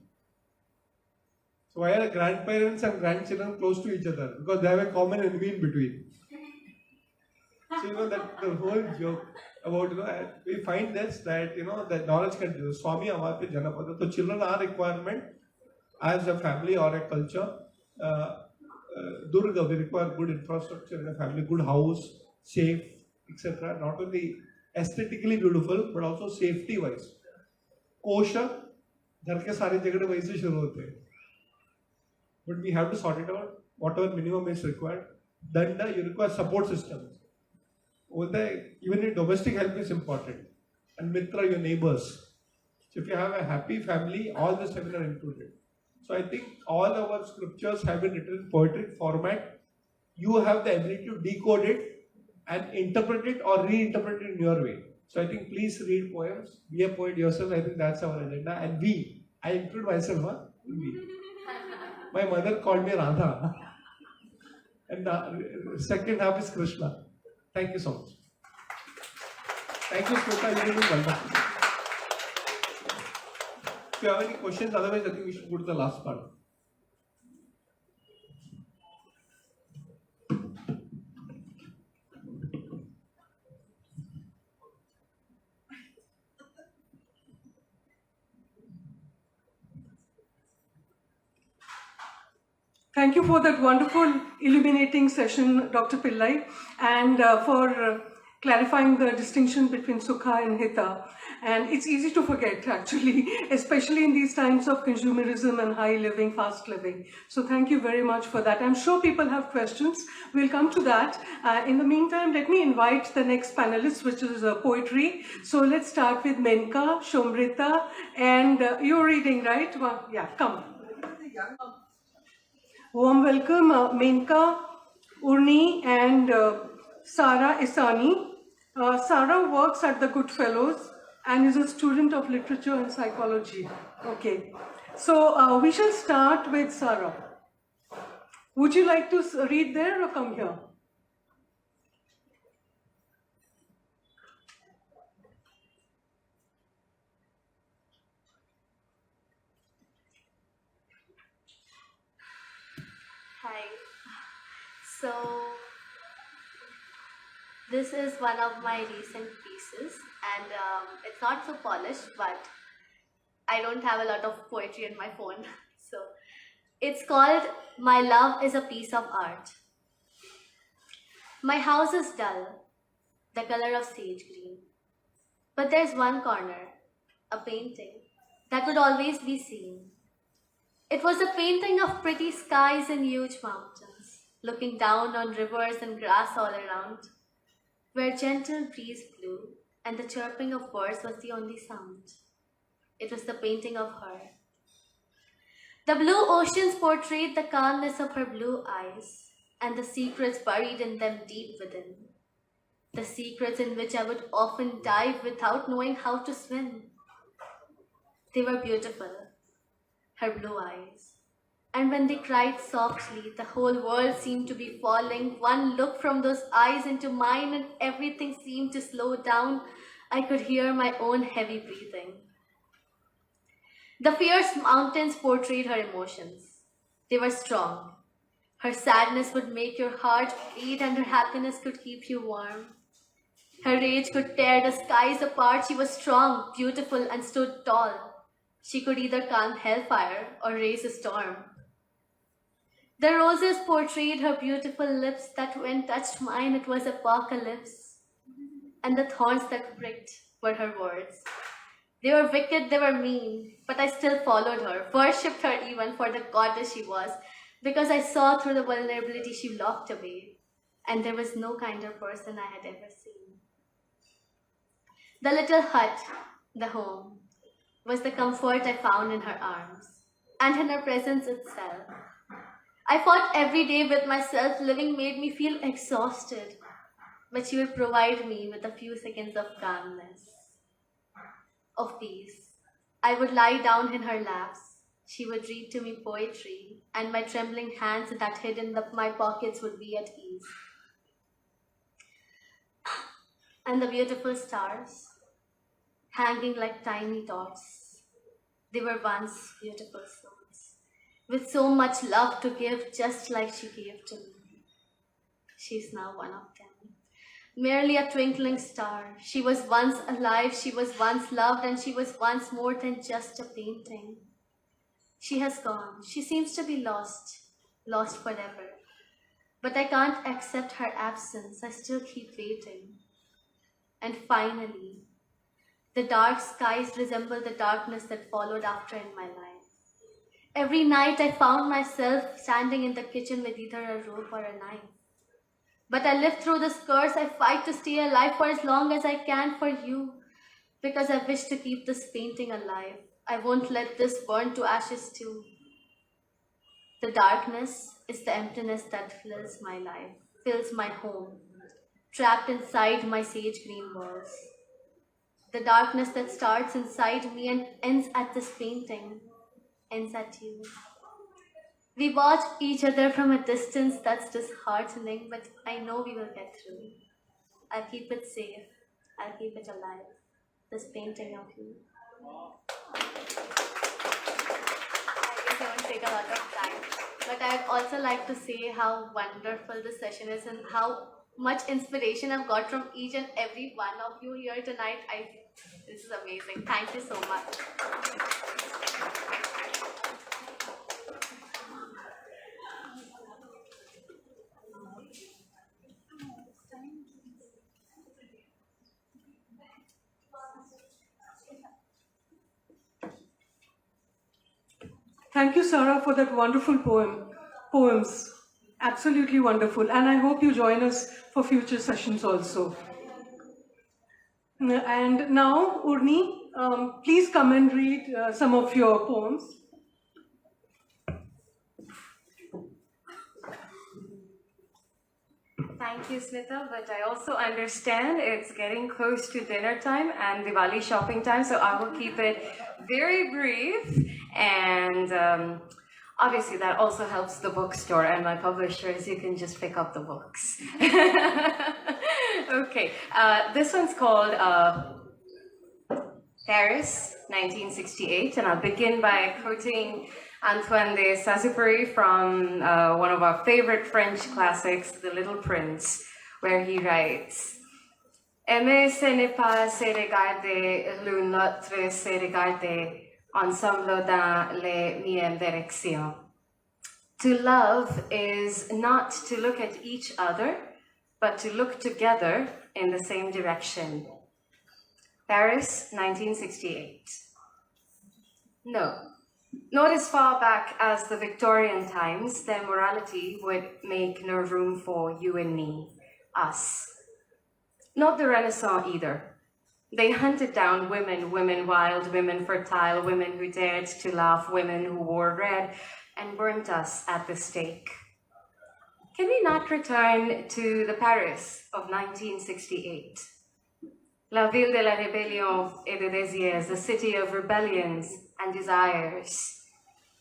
So why are grandparents and grandchildren close to each other? Because they have a common enemy in between. So that the whole joke about we find this that that knowledge can do. Swami Amatya Janapada. So children are a requirement as a family or a culture. Durga, we require good infrastructure in a family, good house, safe, etc. Not only aesthetically beautiful, but also safety-wise. Kosha, घर के सारे झगड़े वहीं से शुरू होते हैं. But we have to sort it out. Whatever minimum is required. Danda, you require support systems. Even in domestic help is important. And Mitra, your neighbors. So if you have a happy family, all the 7 are included. So I think all our scriptures have been written in poetic format. You have the ability to decode it and interpret it or reinterpret it in your way. So I think please read poems, be a poet yourself. I think that's our agenda. And we, I include myself, huh? My mother called me Radha. And the second half is Krishna. Thank you so much. Thank you, Smita. You did wonderful. If you have any questions, otherwise I think we should go to the last part. Thank you for that wonderful illuminating session, Dr. Pillai, and for clarifying the distinction between Sukha and Hita. And it's easy to forget, actually, especially in these times of consumerism and high living, fast living. So thank you very much for that. I'm sure people have questions. We'll come to that. In the meantime, let me invite the next panelist, which is poetry. So let's start with Menka, Shomrita, and you're reading, right? Well, yeah, come. Warm welcome, Menka, Urni, and Sara Isani. Sara works at the Goodfellows and is a student of literature and psychology. Okay, so we shall start with Sara. Would you like to read there or come here? Hi. So, this is one of my recent pieces, and it's not so polished, but I don't have a lot of poetry in my phone. So, it's called My Love is a Piece of Art. My house is dull, the color of sage green. But there's one corner, a painting, that would always be seen. It was a painting of pretty skies and huge mountains, looking down on rivers and grass all around, where gentle breeze blew and the chirping of birds was the only sound. It was the painting of her. The blue oceans portrayed the calmness of her blue eyes and the secrets buried in them deep within. The secrets in which I would often dive without knowing how to swim. They were beautiful, her blue eyes. And when they cried softly, the whole world seemed to be falling. One look from those eyes into mine and everything seemed to slow down. I could hear my own heavy breathing. The fierce mountains portrayed her emotions. They were strong. Her sadness would make your heart bleed and her happiness could keep you warm. Her rage could tear the skies apart. She was strong, beautiful, and stood tall. She could either calm hellfire or raise a storm. The roses portrayed her beautiful lips that when touched mine it was apocalypse. And the thorns that pricked were her words. They were wicked, they were mean, but I still followed her, worshipped her even for the goddess she was, because I saw through the vulnerability she locked away, and there was no kinder person I had ever seen. The little hut, the home, was the comfort I found in her arms, and in her presence itself. I fought every day with myself. Living made me feel exhausted, but she would provide me with a few seconds of calmness, of peace. I would lie down in her laps. She would read to me poetry, and my trembling hands that hid in my pockets would be at ease. And the beautiful stars, hanging like tiny dots, they were once beautiful souls, with so much love to give, just like she gave to me. She's now one of them. Merely a twinkling star. She was once alive, she was once loved, and she was once more than just a painting. She has gone. She seems to be lost forever. But I can't accept her absence. I still keep waiting. And finally, the dark skies resemble the darkness that followed after in my life. Every night I found myself standing in the kitchen with either a rope or a knife. But I live through this curse. I fight to stay alive for as long as I can for you, because I wish to keep this painting alive. I won't let this burn to ashes too. The darkness is the emptiness that fills my life, fills my home, trapped inside my sage green walls. The darkness that starts inside me and ends at this painting, ends at you. We watch each other from a distance that's disheartening, but I know we will get through. I'll keep it safe. I'll keep it alive. This painting of you. I guess I won't take a lot of time, but I'd also like to say how wonderful this session is and how much inspiration I've got from each and every one of you here tonight. This is amazing. Thank you so much. Thank you, Sarah, for that wonderful poems. Absolutely wonderful. And I hope you join us for future sessions also. And now, Urni, please come and read some of your poems. Thank you, Smita, but I also understand it's getting close to dinner time and Diwali shopping time, so I will keep it very brief. And obviously that also helps the bookstore and my publishers. You can just pick up the books. Okay, this one's called Paris, 1968, and I'll begin by quoting Antoine de Saint-Exupéry from one of our favorite French classics, The Little Prince, where he writes, Aimer, ce n'est pas se regarder l'un l'autre, se regarder ensemble dans les mêmes directions. To love is not to look at each other, but to look together in the same direction. Paris, 1968. No. Not as far back as the Victorian times, their morality would make no room for you and me, us. Not the Renaissance either. They hunted down women, women wild, women fertile, women who dared to laugh, women who wore red, and burnt us at the stake. Can we not return to the Paris of 1968? La ville de la rébellion et de désirs, the city of rebellions and desires.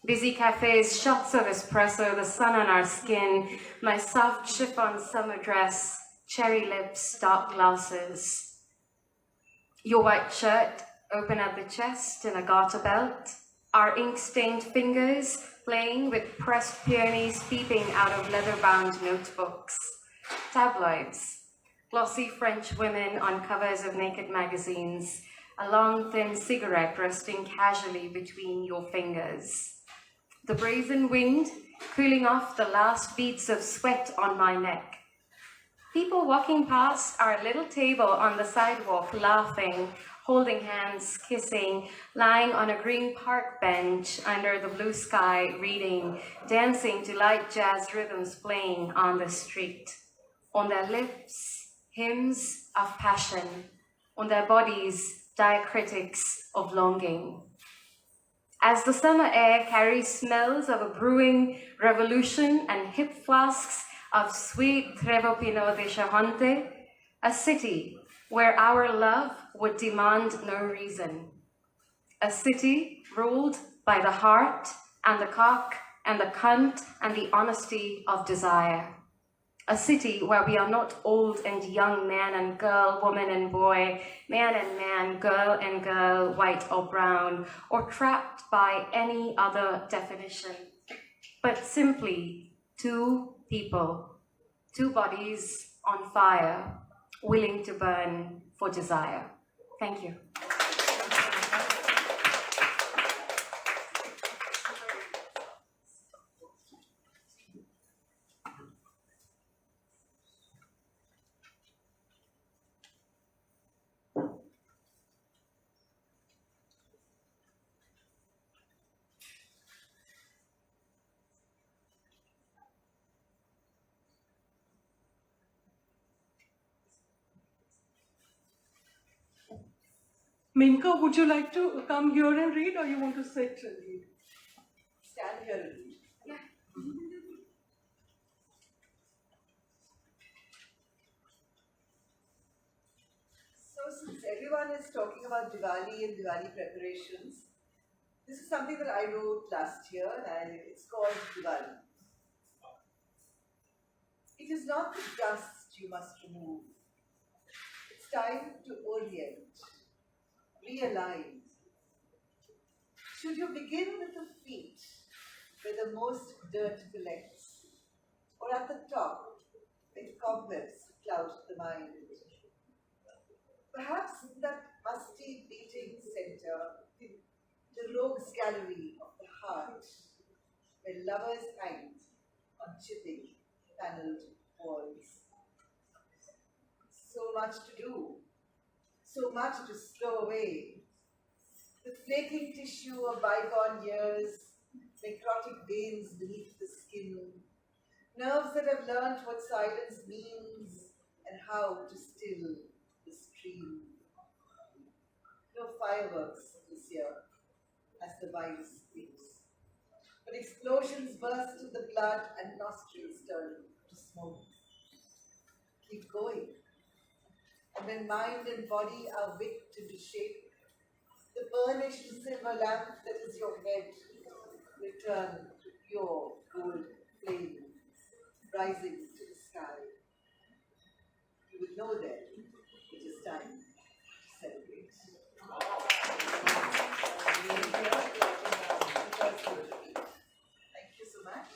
Busy cafes, shots of espresso, the sun on our skin, my soft chiffon summer dress, cherry lips, dark glasses. Your white shirt, open at the chest in a garter belt, our ink-stained fingers playing with pressed peonies peeping out of leather-bound notebooks. Tabloids, glossy French women on covers of naked magazines, a long, thin cigarette resting casually between your fingers. The brazen wind cooling off the last beads of sweat on my neck. People walking past our little table on the sidewalk, laughing, holding hands, kissing, lying on a green park bench under the blue sky, reading, dancing to light jazz rhythms playing on the street. On their lips, hymns of passion. On their bodies, diacritics of longing. As the summer air carries smells of a brewing revolution and hip flasks of sweet Trevo Pinot de Charente, a city where our love would demand no reason. A city ruled by the heart and the cock and the cunt and the honesty of desire. A city where we are not old and young, man and girl, woman and boy, man and man, girl, white or brown, or trapped by any other definition, but simply two people, two bodies on fire, willing to burn for desire. Thank you. Minka, would you like to come here and read, or you want to sit and read? Stand here and read. Yeah. So sincere. everyone is talking about Diwali and Diwali preparations, this is something that I wrote last year and it's called Diwali. It is not the dust you must remove. It's time to orient, realign. Should you begin with the feet, where the most dirt collects, or at the top, where cobwebs cloud the mind? Perhaps in that musty beating center, the rogues gallery of the heart, where lovers hang on chipping panelled walls. So much to do, so much to slow away. The flaking tissue of bygone years, necrotic veins beneath the skin, nerves that have learnt what silence means and how to still the stream. No fireworks this year, as the virus speaks, but explosions burst in the blood and nostrils turn to smoke. Keep going. And when mind and body are whipped into shape, the burnished silver lamp that is your head return to pure gold flame, rising to the sky. You will know then it is time to celebrate. Thank you so much.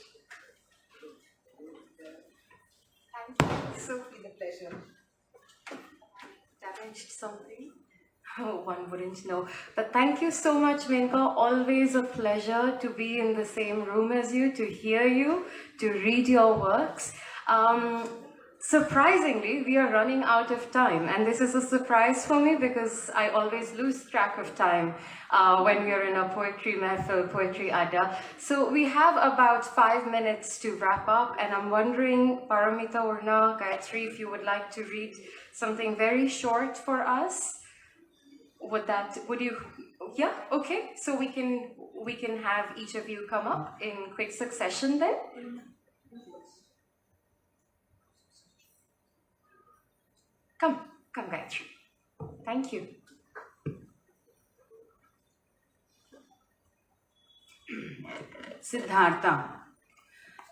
Thank you. So it's been a pleasure. Damaged something? Oh, one wouldn't know. But thank you so much, Menka. Always a pleasure to be in the same room as you, to hear you, to read your works. Surprisingly, we are running out of time, and this is a surprise for me because I always lose track of time when we are in a poetry mehfil, poetry adda. So we have about 5 minutes to wrap up, and I'm wondering, Paramita, Urna, Gayatri, if you would like to read something very short for us. Would you, yeah, okay. So we can have each of you come up in quick succession then. Come, Gayatri. Thank you. Siddhartha,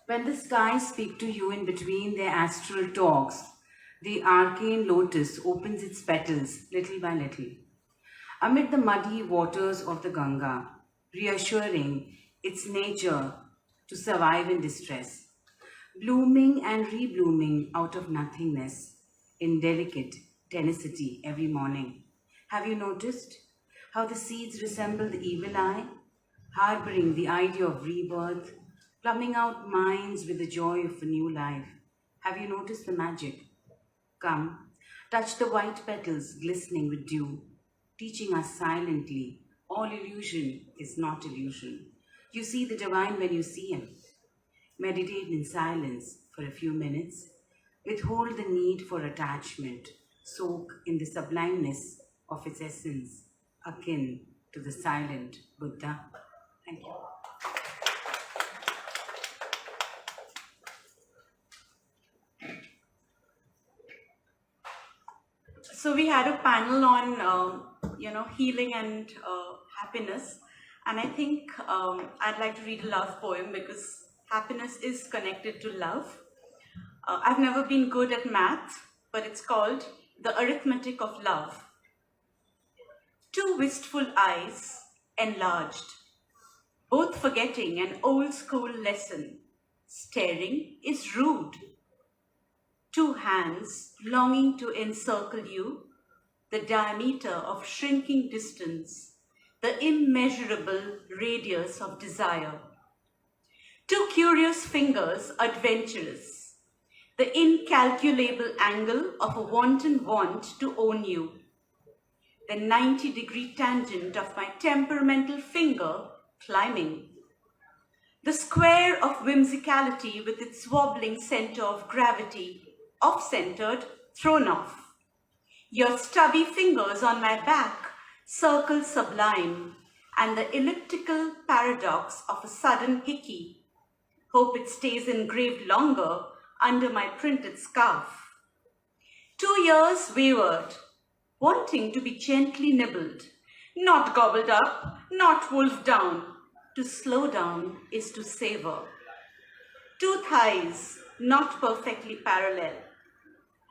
when the skies speak to you in between their astral talks, the arcane lotus opens its petals little by little. Amid the muddy waters of the Ganga, reassuring its nature to survive in distress, blooming and reblooming out of nothingness in delicate tenacity every morning. Have you noticed how the seeds resemble the evil eye, harboring the idea of rebirth, plumbing out minds with the joy of a new life? Have you noticed the magic? Come, touch the white petals glistening with dew, teaching us silently, all illusion is not illusion. You see the divine when you see him. Meditate in silence for a few minutes. Withhold the need for attachment. Soak in the sublimeness of its essence, akin to the silent Buddha. Thank you. So we had a panel on, healing and happiness. And I think I'd like to read a love poem because happiness is connected to love. I've never been good at math, but it's called The Arithmetic of Love. Two wistful eyes enlarged, both forgetting an old school lesson. Staring is rude. Two hands longing to encircle you, the diameter of shrinking distance, the immeasurable radius of desire. Two curious fingers adventurous, the incalculable angle of a wanton want to own you, the 90-degree tangent of my temperamental finger climbing, the square of whimsicality with its wobbling center of gravity, off-centered, thrown off. Your stubby fingers on my back, circle sublime, and the elliptical paradox of a sudden hickey. Hope it stays engraved longer under my printed scarf. 2 years wayward, wanting to be gently nibbled, not gobbled up, not wolfed down. To slow down is to savor. Two thighs, not perfectly parallel,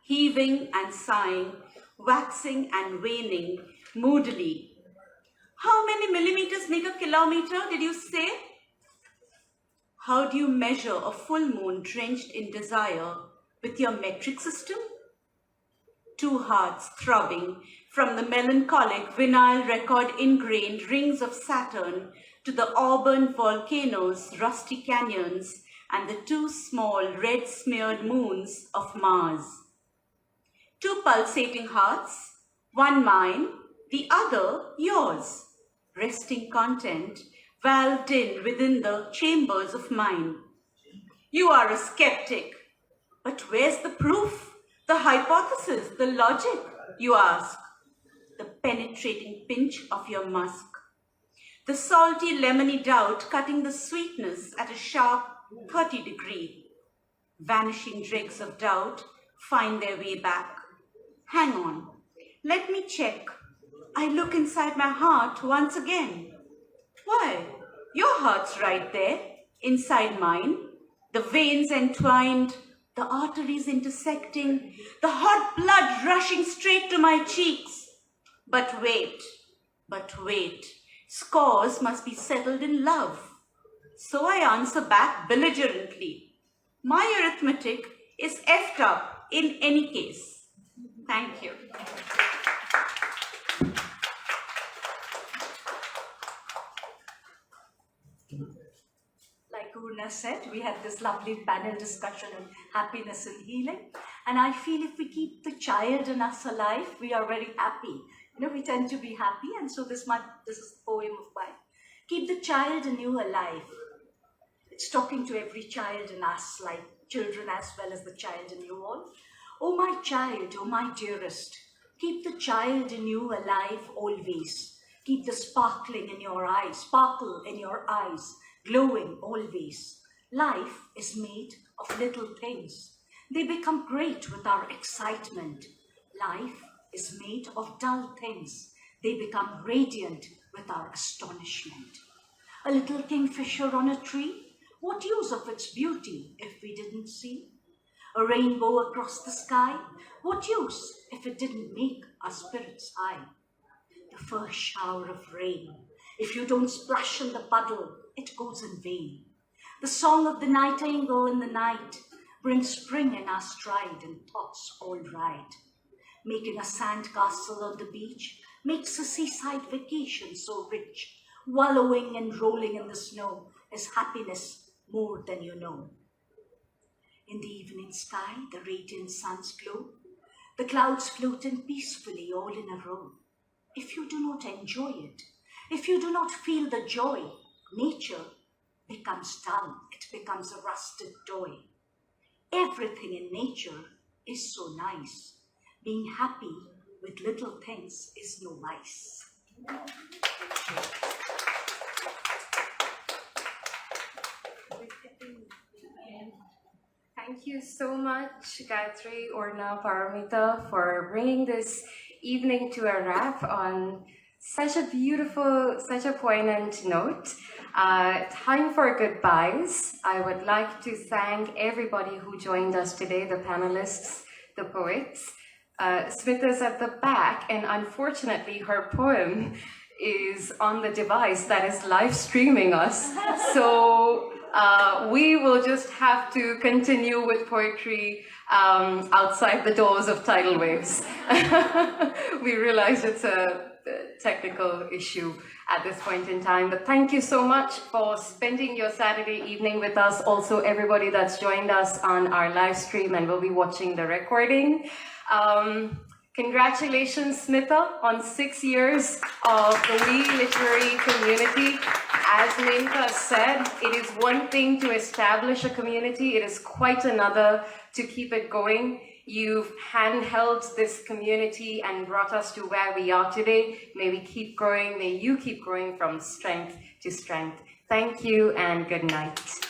heaving and sighing, waxing and waning, moodily. How many millimeters make a kilometer, did you say? How do you measure a full moon drenched in desire with your metric system? Two hearts throbbing from the melancholic vinyl record ingrained rings of Saturn to the auburn volcanoes, rusty canyons, and the two small red smeared moons of Mars. Two pulsating hearts, one mine, the other yours, resting content, valved in within the chambers of mine. You are a skeptic, but where's the proof, the hypothesis, the logic, you ask? The penetrating pinch of your musk, the salty lemony doubt cutting the sweetness at a sharp 30°. Vanishing dregs of doubt find their way back. Hang on, let me check. I look inside my heart once again. Why, your heart's right there, inside mine. The veins entwined, the arteries intersecting, the hot blood rushing straight to my cheeks. But wait, scores must be settled in love. So I answer back belligerently. My arithmetic is effed up in any case. Thank you. Like Urna said, we had this lovely panel discussion on happiness and healing. And I feel if we keep the child in us alive, we are very happy. You know, we tend to be happy, and so this is a poem of mine. Keep the child in you alive. It's talking to every child in us, like children as well as the child in you all. Oh my child, oh my dearest, keep the child in you alive always. Keep the sparkle in your eyes, glowing always. Life is made of little things. They become great with our excitement. Life is made of dull things. They become radiant with our astonishment. A little kingfisher on a tree, what use of its beauty if we didn't see? A rainbow across the sky, what use if it didn't make our spirits high? The first shower of rain, if you don't splash in the puddle, it goes in vain. The song of the nightingale in the night brings spring in our stride and thoughts all right. Making a sandcastle on the beach makes a seaside vacation so rich. Wallowing and rolling in the snow is happiness more than you know. In the evening sky, the radiant sun's glow, the clouds floating peacefully all in a row. If you do not enjoy it, if you do not feel the joy, nature becomes dull, it becomes a rusted toy. Everything in nature is so nice. Being happy with little things is no vice. Thank you so much, Gayatri, Urna, Paramita, for bringing this evening to a wrap on such a beautiful, such a poignant note. Time for goodbyes. I would like to thank everybody who joined us today, the panelists, the poets. Smita's at the back, and unfortunately her poem is on the device that is live streaming us. So we will just have to continue with poetry outside the doors of tidal waves. We realize it's a technical issue at this point in time, but thank you so much for spending your Saturday evening with us. Also, everybody that's joined us on our live stream and will be watching the recording. Congratulations, Smita, on 6 years of the We Literary community. As Menka said, it is one thing to establish a community, it is quite another to keep it going. You've handheld this community and brought us to where we are today. May we keep growing, may you keep growing from strength to strength. Thank you and good night.